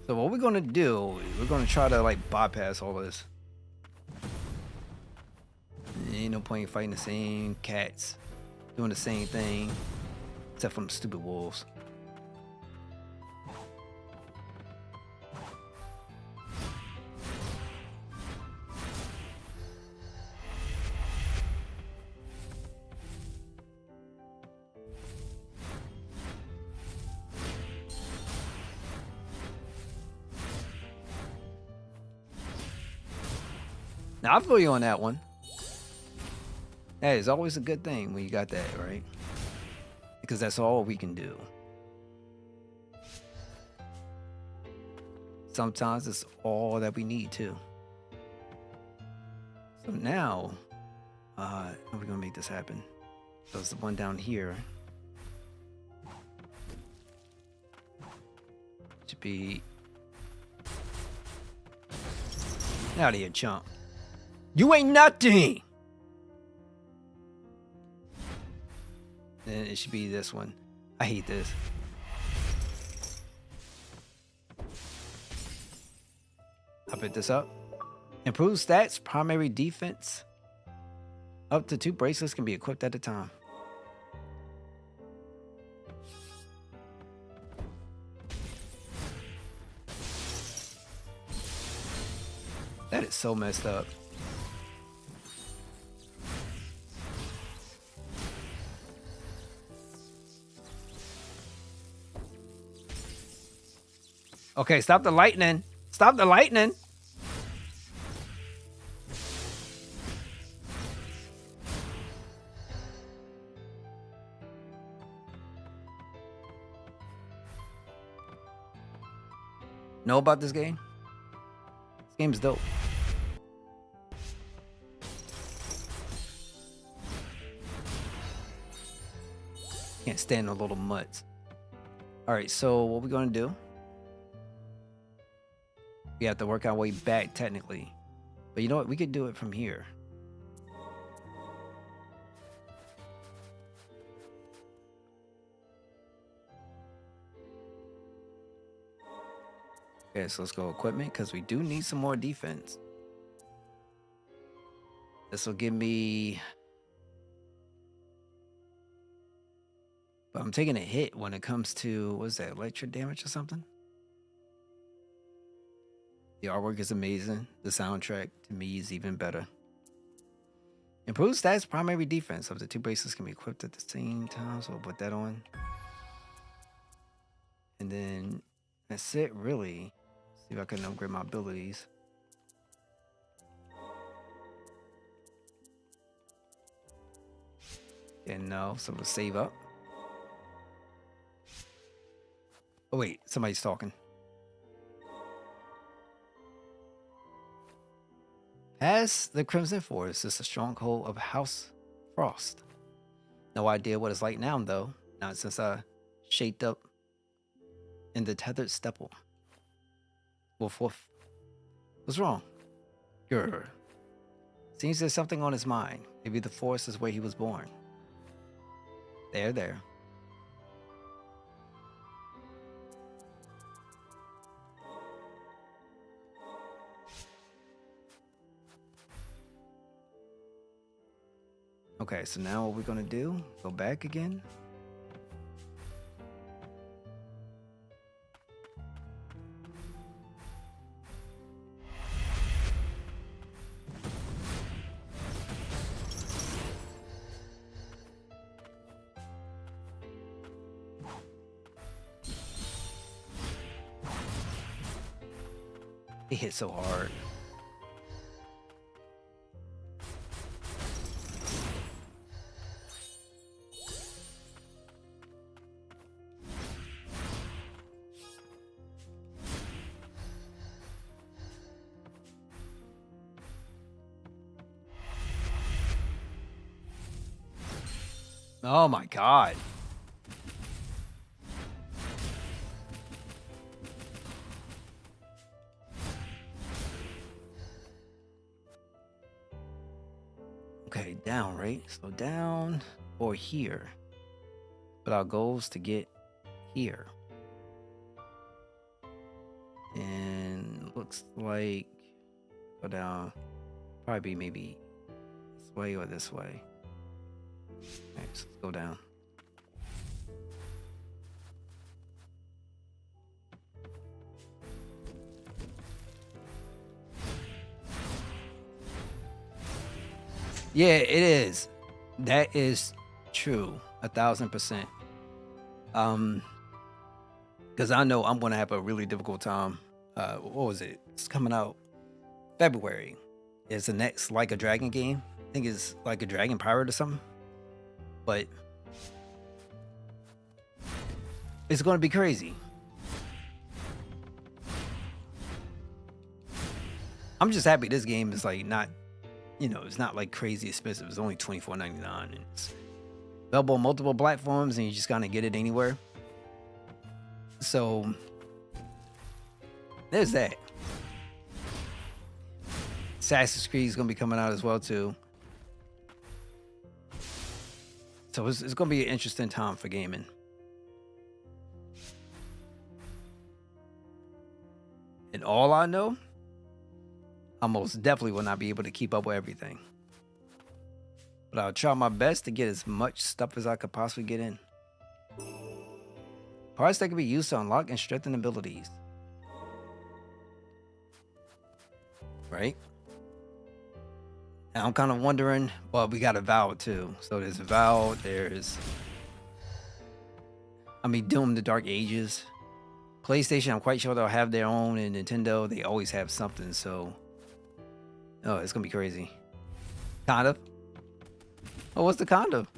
So what we're gonna do, we're gonna try to like bypass all this. Ain't no point in fighting the same cats, doing the same thing, except for them stupid wolves. Now I feel you on that one. That is always a good thing when you got that, right? Because that's all we can do. Sometimes it's all that we need too. So now, how are we gonna make this happen? There's the one down here. Should be out of here, chump. You ain't nothing. Then it should be this one. I hate this. I'll pick this up. Improve stats, primary defense. Up to 2 bracelets can be equipped at a time. That is so messed up. Okay, stop the lightning. Stop the lightning. Know about this game? This game's dope. Can't stand the little mutts. All right, so what we're gonna do? We have to work our way back technically, but you know what? We could do it from here. Okay, so let's go equipment because we do need some more defense. This will give me. But I'm taking a hit when it comes to, what's that, electric damage or something? The artwork is amazing. The soundtrack, to me, is even better. Improved stats, primary defense. Of the 2 bracelets can be equipped at the same time, so we'll put that on. And then that's it, really. See if I can upgrade my abilities. And no, so we'll save up. Oh wait, somebody's talking. Past the Crimson Forest is a stronghold of House Frost. No idea what it's like now, though. Not since I shaped up in the tethered stepple. Woof woof. What's wrong? Grr. Seems there's something on his mind. Maybe the forest is where he was born. There. Okay, so now what we're gonna do, go back again. It hit so hard. Oh my god. Okay, down, right? So down or here. But our goal is to get here. And looks like go down. Probably maybe this way or this way. Okay, so let's go down. Yeah, it is. That is true. 1,000%. Because I know I'm gonna have a really difficult time. What was it? It's coming out February. It's the next Like a Dragon game. I think it's Like a Dragon Pirate or something. But it's gonna be crazy. I'm just happy this game is like not, it's not like crazy expensive. It's only $24.99 and it's available on multiple platforms and you just kind of get it anywhere. So there's that. Assassin's Creed is gonna be coming out as well too. So it's gonna be an interesting time for gaming. And all I know, I most definitely will not be able to keep up with everything. But I'll try my best to get as much stuff as I could possibly get in. Parts that can be used to unlock and strengthen abilities. Right? And I'm kind of wondering, well, we got a Vow too. So there's a Vow, Doom the Dark Ages. PlayStation, I'm quite sure they'll have their own, and Nintendo, they always have something, so oh, it's gonna be crazy. Kind of. Oh, what's the kind of?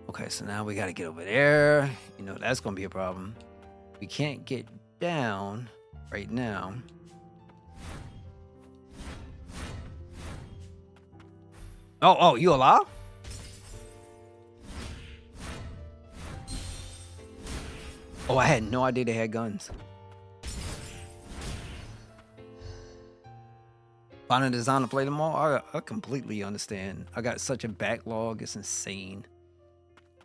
Okay, so now we gotta get over there. That's gonna be a problem. We can't get down right now. Oh, you alive? Oh, I had no idea they had guns. Finding a design to play them all, I completely understand. I got such a backlog, it's insane.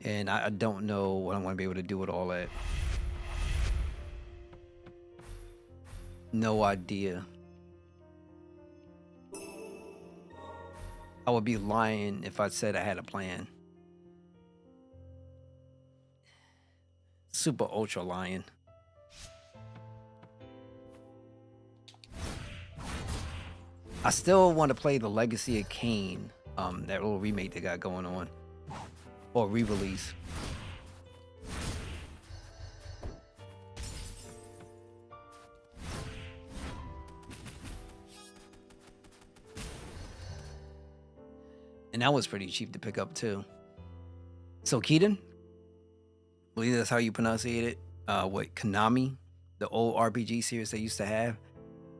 And I don't know what I'm going to be able to do with all that. No idea. I would be lying if I said I had a plan. Super ultra lying. I still want to play the Legacy of Kain, that little remake they got going on, or re-release. And that was pretty cheap to pick up too. So Keaton, I believe that's how you pronounce it. What Konami, the old RPG series they used to have,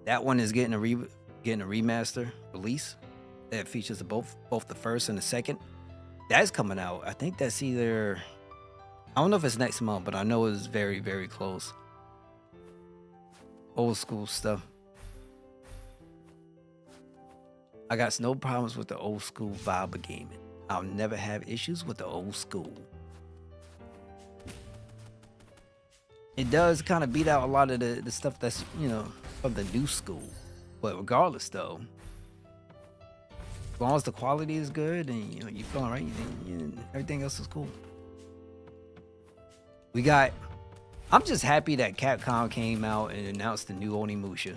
that one is getting a remaster release that features both the first and the second. That's coming out. I think that's either, I don't know if it's next month, but I know it's very, very close. Old school stuff. I got no problems with the old school vibe of gaming. I'll never have issues with the old school. It does kind of beat out a lot of the stuff that's, of the new school. But regardless, though, as long as the quality is good and you feel all right, everything else is cool. I'm just happy that Capcom came out and announced the new Onimusha.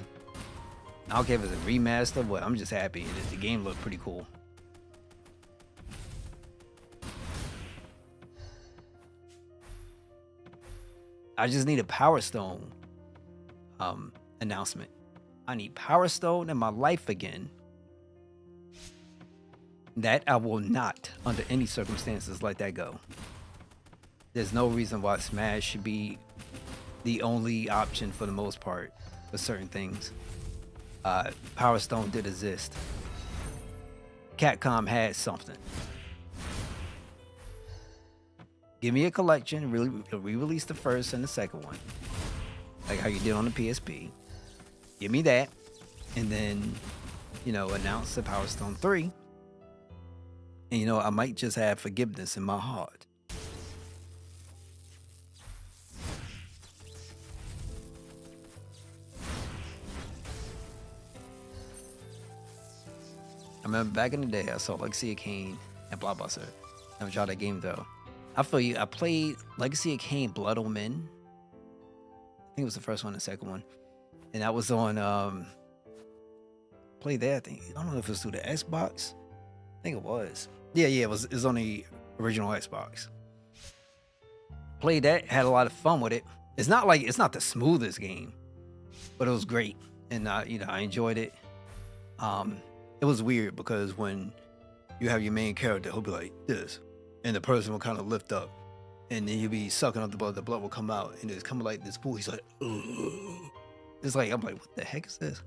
I don't care if it's a remaster, but I'm just happy. The game looked pretty cool. I just need a Power Stone announcement. I need Power Stone in my life again. That I will not, under any circumstances, let that go. There's no reason why Smash should be the only option for the most part for certain things. Power Stone did exist. Capcom had something. Give me a collection, re-release the first and the second one, like how you did on the PSP. Give me that, and then, announce the Power Stone 3. And I might just have forgiveness in my heart. I remember back in the day, I saw Legacy of Kain and Blockbuster. I haven't tried that game though. I feel you. I played Legacy of Kain, Blood on Men. I think it was the first one, the second one, and that was on. Played that. I don't know if it was through the Xbox. I think it was. Yeah, it was. It was on the original Xbox. Played that. Had a lot of fun with it. It's not the smoothest game, but it was great, and I enjoyed it. It was weird because when you have your main character, he'll be like this, and the person will kind of lift up, and then he'll be sucking up the blood will come out, and it's coming like this pool. He's like, ugh. It's like, I'm like, what the heck is this?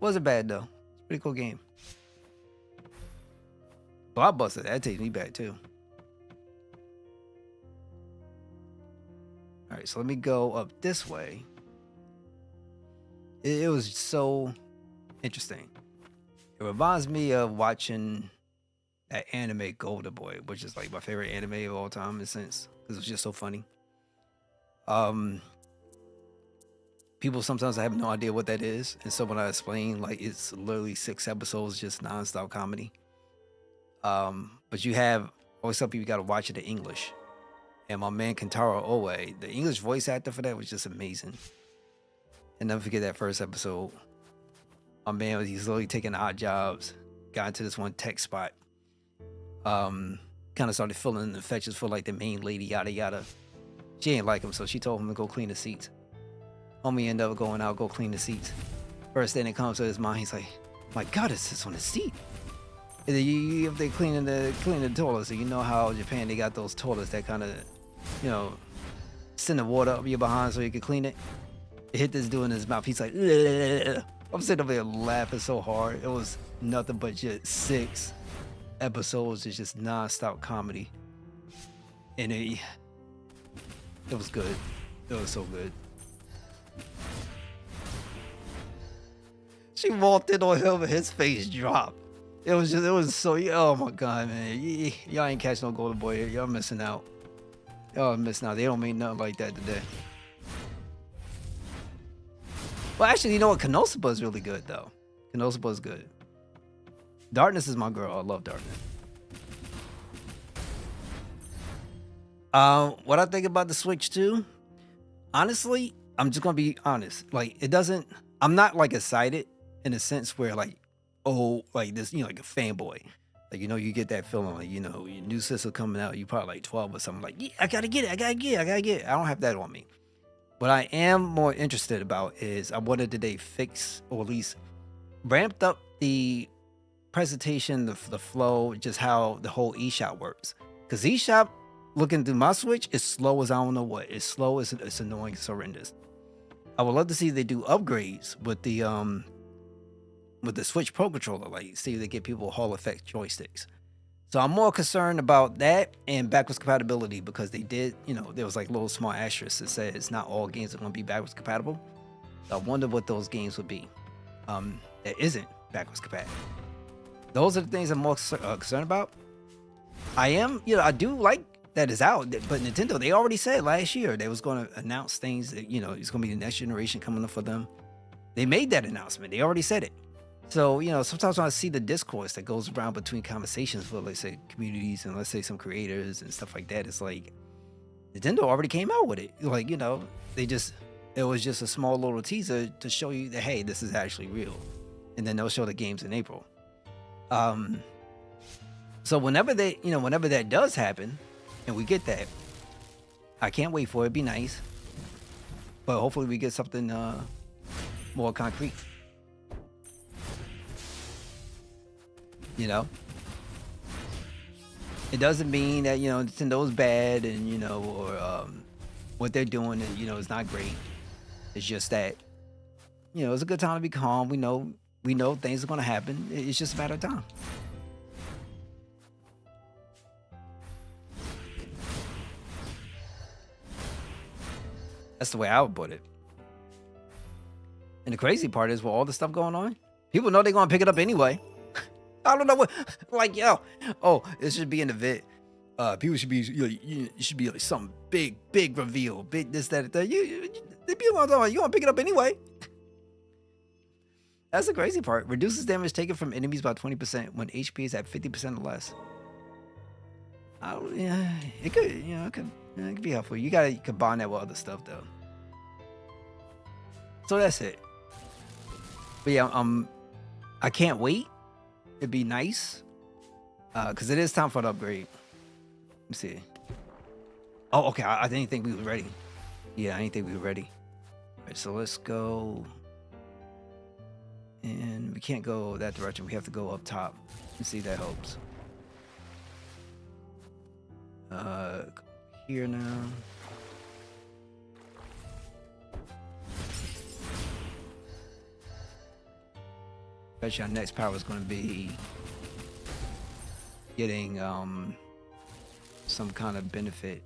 Wasn't bad though. It's a pretty cool game. Blockbuster, that takes me back too. All right, so let me go up this way. It was so interesting. It reminds me of watching that anime Golden Boy, which is like my favorite anime of all time in a sense, because it's just so funny. People sometimes have no idea what that is, and so when I explain, like, it's literally 6 episodes just nonstop comedy. But always tell people you gotta watch it in English. And my man Kentaro Oe, the English voice actor for that was just amazing. And never forget that first episode. My man, he's literally taking odd jobs, got into this one tech spot. Kind of started feeling infectious for like the main lady, yada yada. She ain't like him, so she told him to go clean the seats. Homie ended up going out, go clean the seats. First thing that comes to his mind, he's like, my God, it sits on the seat. And then if they cleaning the toilet, so you know how Japan, they got those toilets that kind of, send the water up your behind so you can clean it. It hit this dude in his mouth. He's like, ugh. I'm sitting over there laughing so hard. It was nothing but just 6 episodes of just non-stop comedy. And it was good. It was so good. She walked in on him and his face dropped. It was so, oh my God, man. Y'all ain't catch no Golden Boy here. Y'all missing out. Y'all missing out. They don't make nothing like that today. Well, actually, you know what? Konosuba is really good, though. Konosuba is good. Darkness is my girl. I love Darkness. What I think about the Switch 2? Honestly, I'm just gonna be honest. Like, I'm not like excited, in a sense where like, oh, like this, like a fanboy. Like, you get that feeling like, your new system coming out, you probably like 12 or something, like, yeah, I gotta get it, I gotta get it, I gotta get it. I don't have that on me. What I am more interested about is I wanted that they fix, or at least ramped up the presentation, the flow, just how the whole eShop works. Because eShop, looking through my Switch, is slow as I don't know what. It's slow, it's annoying, it's horrendous. I would love to see they do upgrades with the Switch Pro controller, like see if they get people Hall Effect joysticks. So I'm more concerned about that and backwards compatibility, because they did, there was like little small asterisks that said it's not all games are going to be backwards compatible. So I wonder what those games would be that isn't backwards compatible. Those are the things I'm more concerned about. I do like that it's out, but Nintendo, they already said last year they was going to announce things that, it's going to be the next generation coming up for them. They made that announcement. They already said it. So, sometimes when I see the discourse that goes around between conversations with, let's say, communities and let's say some creators and stuff like that, it's like Nintendo already came out with it. Like, it was just a small little teaser to show you that, hey, this is actually real. And then they'll show the games in April. So whenever that does happen and we get that, I can't wait for it. It'd be nice. But hopefully we get something more concrete. It doesn't mean that, Nintendo's bad and, or what they're doing and, is not great. It's just that, it's a good time to be calm. We know things are going to happen. It's just a matter of time. That's the way I would put it. And the crazy part is, with all the stuff going on, people know they're going to pick it up anyway. I don't know what, like, it should be in the vid. People should be, it should be like some big reveal, big this, that, that. The people want to, you want to pick it up anyway. That's the crazy part. Reduces damage taken from enemies by 20% when HP is at 50% or less. It could be helpful. You gotta combine that with other stuff though. So that's it. But yeah, I can't wait. It'd be nice, because it is time for an upgrade. Let me see. Oh, okay. I didn't think we were ready. Yeah, I didn't think we were ready. All right, so let's go. And we can't go that direction. We have to go up top. Let's see if that helps. Here now. Bet you our next power is going to be getting some kind of benefit.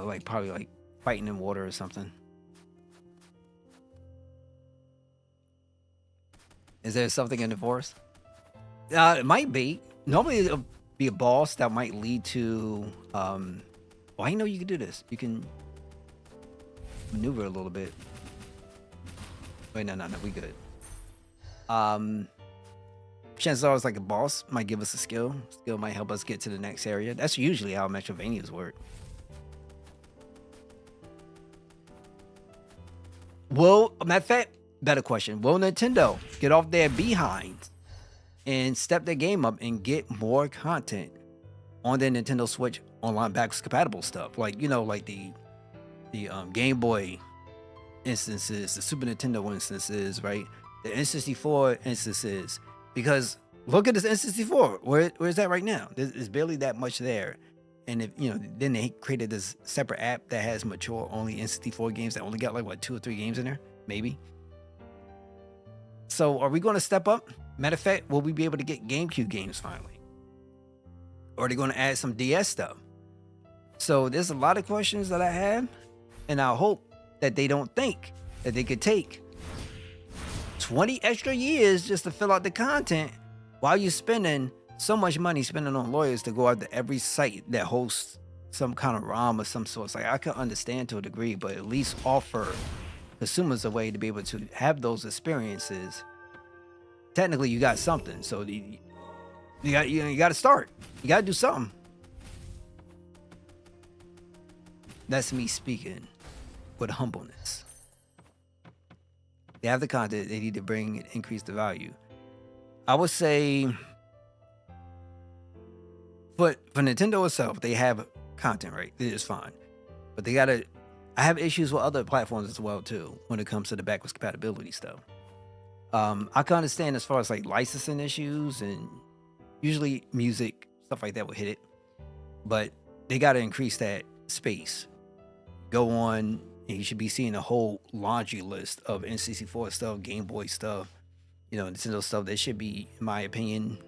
Like probably like fighting in water or something. Is there something in the forest? It might be. Normally it'll be a boss that might lead to well, I know you can do this. You can maneuver a little bit. Wait, no, we good. Chances are it's like a boss might give us a skill. Skill might help us get to the next area. That's usually how Metroidvanias work. Matter of fact, better question. Will Nintendo get off their behinds and step their game up and get more content on their Nintendo Switch online backwards compatible stuff? Like, like the Game Boy instances, the Super Nintendo instances, right? The N64 instances. Because look at this N64. Where is that right now? There's barely that much there. And if then they created this separate app that has mature only N64 games that only got like what 2 or 3 games in there, maybe. So are we going to step up? Matter of fact, will we be able to get GameCube games finally? Or are they going to add some DS stuff? So there's a lot of questions that I have, and I hope that they don't think that they could take 20 extra years just to fill out the content while you're spending so much money spending on lawyers to go out to every site that hosts some kind of ROM of some sort. It's like, I can understand to a degree, but at least offer consumers a way to be able to have those experiences technically you got something. So you got to start. You got to do something. That's me speaking with humbleness. They have the content. They need to bring and increase the value. I would say, but for Nintendo itself, they have content, right? It is fine, but they gotta. I have issues with other platforms as well too when it comes to the backwards compatibility stuff. I can understand as far as like licensing issues and usually music stuff like that will hit it, but they gotta increase that space. Go on, and you should be seeing a whole laundry list of N64 stuff, Game Boy stuff, Nintendo stuff. That should be, in my opinion,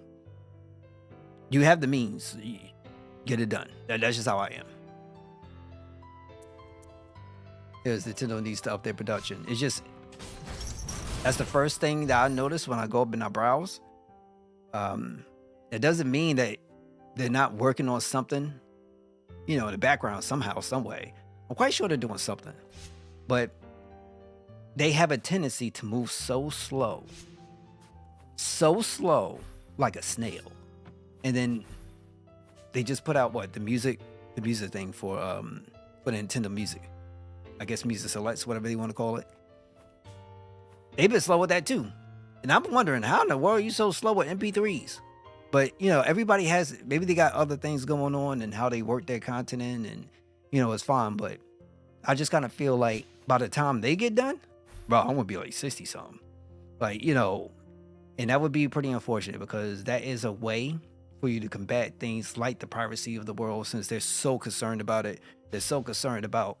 you have the means, get it done. That's just how I am. Because Nintendo needs to up their production. It's just, that's the first thing that I notice when I go up and I browse. It doesn't mean that they're not working on something, in the background somehow, some way. I'm quite sure they're doing something, but they have a tendency to move so slow, like a snail. And then they just put out the music thing for the Nintendo Music. I guess Music Selects, whatever they want to call it. They've been slow with that too. And I'm wondering, how in the world are you so slow with MP3s? But, everybody has, maybe they got other things going on and how they work their content in, and, it's fine. But I just kind of feel like by the time they get done, bro, I'm going to be like 60 something. And that would be pretty unfortunate, because that is a way for you to combat things like the piracy of the world, since they're so concerned about it. They're so concerned about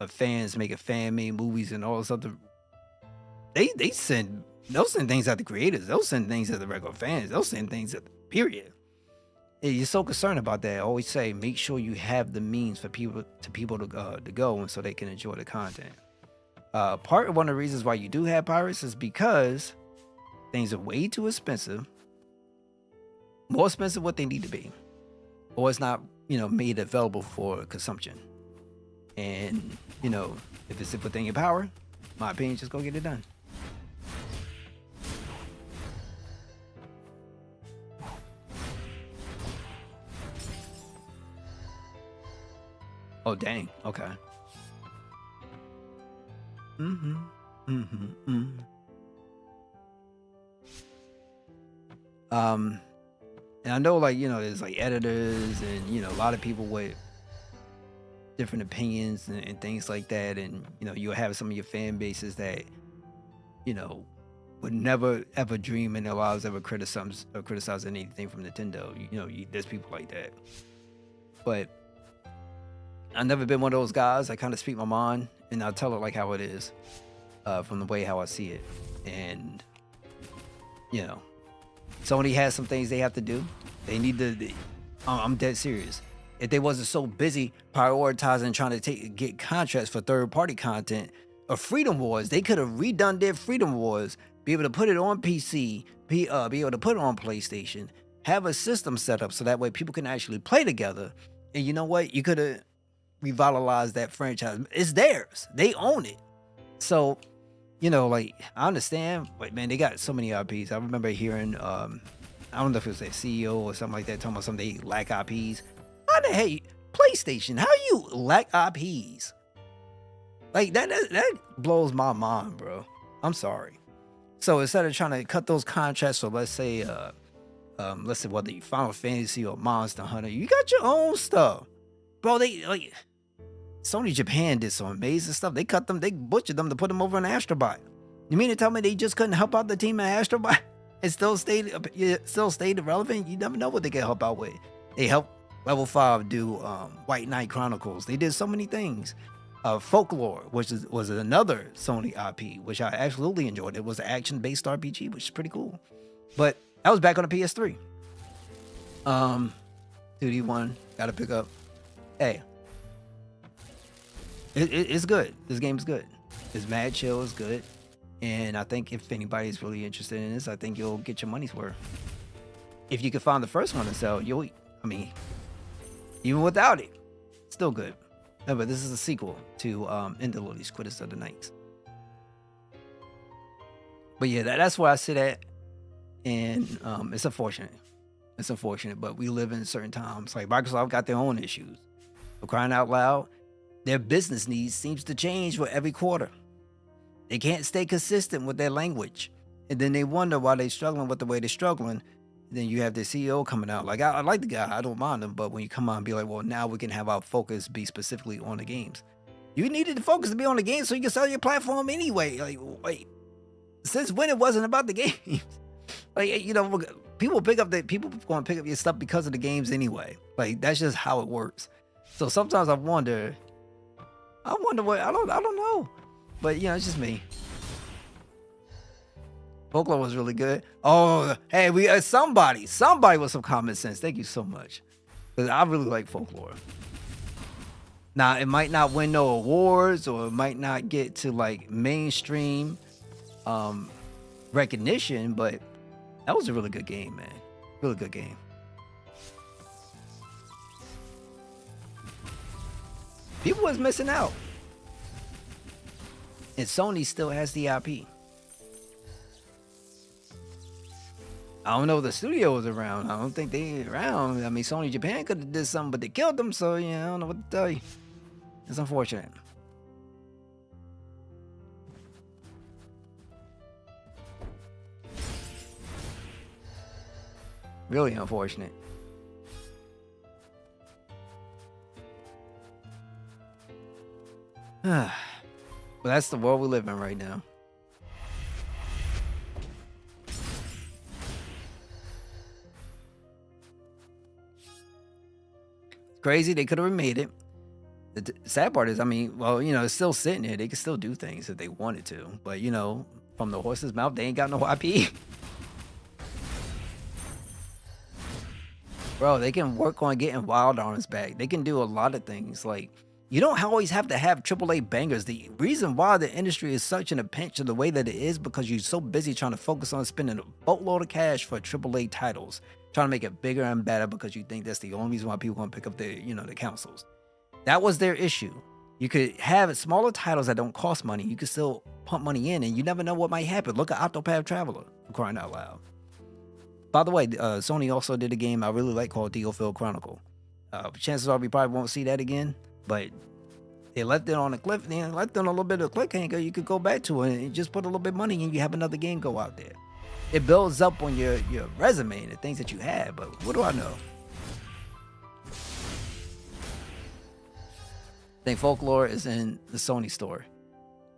fans making fan-made movies and all this other. They'll send things at the creators. They'll send things at the regular fans. They'll send things at the period. And you're so concerned about that. I always say, make sure you have the means for people to go, and so they can enjoy the content. Part of one of the reasons why you do have pirates is because things are way too expensive, more expensive what they need to be, or it's not made available for consumption. And if it's within your power, my opinion, just go get it done. Oh, dang. Okay. And I know, there's editors and a lot of people with different opinions and things like that, and you'll have some of your fan bases that would never ever dream in their lives ever criticizing anything from Nintendo. There's people like that, but I've never been one of those guys. I kind of speak my mind, and I'll tell it like how it is, from the way how I see it. And Sony has some things they have to do. They need to. I'm dead serious. If they wasn't so busy prioritizing trying to get contracts for third-party content or Freedom Wars, they could have redone their Freedom Wars, be able to put it on PC, be able to put it on PlayStation, have a system set up so that way people can actually play together. And you know what? You could have revitalized that franchise. It's theirs. They own it. So, I understand, but man, they got so many IPs. I remember hearing, I don't know if it was their CEO or something like that, talking about something they lack IPs. How the hell, PlayStation, how you lack IPs? That blows my mind, bro. I'm sorry. So instead of trying to cut those contracts, so let's say whether you Final Fantasy or Monster Hunter, you got your own stuff. Bro, Sony Japan did some amazing stuff. They butchered them to put them over in Astrobot. You mean to tell me they just couldn't help out the team at Astrobot and still stayed relevant? You never know what they can help out with. They helped Level 5 do White Knight Chronicles. They did so many things. Folklore, which was another Sony IP, which I absolutely enjoyed. It was an action-based RPG, which is pretty cool. But that was back on the PS3. 2D1, gotta pick up. Hey, it's good. This game is good. It's mad chill. It's good. And I think if anybody's really interested in this, I think you'll get your money's worth. If you can find the first one to sell, even without it, still good. No, but this is a sequel to Indolodi's Quitters of the Nights. But yeah, that's where I sit at. and it's unfortunate. It's unfortunate, but we live in certain times. Like Microsoft got their own issues. For crying out loud, their business needs seems to change with every quarter. They can't stay consistent with their language. And then they wonder why they're struggling with the way they're struggling. Then you have the CEO coming out. Like, I like the guy, I don't mind him. But when you come out and be like, well, now we can have our focus be specifically on the games. You needed the focus to be on the game so you can sell your platform anyway. Like, wait, since when it wasn't about the games? Like, people people going to pick up your stuff because of the games anyway. Like, that's just how it works. So sometimes I wonder what I don't know. But it's just me. Folklore was really good. Oh, hey, we somebody with some common sense. Thank you so much. Because I really like Folklore. Now, it might not win no awards or it might not get to like mainstream recognition, but that was a really good game, man. Really good game. People was missing out. And Sony still has the IP. I don't know if the studio was around. I don't think they around. I mean, Sony Japan could have did something, but they killed them. So, I don't know what to tell you. It's unfortunate. Really unfortunate. But that's the world we live in right now. Crazy, they could have remade it. The sad part is, I mean, well, it's still sitting there. They could still do things if they wanted to. But, from the horse's mouth, they ain't got no IP. Bro, they can work on getting Wild Arms back. They can do a lot of things. Like, you don't always have to have AAA bangers. The reason why the industry is such in a pinch of the way that it is because you're so busy trying to focus on spending a boatload of cash for AAA titles, trying to make it bigger and better because you think that's the only reason why people want to pick up the consoles. That was their issue. You could have smaller titles that don't cost money. You could still pump money in, and you never know what might happen. Look at Octopath Traveler, for crying out loud. By the way, Sony also did a game I really like called Theophil Chronicle. Chances are we probably won't see that again, but they left it on a cliff. They left it on a little bit of a cliffhanger. You could go back to it and just put a little bit of money and you have another game go out there. It builds up on your resume and the things that you have, but what do I know? I think Folklore is in the Sony store.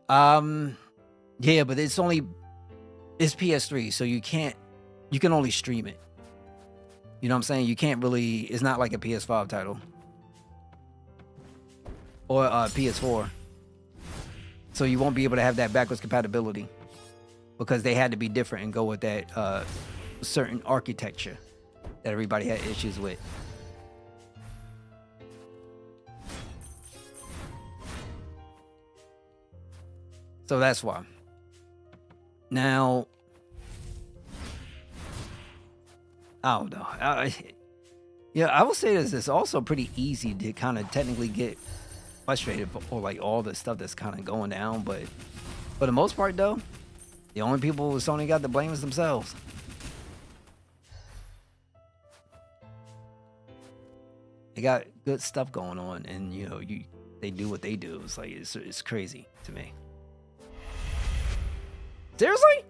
Yeah, but it's PS3, so you can only stream it. You know what I'm saying? You can't really, it's not like a PS5 title. Or PS4. So you won't be able to have that backwards compatibility. Because they had to be different and go with that certain architecture that everybody had issues with. So that's why. Now, I don't know. I will say this. It's also pretty easy to kind of technically get frustrated for like all the stuff that's kind of going down. But for the most part, though, the only people Sony got to blame is themselves. They got good stuff going on, and they do what they do. It's like it's crazy to me. Seriously?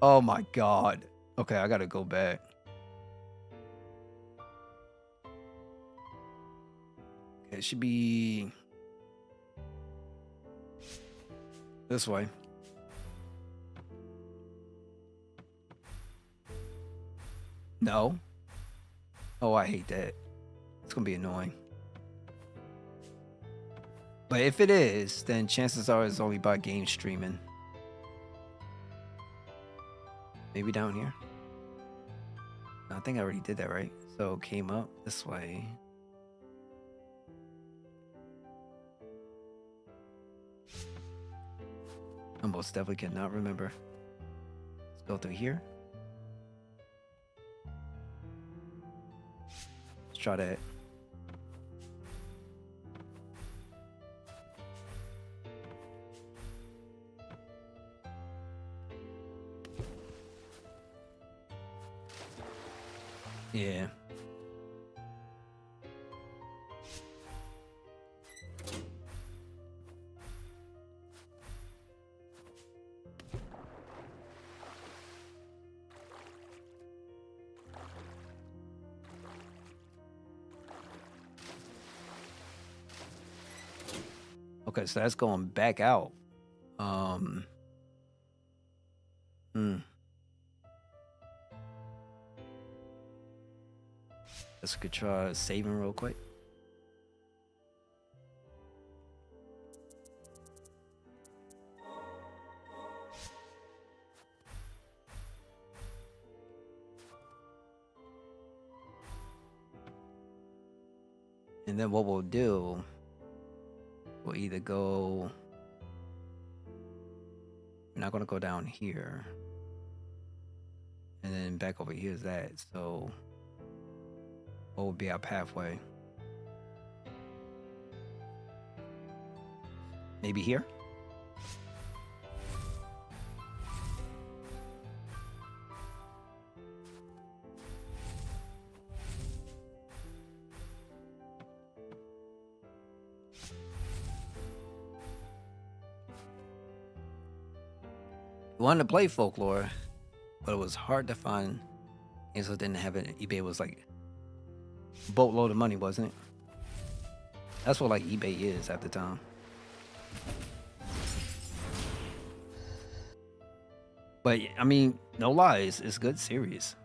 Oh my god. Okay, I gotta go back. Okay, it should be this way. No. Oh, I hate that. It's gonna be annoying. But if it is, then chances are it's only by game streaming. Maybe down here. I think I already did that, right? So came up this way. I most definitely cannot remember. Let's go through here. Let's try that. Yeah. Okay, so that's going back out. Um, hmm. Let's could try saving real quick. And then what we'll do, we'll either go. We're not gonna go down here, and then back over here is that. So, what would be our pathway? Maybe here. We wanted to play folklore, but it was hard to find. And so didn't have it. eBay was like boatload of money, wasn't it? That's what like eBay is at the time. But I mean, no lies, it's good series.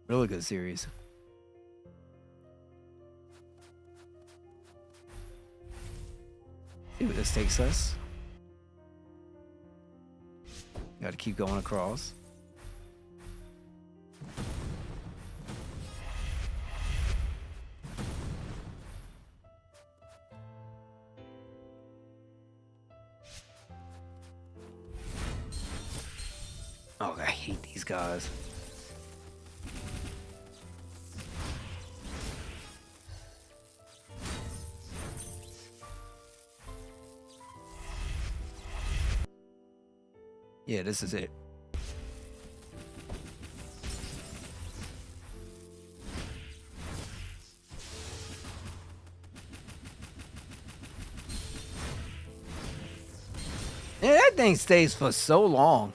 Really good series. See what this takes us. Got to keep going across. Oh, I hate these guys. Yeah, this is it. Yeah, that thing stays for so long.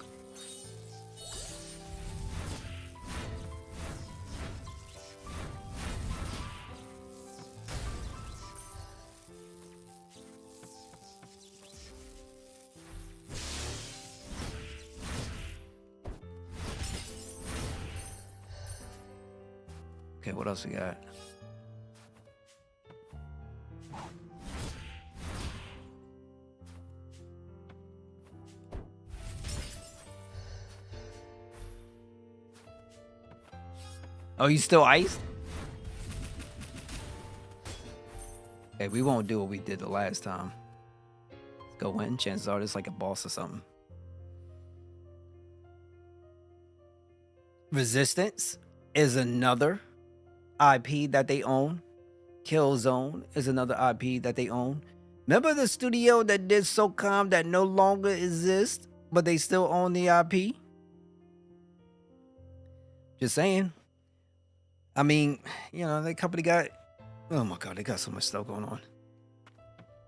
Okay, what else we got? Oh, you still iced? Okay, we won't do what we did the last time. Let's go in. Chances are it's like a boss or something. Resistance is another IP that they own. Killzone is another IP that they own. Remember the studio that did SOCOM that no longer exists, but they still own the IP? Just saying. I mean, you know, that company got, oh my God, they got so much stuff going on.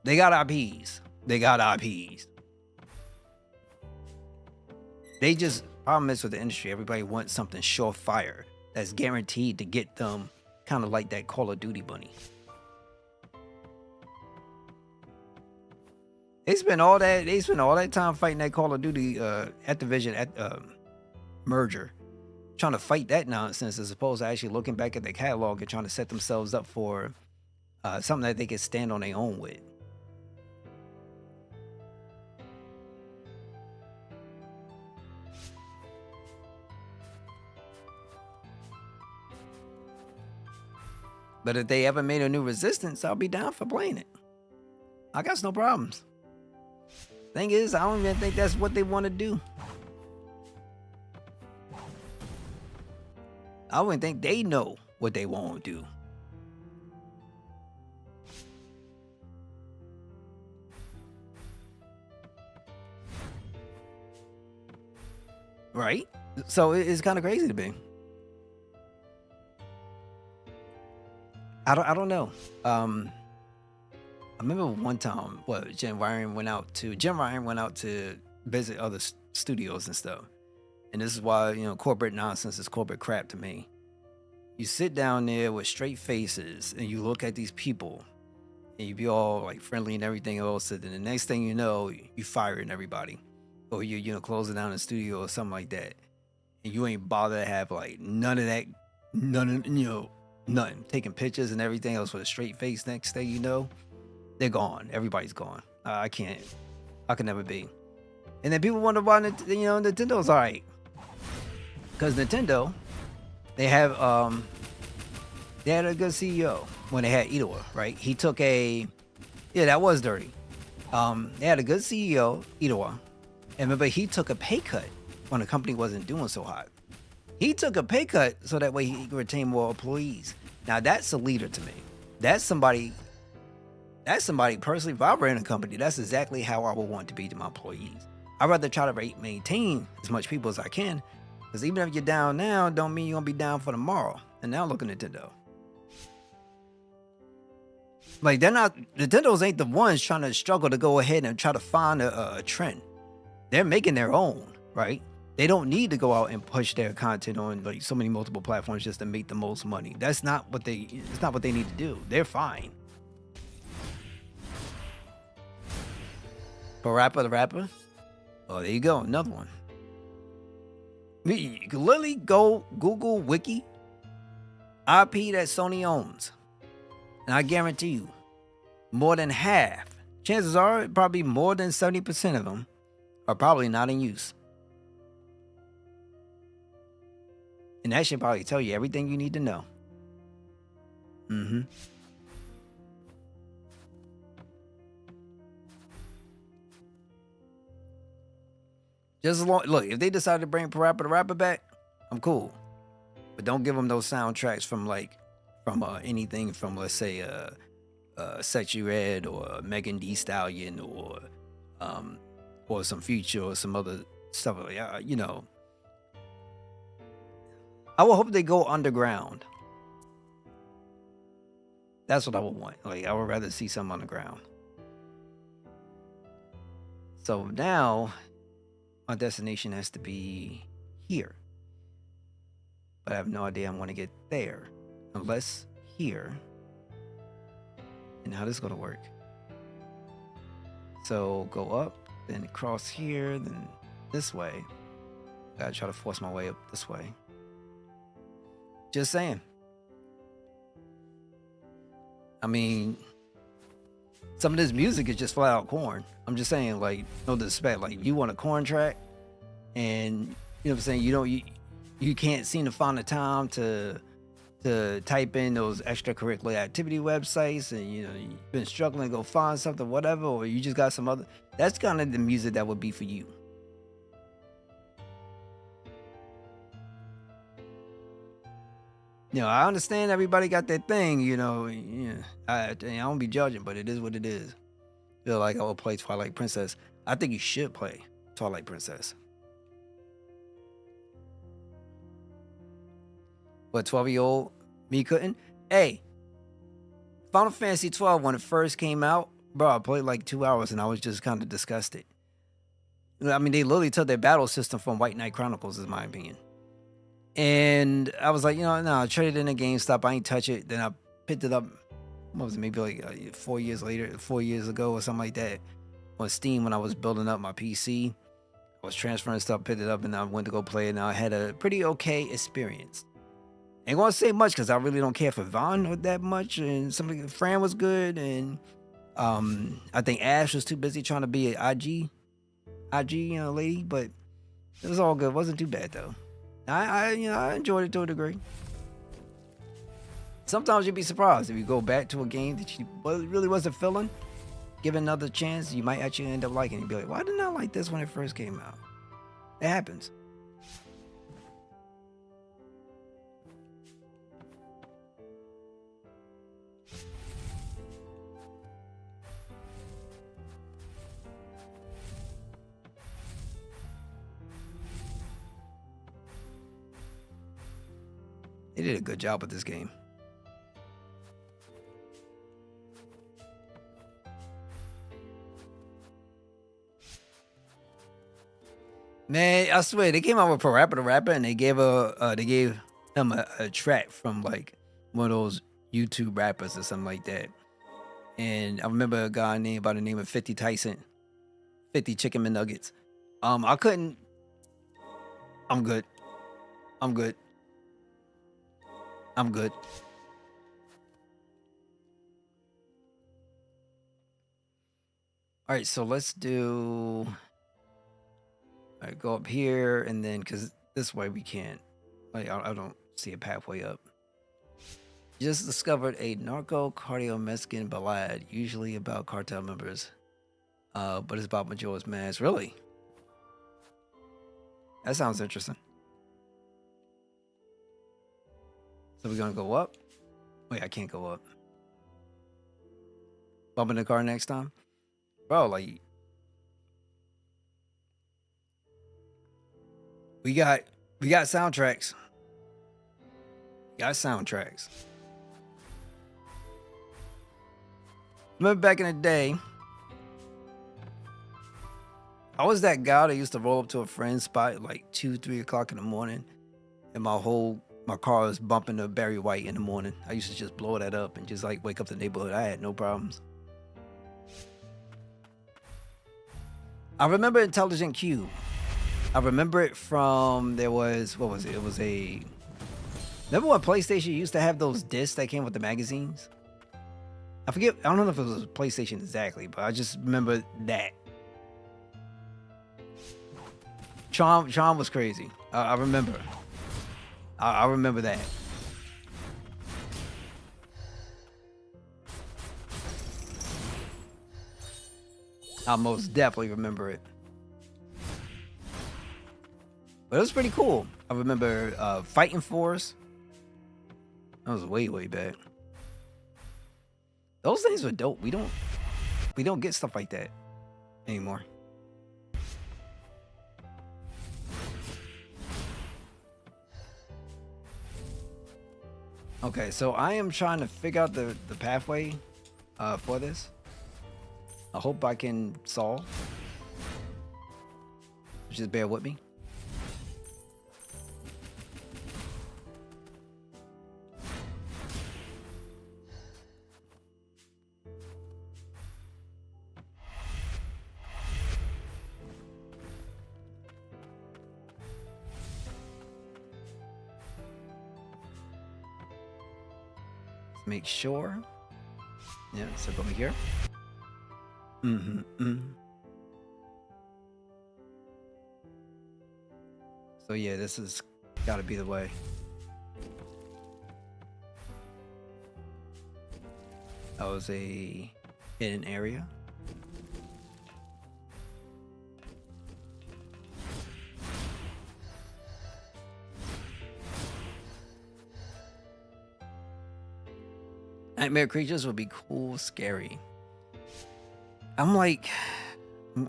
They got IPs. They got IPs. They just, problem is with the industry, everybody wants something surefire that's guaranteed to get them kind of like that Call of Duty money. They spent all that time fighting that Call of Duty Activision merger, trying to fight that nonsense as opposed to actually looking back at the catalog and trying to set themselves up for something that they could stand on their own with. But if they ever made a new Resistance, I'll be down for playing it. I got no problems. Thing is, I don't even think that's what they want to do. I wouldn't think they know what they want to do. right? So it's kind of crazy to me. I don't know. Um, I remember one time, what Jim Ryan went out to visit other studios and stuff. And this is why corporate nonsense is corporate crap to me. You sit down there with straight faces and you look at these people and you be all like friendly and everything else, and then the next thing you know, you firing everybody, or you closing down the studio or something like that, and you ain't bother to have like none of that, none of nothing, taking pictures and everything else with a straight face. Next thing you know, they're gone. Everybody's gone. I can't. I can never be. And then people wonder why Nintendo's all right, because Nintendo, they have they had a good CEO when they had Itawa, right? He took a yeah, that was dirty. They had a good CEO, Itawa, and remember he took a pay cut when the company wasn't doing so hot. He took a pay cut so that way he could retain more employees. Now that's a leader to me. That's somebody. That's somebody personally. If I ran a company, that's exactly how I would want to be to my employees. I'd rather try to maintain as much people as I can, because even if you're down now, don't mean you're gonna be down for tomorrow. And now look at Nintendo. Like they're not Nintendo's ain't the ones trying to struggle to go ahead and try to find a trend. They're making their own, right? They don't need to go out and push their content on like so many multiple platforms just to make the most money. That's not what they it's not what they need to do. They're fine. Parappa the Rapper. Oh, there you go, another one. You can literally go Google Wiki IP that Sony owns. And I guarantee you, more than half, chances are probably more than 70% of them are probably not in use. And that should probably tell you everything you need to know. Mm-hmm. Just as long, look, if they decide to bring Parappa the Rapper back, I'm cool. But don't give them those soundtracks from anything from, let's say, Sexy Red or Megan Thee Stallion or some Future or some other stuff. I would hope they go underground. That's what I would want. Like I would rather see some underground. So now my destination has to be here. But I have no idea I want to get there. Unless here. And how this is gonna work. So go up, then cross here, then this way. Gotta try to force my way up this way. Just saying. I mean, some of this music is just flat out corn. I'm just saying, like, no disrespect. Like, you want a corn track, and you know what I'm saying. You can't seem to find the time to type in those extracurricular activity websites, and you've been struggling to go find something, whatever, or you just got some other. That's kind of the music that would be for you. I understand everybody got their thing, I don't be judging, but it is what it is. Feel like I will play Twilight Princess. I think you should play Twilight Princess. But 12-year-old me couldn't? Hey, Final Fantasy 12, when it first came out, bro, I played like 2 hours and I was just kind of disgusted. I mean, they literally took their battle system from White Knight Chronicles, is my opinion. And I was like, no, I traded it in a GameStop. I ain't touch it. Then I picked it up. What was it? Maybe like 4 years later, 4 years ago or something like that on Steam when I was building up my PC. I was transferring stuff, picked it up, and I went to go play it. And I had a pretty okay experience. Ain't gonna say much because I really don't care for Vaughn that much. And Fran was good. And I think Ash was too busy trying to be an IG lady. But it was all good. It wasn't too bad though. I enjoyed it to a degree. Sometimes you'd be surprised if you go back to a game that you really wasn't feeling. Give it another chance, you might actually end up liking it. You'd be like, why didn't I like this when it first came out? It happens. They did a good job with this game. Man, I swear they came out with Parappa the Rapper, and they gave him a track from like one of those YouTube rappers or something like that. And I remember a guy named by the name of 50 Tyson, 50 Chicken McNuggets. I couldn't. I'm good. I'm good. I'm good. All right, so let's do. All right, go up here, and then because this way we can't. Like I don't see a pathway up. Just discovered a narco cardio Mexican ballad, usually about cartel members. But it's about Majora's Mask. Really? That sounds interesting. So we're gonna go up. Wait, I can't go up. Bump in the car next time, bro. Like we got soundtracks. Got soundtracks. Remember back in the day, I was that guy that used to roll up to a friend's spot at like 2, 3 o'clock in the morning, and my car was bumping to Barry White in the morning. I used to just blow that up and just like wake up the neighborhood. I had no problems. I remember Intelligent Q. I remember it from what was it? It was a. Remember when PlayStation used to have those discs that came with the magazines? I forget. I don't know if it was PlayStation exactly, but I just remember that. Charm was crazy. I remember. I remember that. I most definitely remember it. But it was pretty cool. I remember Fighting Force. That was way back. Those things were dope. We don't get stuff like that anymore. Okay, so I am trying to figure out the pathway for this. I hope I can solve. Just bear with me. Make sure. Yeah, so go here. So yeah, this has got to be the way. That was a hidden area. Nightmare creatures would be cool, scary. I'm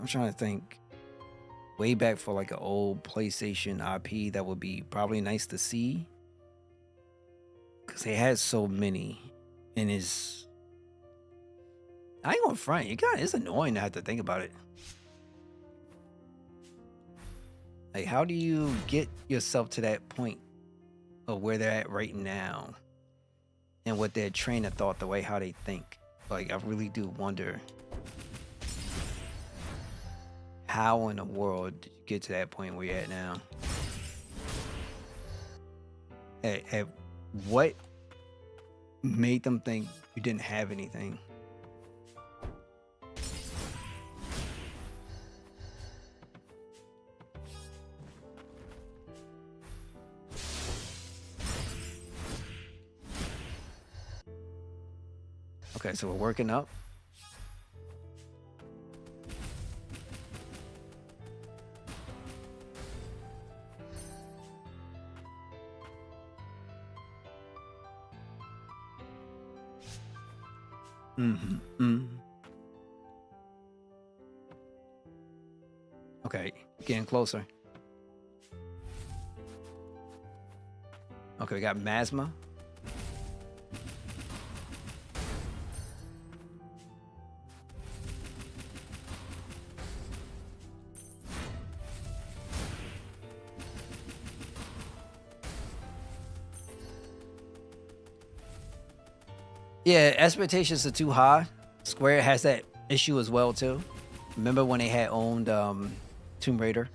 trying to think. Way back for like an old PlayStation IP that would be probably nice to see. Because they had so many. And I ain't gonna front. It's annoying to have to think about it. Like, how do you get yourself to that point of where they're at right now? And what their train of thought, the way how they think. Like, I really do wonder how in the world did you get to that point where you're at now? What made them think you didn't have anything? Okay, so we're working up. Okay, getting closer. Okay, we got Masma. Yeah, expectations are too high. Square has that issue as well too. Remember when they had owned Tomb Raider?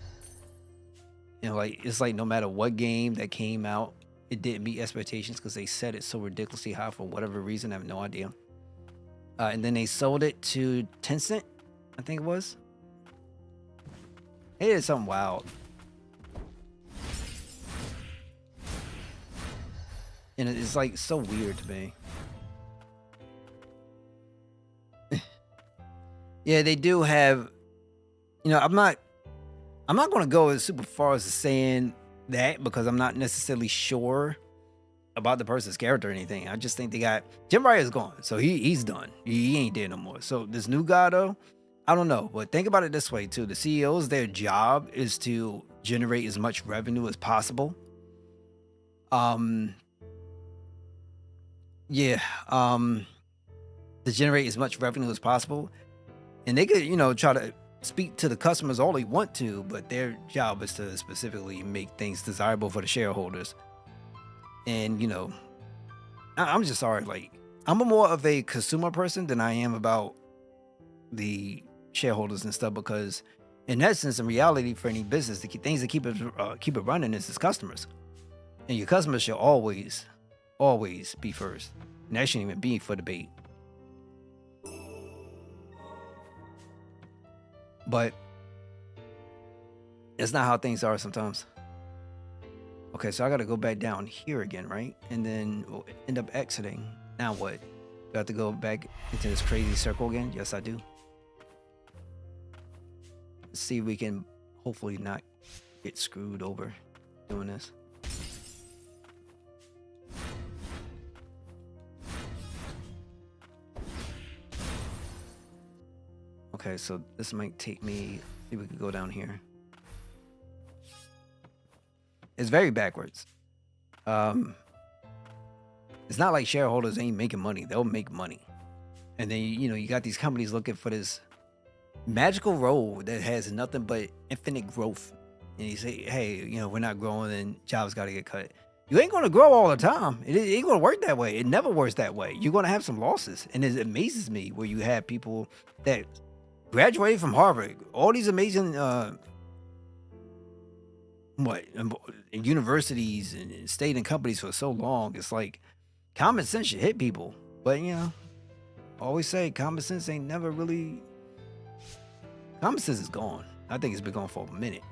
You know, like it's like no matter what game that came out, it didn't meet expectations because they set it so ridiculously high for whatever reason. I have no idea. And then they sold it to Tencent, I think it was. It is something wild. And it's like so weird to me. Yeah, they do have, you know, I'm not going to go as super far as saying that because I'm not necessarily sure about the person's character or anything. I just think they got Jim Ryder's gone, so he's done. He ain't there no more. So this new guy though, I don't know. But think about it this way too: the CEOs, their job is to generate as much revenue as possible. Yeah, to generate as much revenue as possible, and they could, you know, try to speak to the customers all they want to, but their job is to specifically make things desirable for the shareholders. And you know, I'm just sorry, like I'm more of a consumer person than I am about the shareholders and stuff because in essence, in reality, for any business, the key things that keep it running is its customers, and your customers should always be first, and that shouldn't even be for debate. But it's not how things are sometimes. Okay, so I got to go back down here again, right? And then we'll end up exiting. Now what? Do I have to go back into this crazy circle again? Yes, I do. Let's see if we can hopefully not get screwed over doing this. Okay, so this might take me, see if we can go down here. It's very backwards. It's not like shareholders ain't making money. They'll make money. And then, you know, you got these companies looking for this magical road that has nothing but infinite growth. And you say, hey, you know, we're not growing and jobs got to get cut. You ain't going to grow all the time. It ain't going to work that way. It never works that way. You're going to have some losses. And it amazes me where you have people that graduated from Harvard, all these amazing universities and stayed in companies for so long. It's like common sense should hit people, but you know, I always say common sense ain't never really. Common sense is gone. I think it's been gone for a minute.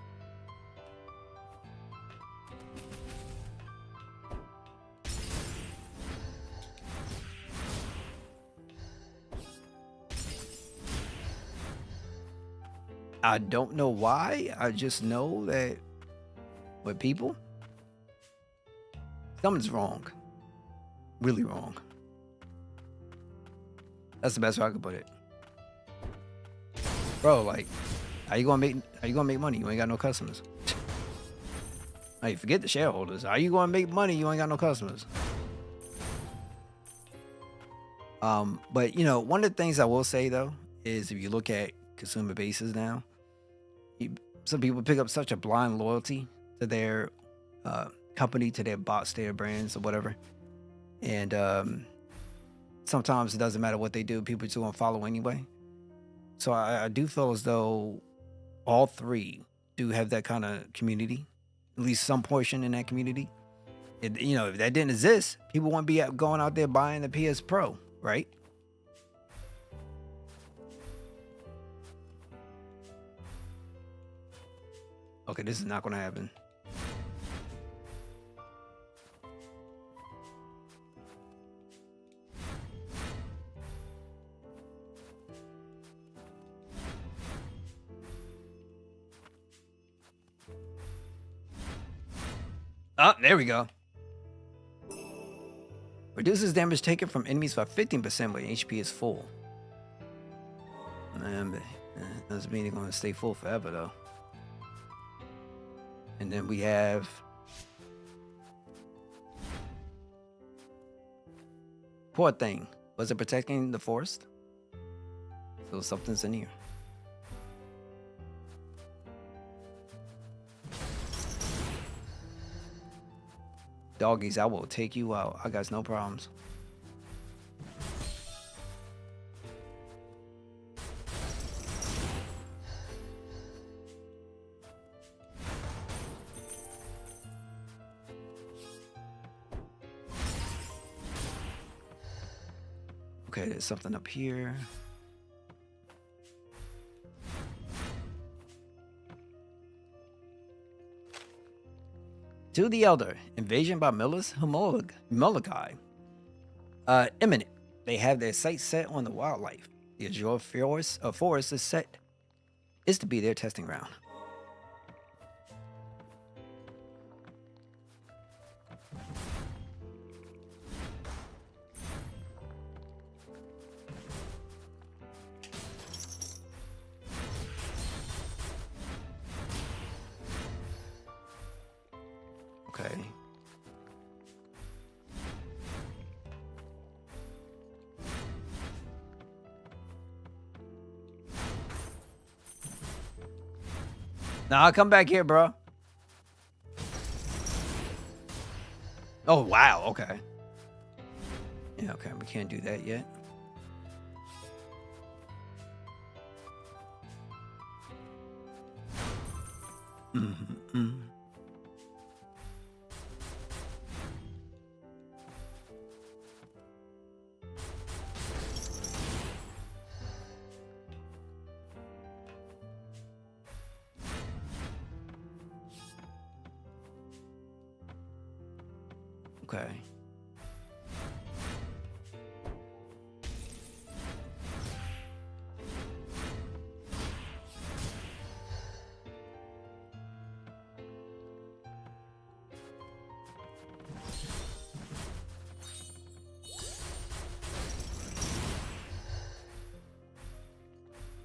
I don't know why. I just know that with people, something's wrong. Really wrong. That's the best way I can put it. Bro, like, how you gonna make money? You ain't got no customers. Like, forget the shareholders. How you gonna make money? You ain't got no customers. But you know, one of the things I will say though is if you look at consumer bases now, some people pick up such a blind loyalty to their company, to their bots, their brands, or whatever. And sometimes it doesn't matter what they do, people just gonna follow anyway. So I do feel as though all three do have that kind of community, at least some portion in that community. You know, if that didn't exist, people wouldn't be going out there buying the PS Pro, right? Okay, this is not going to happen. Oh, there we go. Reduces damage taken from enemies by 15% when HP is full. Doesn't mean they're going to stay full forever, though. And then we have Poor thing. Was it protecting the forest? So something's in here. Doggies, I will take you out. I got no problems. Okay, there's something up here. To the Elder, invasion by Molokai. Imminent. They have their sights set on the wildlife. The Azure forest is to be their testing ground. Okay. Nah, come back here, bro. Oh, wow. Okay. Yeah, okay. We can't do that yet. Mm-hmm. Okay.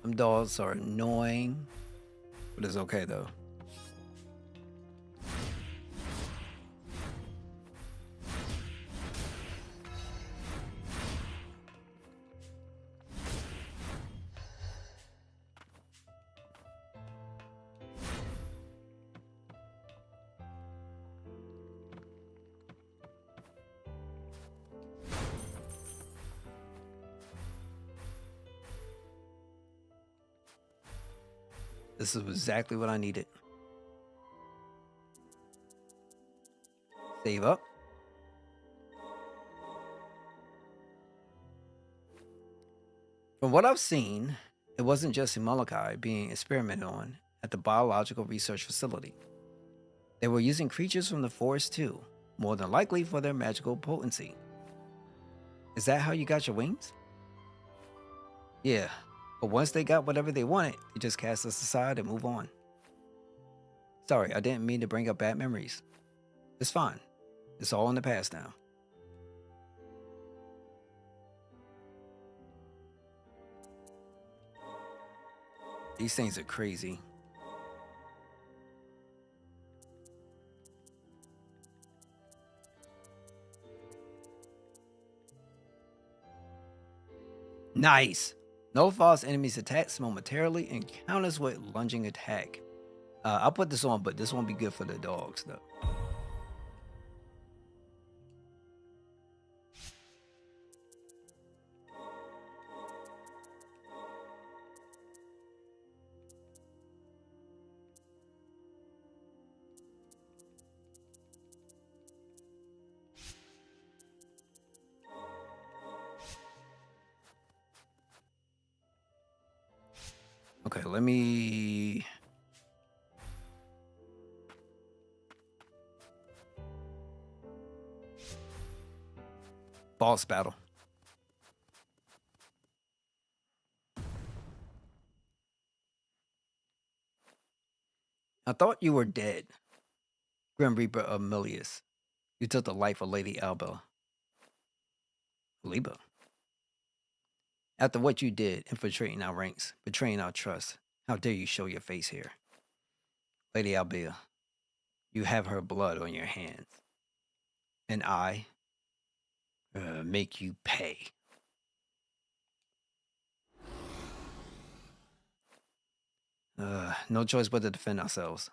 Them dogs are annoying, but it's okay though. This is exactly what I needed. Save up. From what I've seen, it wasn't just Molokai being experimented on at the biological research facility. They were using creatures from the forest too, more than likely for their magical potency. Is that how you got your wings? Yeah, but once they got whatever they wanted, they just cast us aside and move on. Sorry, I didn't mean to bring up bad memories. It's fine. It's all in the past now. These things are crazy. Nice. No false enemies attacks momentarily and counters with lunging attack. I'll put this on, but this won't be good for the dogs though. Okay, let me. Boss battle. I thought you were dead, Grim Reaper of Milius. You took the life of Lady Alba. Liba. After what you did, infiltrating our ranks, betraying our trust, how dare you show your face here? Lady Albia, you have her blood on your hands. And I? Make you pay. No choice but to defend ourselves.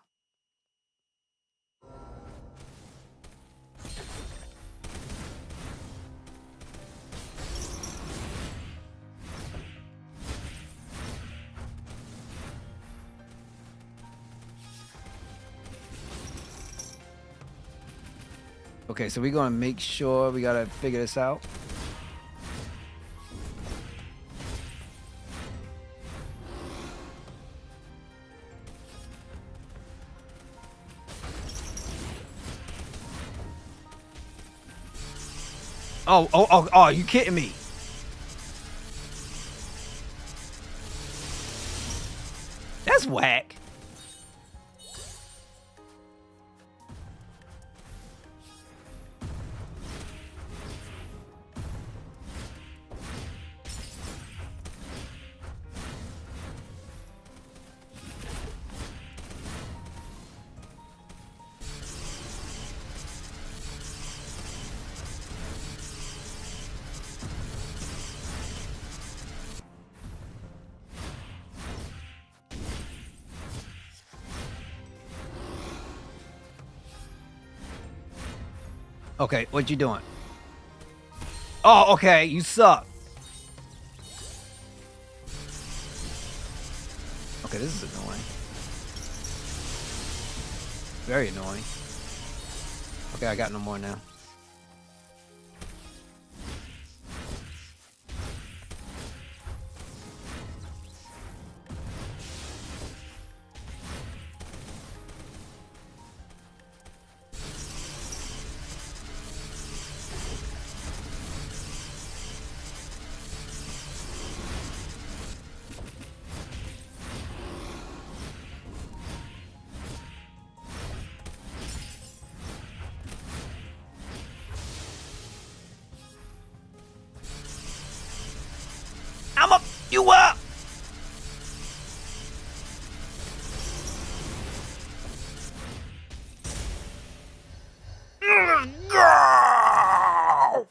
Okay, so we're gonna make sure we gotta figure this out. Oh, you kidding me? That's whack. Okay, what you doing? Oh, okay, you suck. Okay, this is annoying. Very annoying. Okay, I got no more now. I'm up. You up. Go!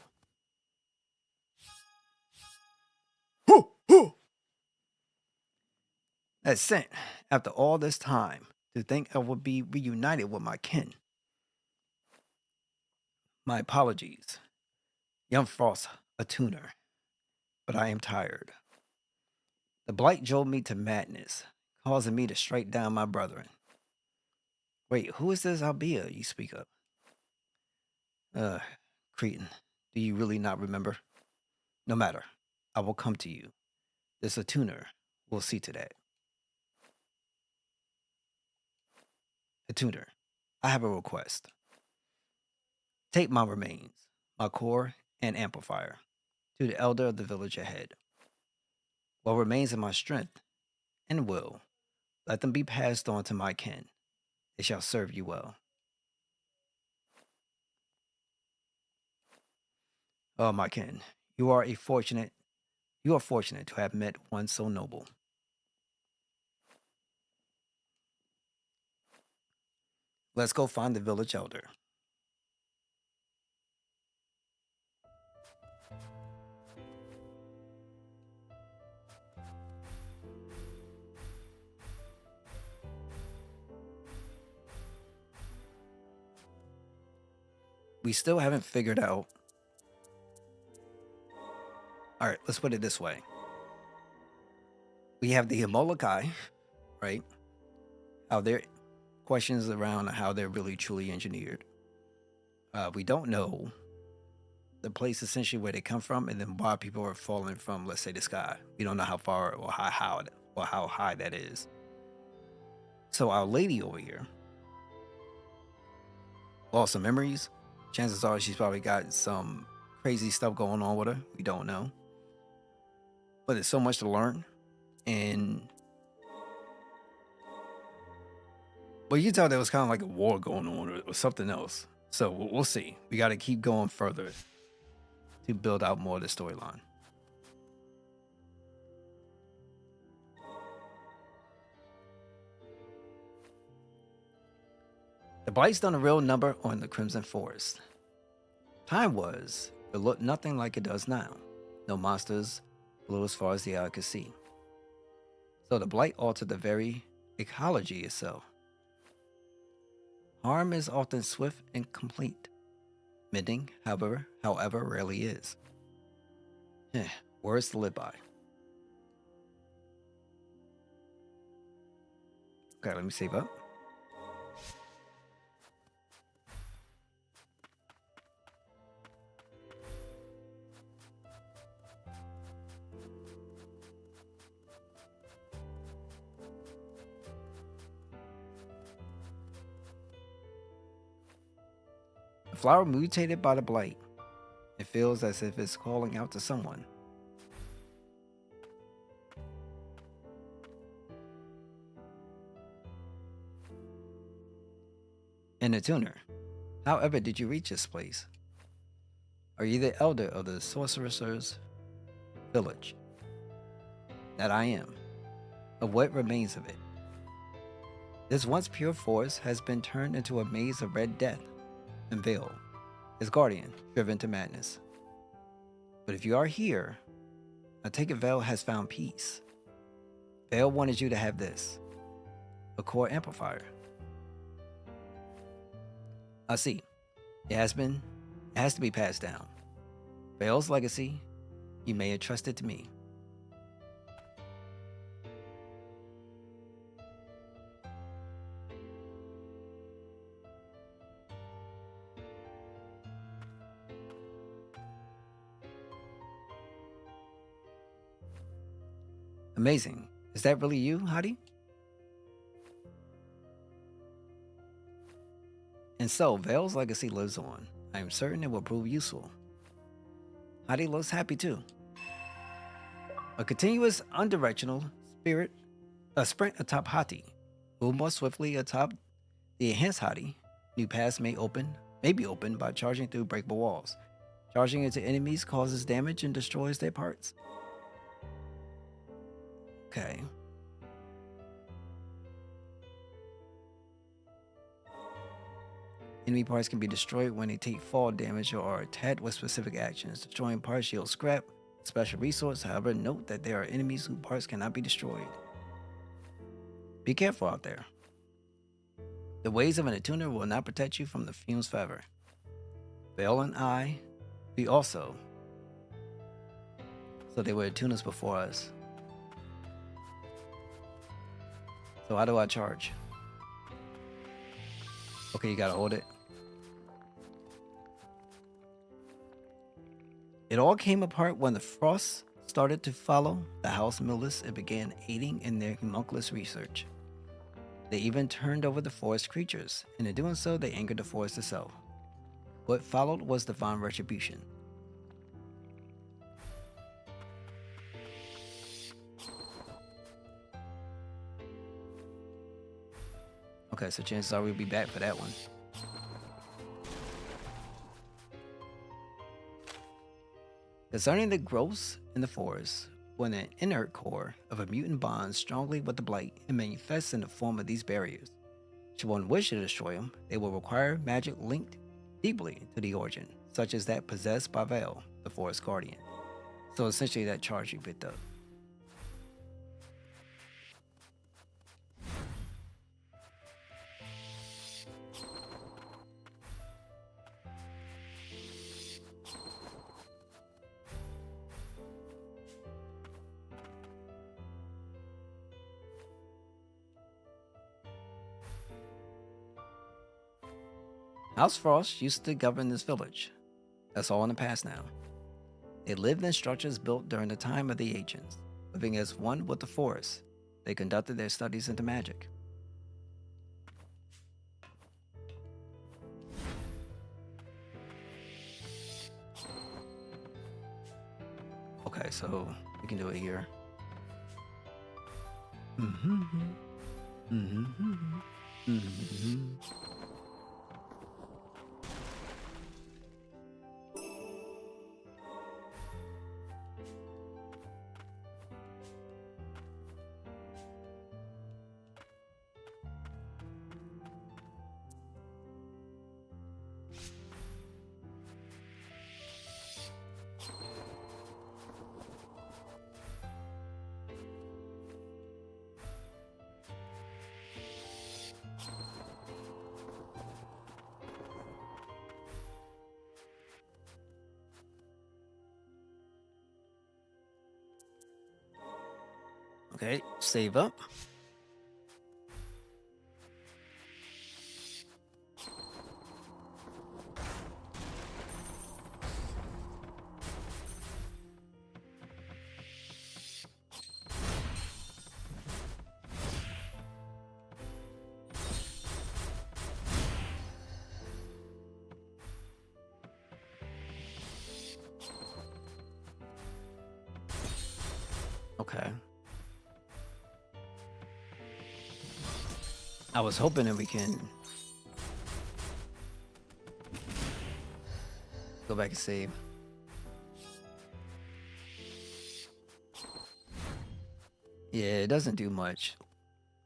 That's sent. After all this time, to think I would be reunited with my kin. My apologies. Young Frost, a tuner, but I am tired. The blight drove me to madness, causing me to strike down my brethren. Wait, who is this Albia you speak of? Uh, Cretan, do you really not remember? No matter, I will come to you. This a tuner. We'll see to that. A tuner, I have a request. Take my remains, my core and amplifier, to the elder of the village ahead. What remains of my strength and will, let them be passed on to my kin. They shall serve you well. Oh, my kin, you are fortunate to have met one so noble. Let's go find the village elder. We still haven't figured out. All right, let's put it this way. We have the Molokai, right? How their questions around how they're really truly engineered. We don't know the place essentially where they come from, and then why people are falling from, let's say, the sky. We don't know how far or how high that is. So our lady over here lost some memories. Chances are she's probably got some crazy stuff going on with her. We don't know, but there's so much to learn, and but you can tell there was kind of like a war going on or something else. So we'll see. We got to keep going further to build out more of the storyline. The Blight's done a real number on the Crimson Forest. Time was, it but looked nothing like it does now. No monsters blew as far as the eye could see. So the blight altered the very ecology itself. Harm is often swift and complete. Mending, however, rarely is. Words to live by. Okay, let me save up. The flower mutated by the blight. It feels as if it's calling out to someone. And the tuner. However, did you reach this place? Are you the elder of the sorcerer's village? That I am. Of what remains of it. This once pure forest has been turned into a maze of red death and Vale, his guardian, driven to madness. But if you are here, I take it Vale has found peace. Vale wanted you to have this, a core amplifier. I see. It has to be passed down. Vale's legacy, you may entrust it to me. Amazing. Is that really you, Hadi? And so, Vale's legacy lives on. I am certain it will prove useful. Hadi looks happy too. A continuous, undirectional sprint atop Hati. Move more swiftly atop the enhanced Hati. New paths may be opened by charging through breakable walls. Charging into enemies causes damage and destroys their parts. Okay. Enemy parts can be destroyed when they take fall damage or are attacked with specific actions. Destroying parts yields scrap, special resource. However, note that there are enemies whose parts cannot be destroyed. Be careful out there. The ways of an attuner will not protect you from the fumes forever. Vale and I, we also. So they were attuners before us. So how do I charge? Okay, you gotta hold it. It all came apart when the frost started to follow the house Millis and began aiding in their homunculus research. They even turned over the forest creatures, and in doing so, they angered the forest itself. What followed was divine retribution. Okay, so chances are we'll be back for that one. Concerning the growths in the forest, when an inert core of a mutant bonds strongly with the blight and manifests in the form of these barriers. Should one wish to destroy them, they will require magic linked deeply to the origin, such as that possessed by Vale, the forest guardian. So essentially that charge you picked up. House Frost used to govern this village. That's all in the past now. They lived in structures built during the time of the ancients, living as one with the forest. They conducted their studies into magic. Okay, so we can do it here. Okay, save up. Okay. I was hoping that we can go back and save. Yeah, it doesn't do much.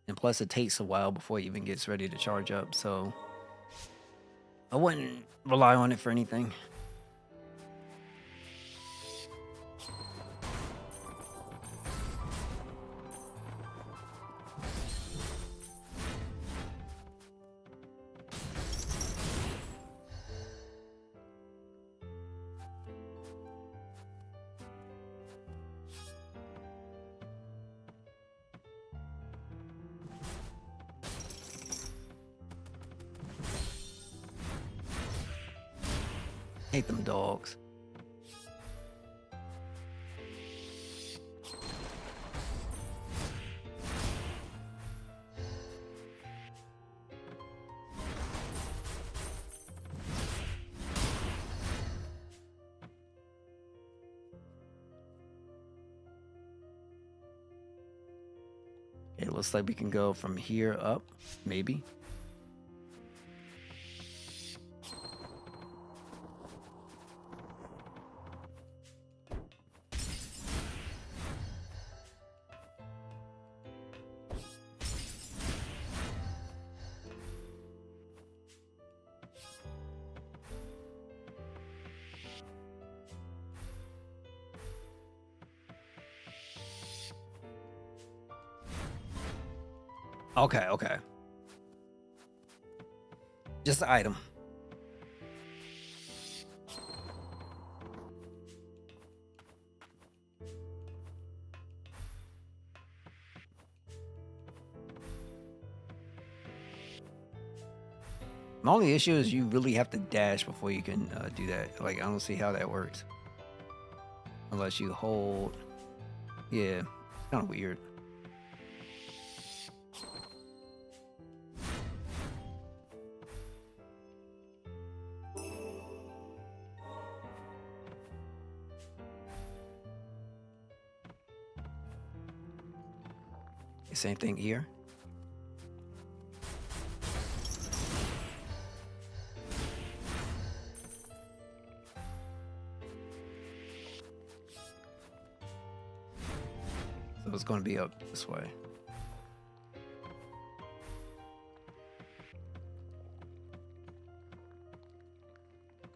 And plus it takes a while before it even gets ready to charge up, so I wouldn't rely on it for anything. Hate them dogs. It looks like we can go from here up, maybe. Okay, okay. Just the item. My only issue is you really have to dash before you can do that. Like, I don't see how that works. Unless you hold. Yeah, it's kind of weird. Same thing here. So it's going to be up this way.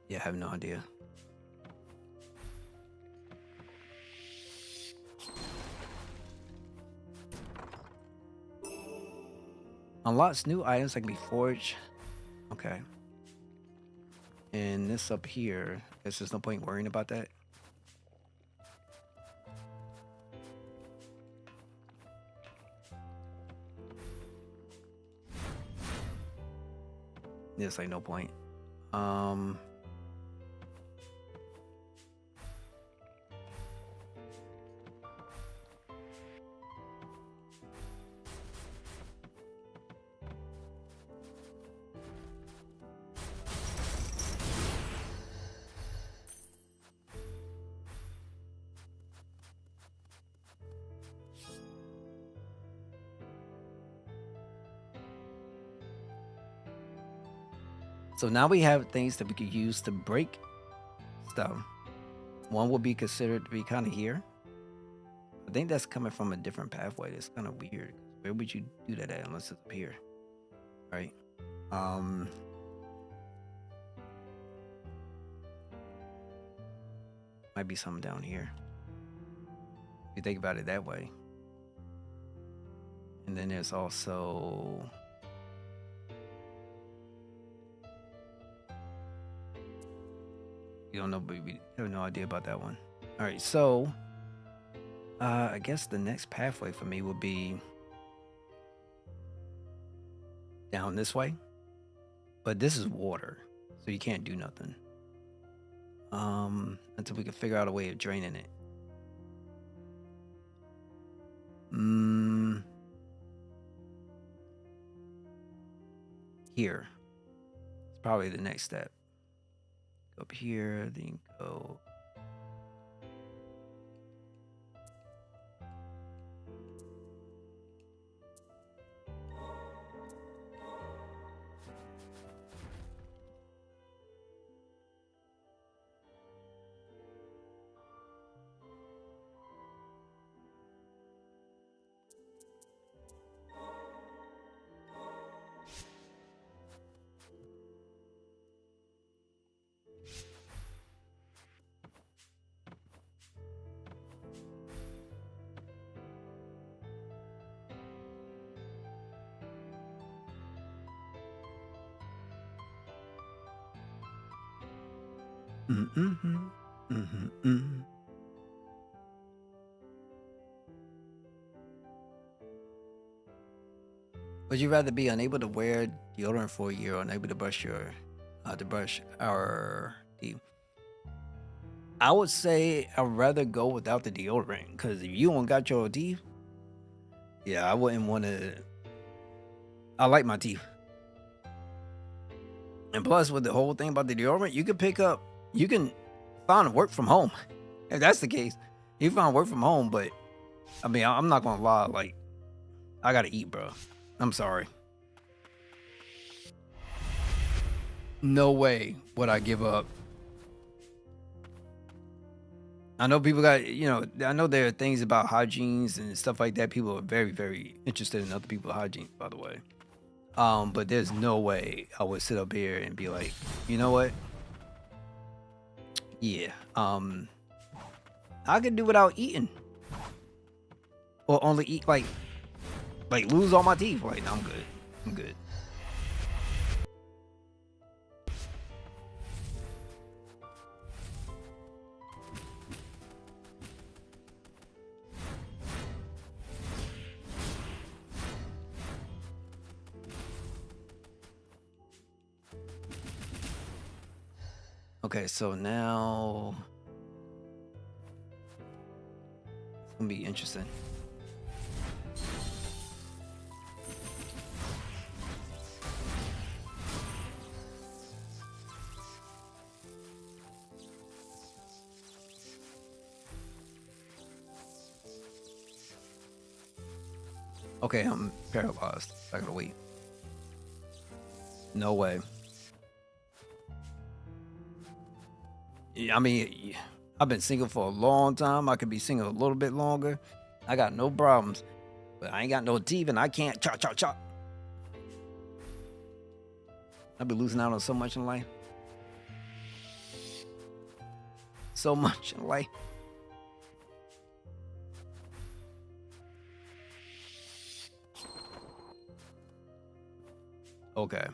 Yeah, I have no idea. Unlocks new items that can be forged. Okay. And this up here, there's just no point worrying about that. There's like no point. So now we have things that we could use to break stuff. One will be considered to be kind of here. I think that's coming from a different pathway. That's kind of weird. Where would you do that at unless it's up here? Right? Might be something down here. If you think about it that way. And then there's also you don't know, but we have no idea about that one. All right, so I guess the next pathway for me would be down this way, but this is water, so you can't do nothing. Until we can figure out a way of draining it. Here. It's probably the next step. Go up here, then go. Would you rather be unable to wear deodorant for a year or unable to brush our teeth? I would say I'd rather go without the deodorant because if you don't got your teeth, yeah, I wouldn't want to. I like my teeth, and plus with the whole thing about the deodorant, you can find work from home. If that's the case, you find work from home. But I mean, I'm not gonna lie, like I gotta eat, bro. I'm sorry. No way would I give up. I know people got, I know there are things about hygienes and stuff like that. People are very, very interested in other people's hygiene, by the way. But there's no way I would sit up here and be like, you know what? Yeah. I could do without eating. Or only eat like lose all my teeth. Like, no, I'm good. I'm good. Okay, so now it's gonna be interesting. Okay, I'm paralyzed. I gotta wait. No way. Yeah, I mean, I've been single for a long time. I could be single a little bit longer. I got no problems, but I ain't got no teeth and I can't chop, chop, chop. I've been losing out on so much in life. So much in life. Okay.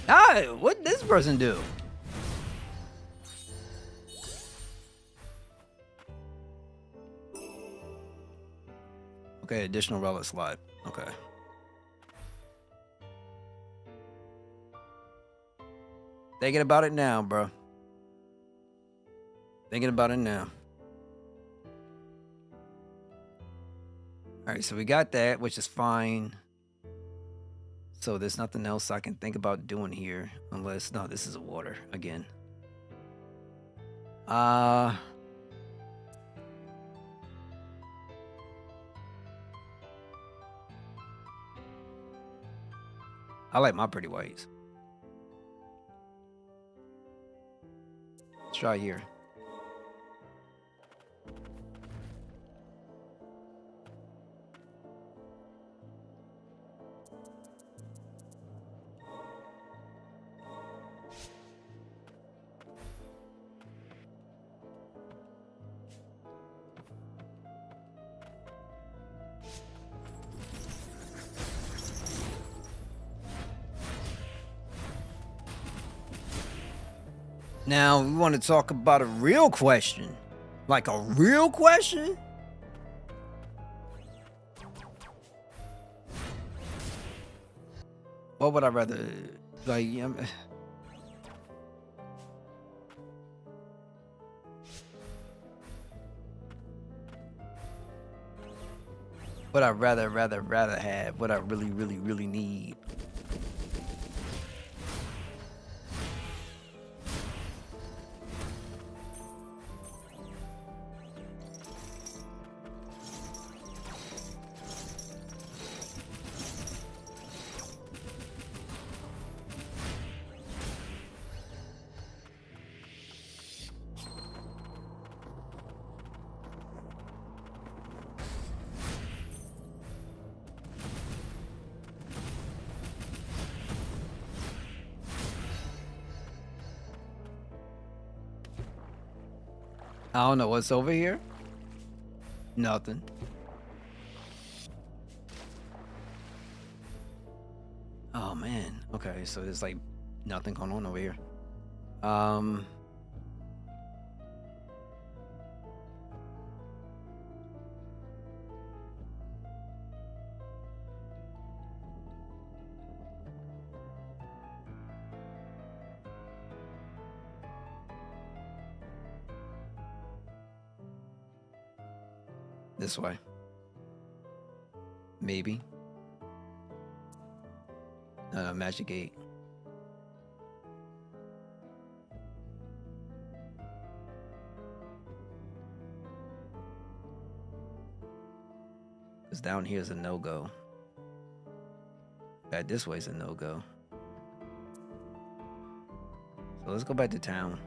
Ah, what did this person do? Okay, additional relic slot. Okay. Thinking about it now, bro. Thinking about it now. All right, so we got that, which is fine. So there's nothing else I can think about doing here, unless no, this is a water again. I like my pretty whites. Let's try here. Now we want to talk about a real question. Like a real question? What would I rather like what I rather have, what I really need. I don't know what's over here. Nothing. Oh man. Okay, so there's like nothing going on over here. Um this way. Maybe. Magic gate. Cause down here is a no-go. Back this way is a no-go. So let's go back to town.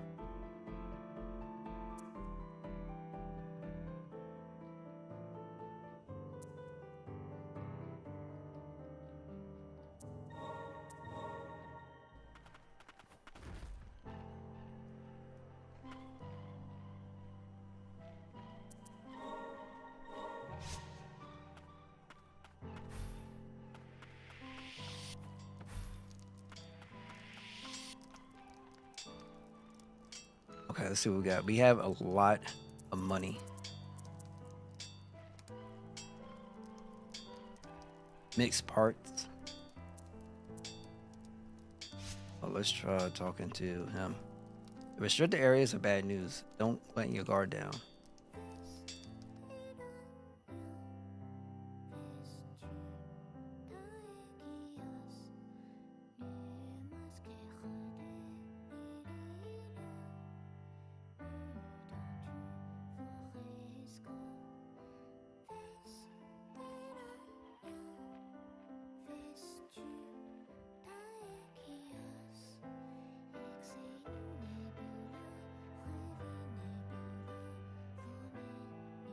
Okay, let's see what we got. We have a lot of money. Mixed parts. Well, let's try talking to him. Restricted areas are bad news. Don't let your guard down.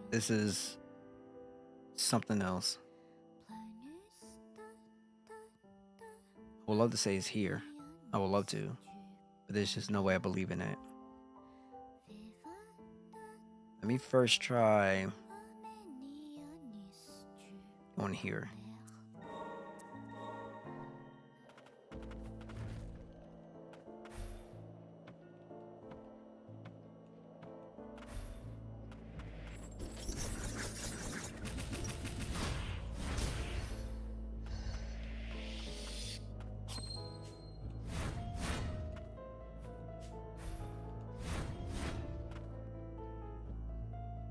This is something else. I would love to say it's here. I would love to. But there's just no way I believe in it. Let me first try on here.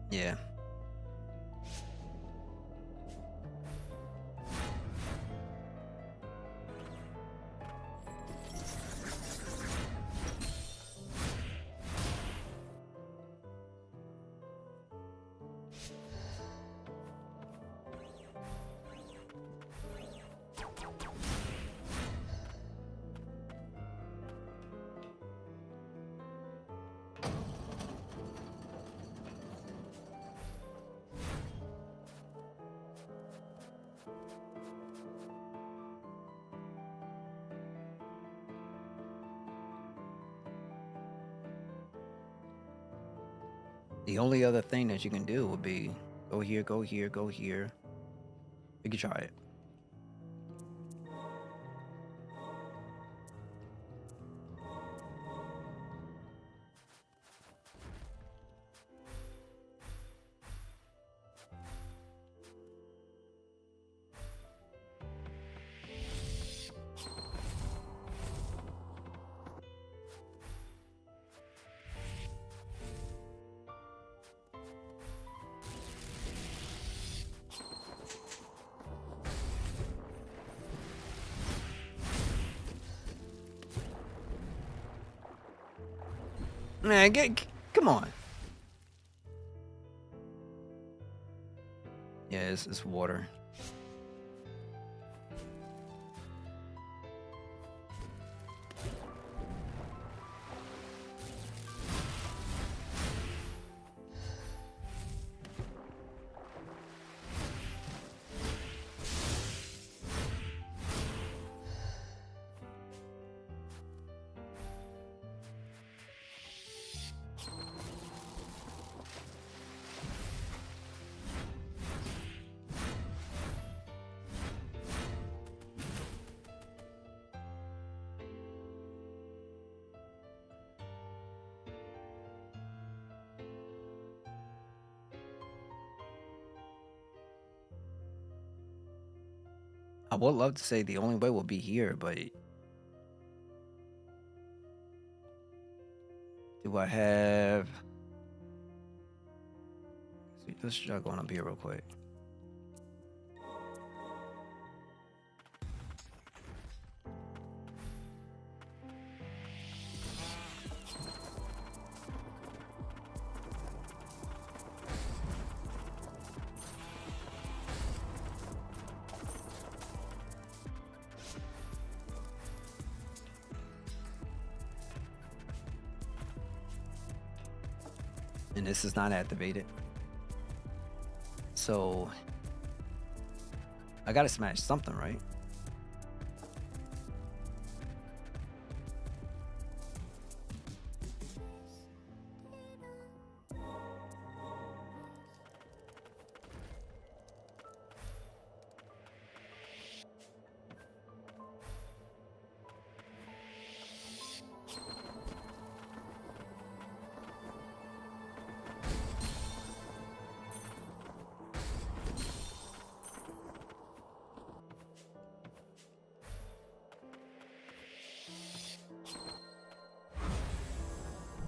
Yeah. The only other thing that you can do would be go here, go here, go here. We could try it. Man, come on. Yeah, it's water. I would love to say the only way will be here, but do I have? Let's try going up here real quick. And this is not activated. So I gotta smash something, right?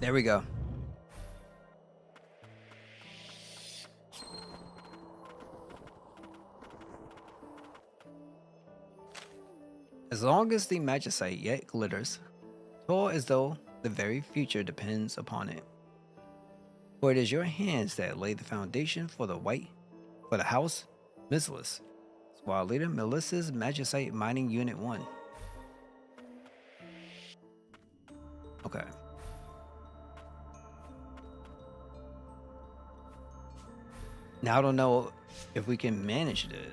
There we go. As long as the magicite yet glitters, tall as though the very future depends upon it. For it is your hands that lay the foundation for the house, Missless, while later Melissa's magicite mining unit 1. Okay. Now I don't know if we can manage this.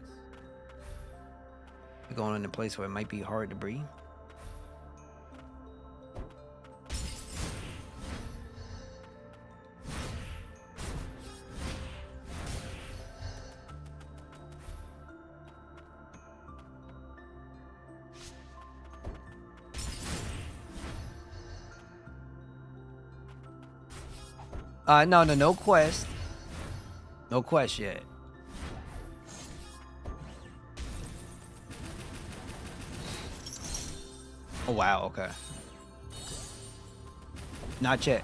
We're going in a place where it might be hard to breathe. No quest. No quest yet. Oh wow, okay. Not yet.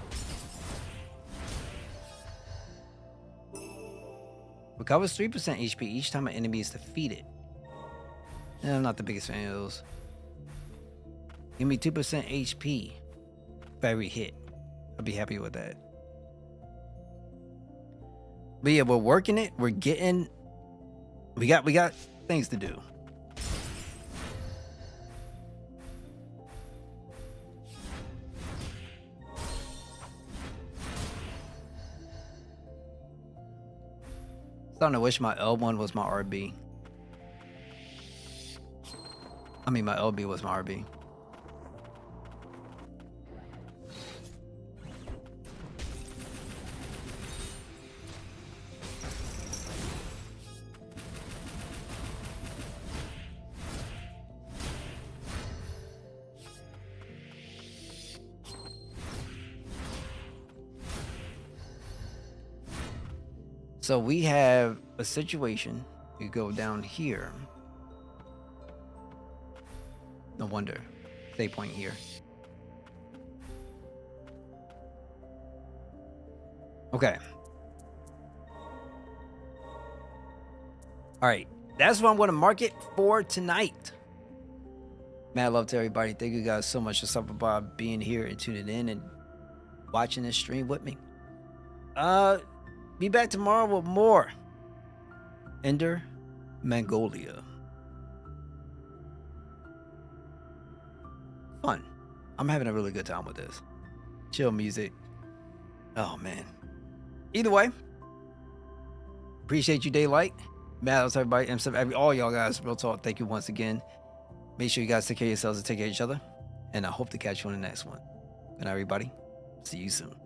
Recovers 3% HP each time an enemy is defeated. Yeah, I'm not the biggest fan of those. Give me 2% HP for every hit. I'll be happy with that. But yeah, we're working it. We're getting. We got things to do. Starting to wish my L1 was my RB. I mean, my LB was my RB. So we have a situation. You go down here. No wonder. Save point here. Okay. All right. That's what I'm going to mark it for tonight. Mad love to everybody. Thank you guys so much for stopping by, being here and tuning in. And watching this stream with me. Be back tomorrow with more Ender Magnolia. Fun. I'm having a really good time with this. Chill music. Oh man. Either way, appreciate you, Daylight. Matters, everybody, all y'all guys. Real talk. Thank you once again. Make sure you guys take care of yourselves and take care of each other. And I hope to catch you on the next one. Good night, everybody. See you soon.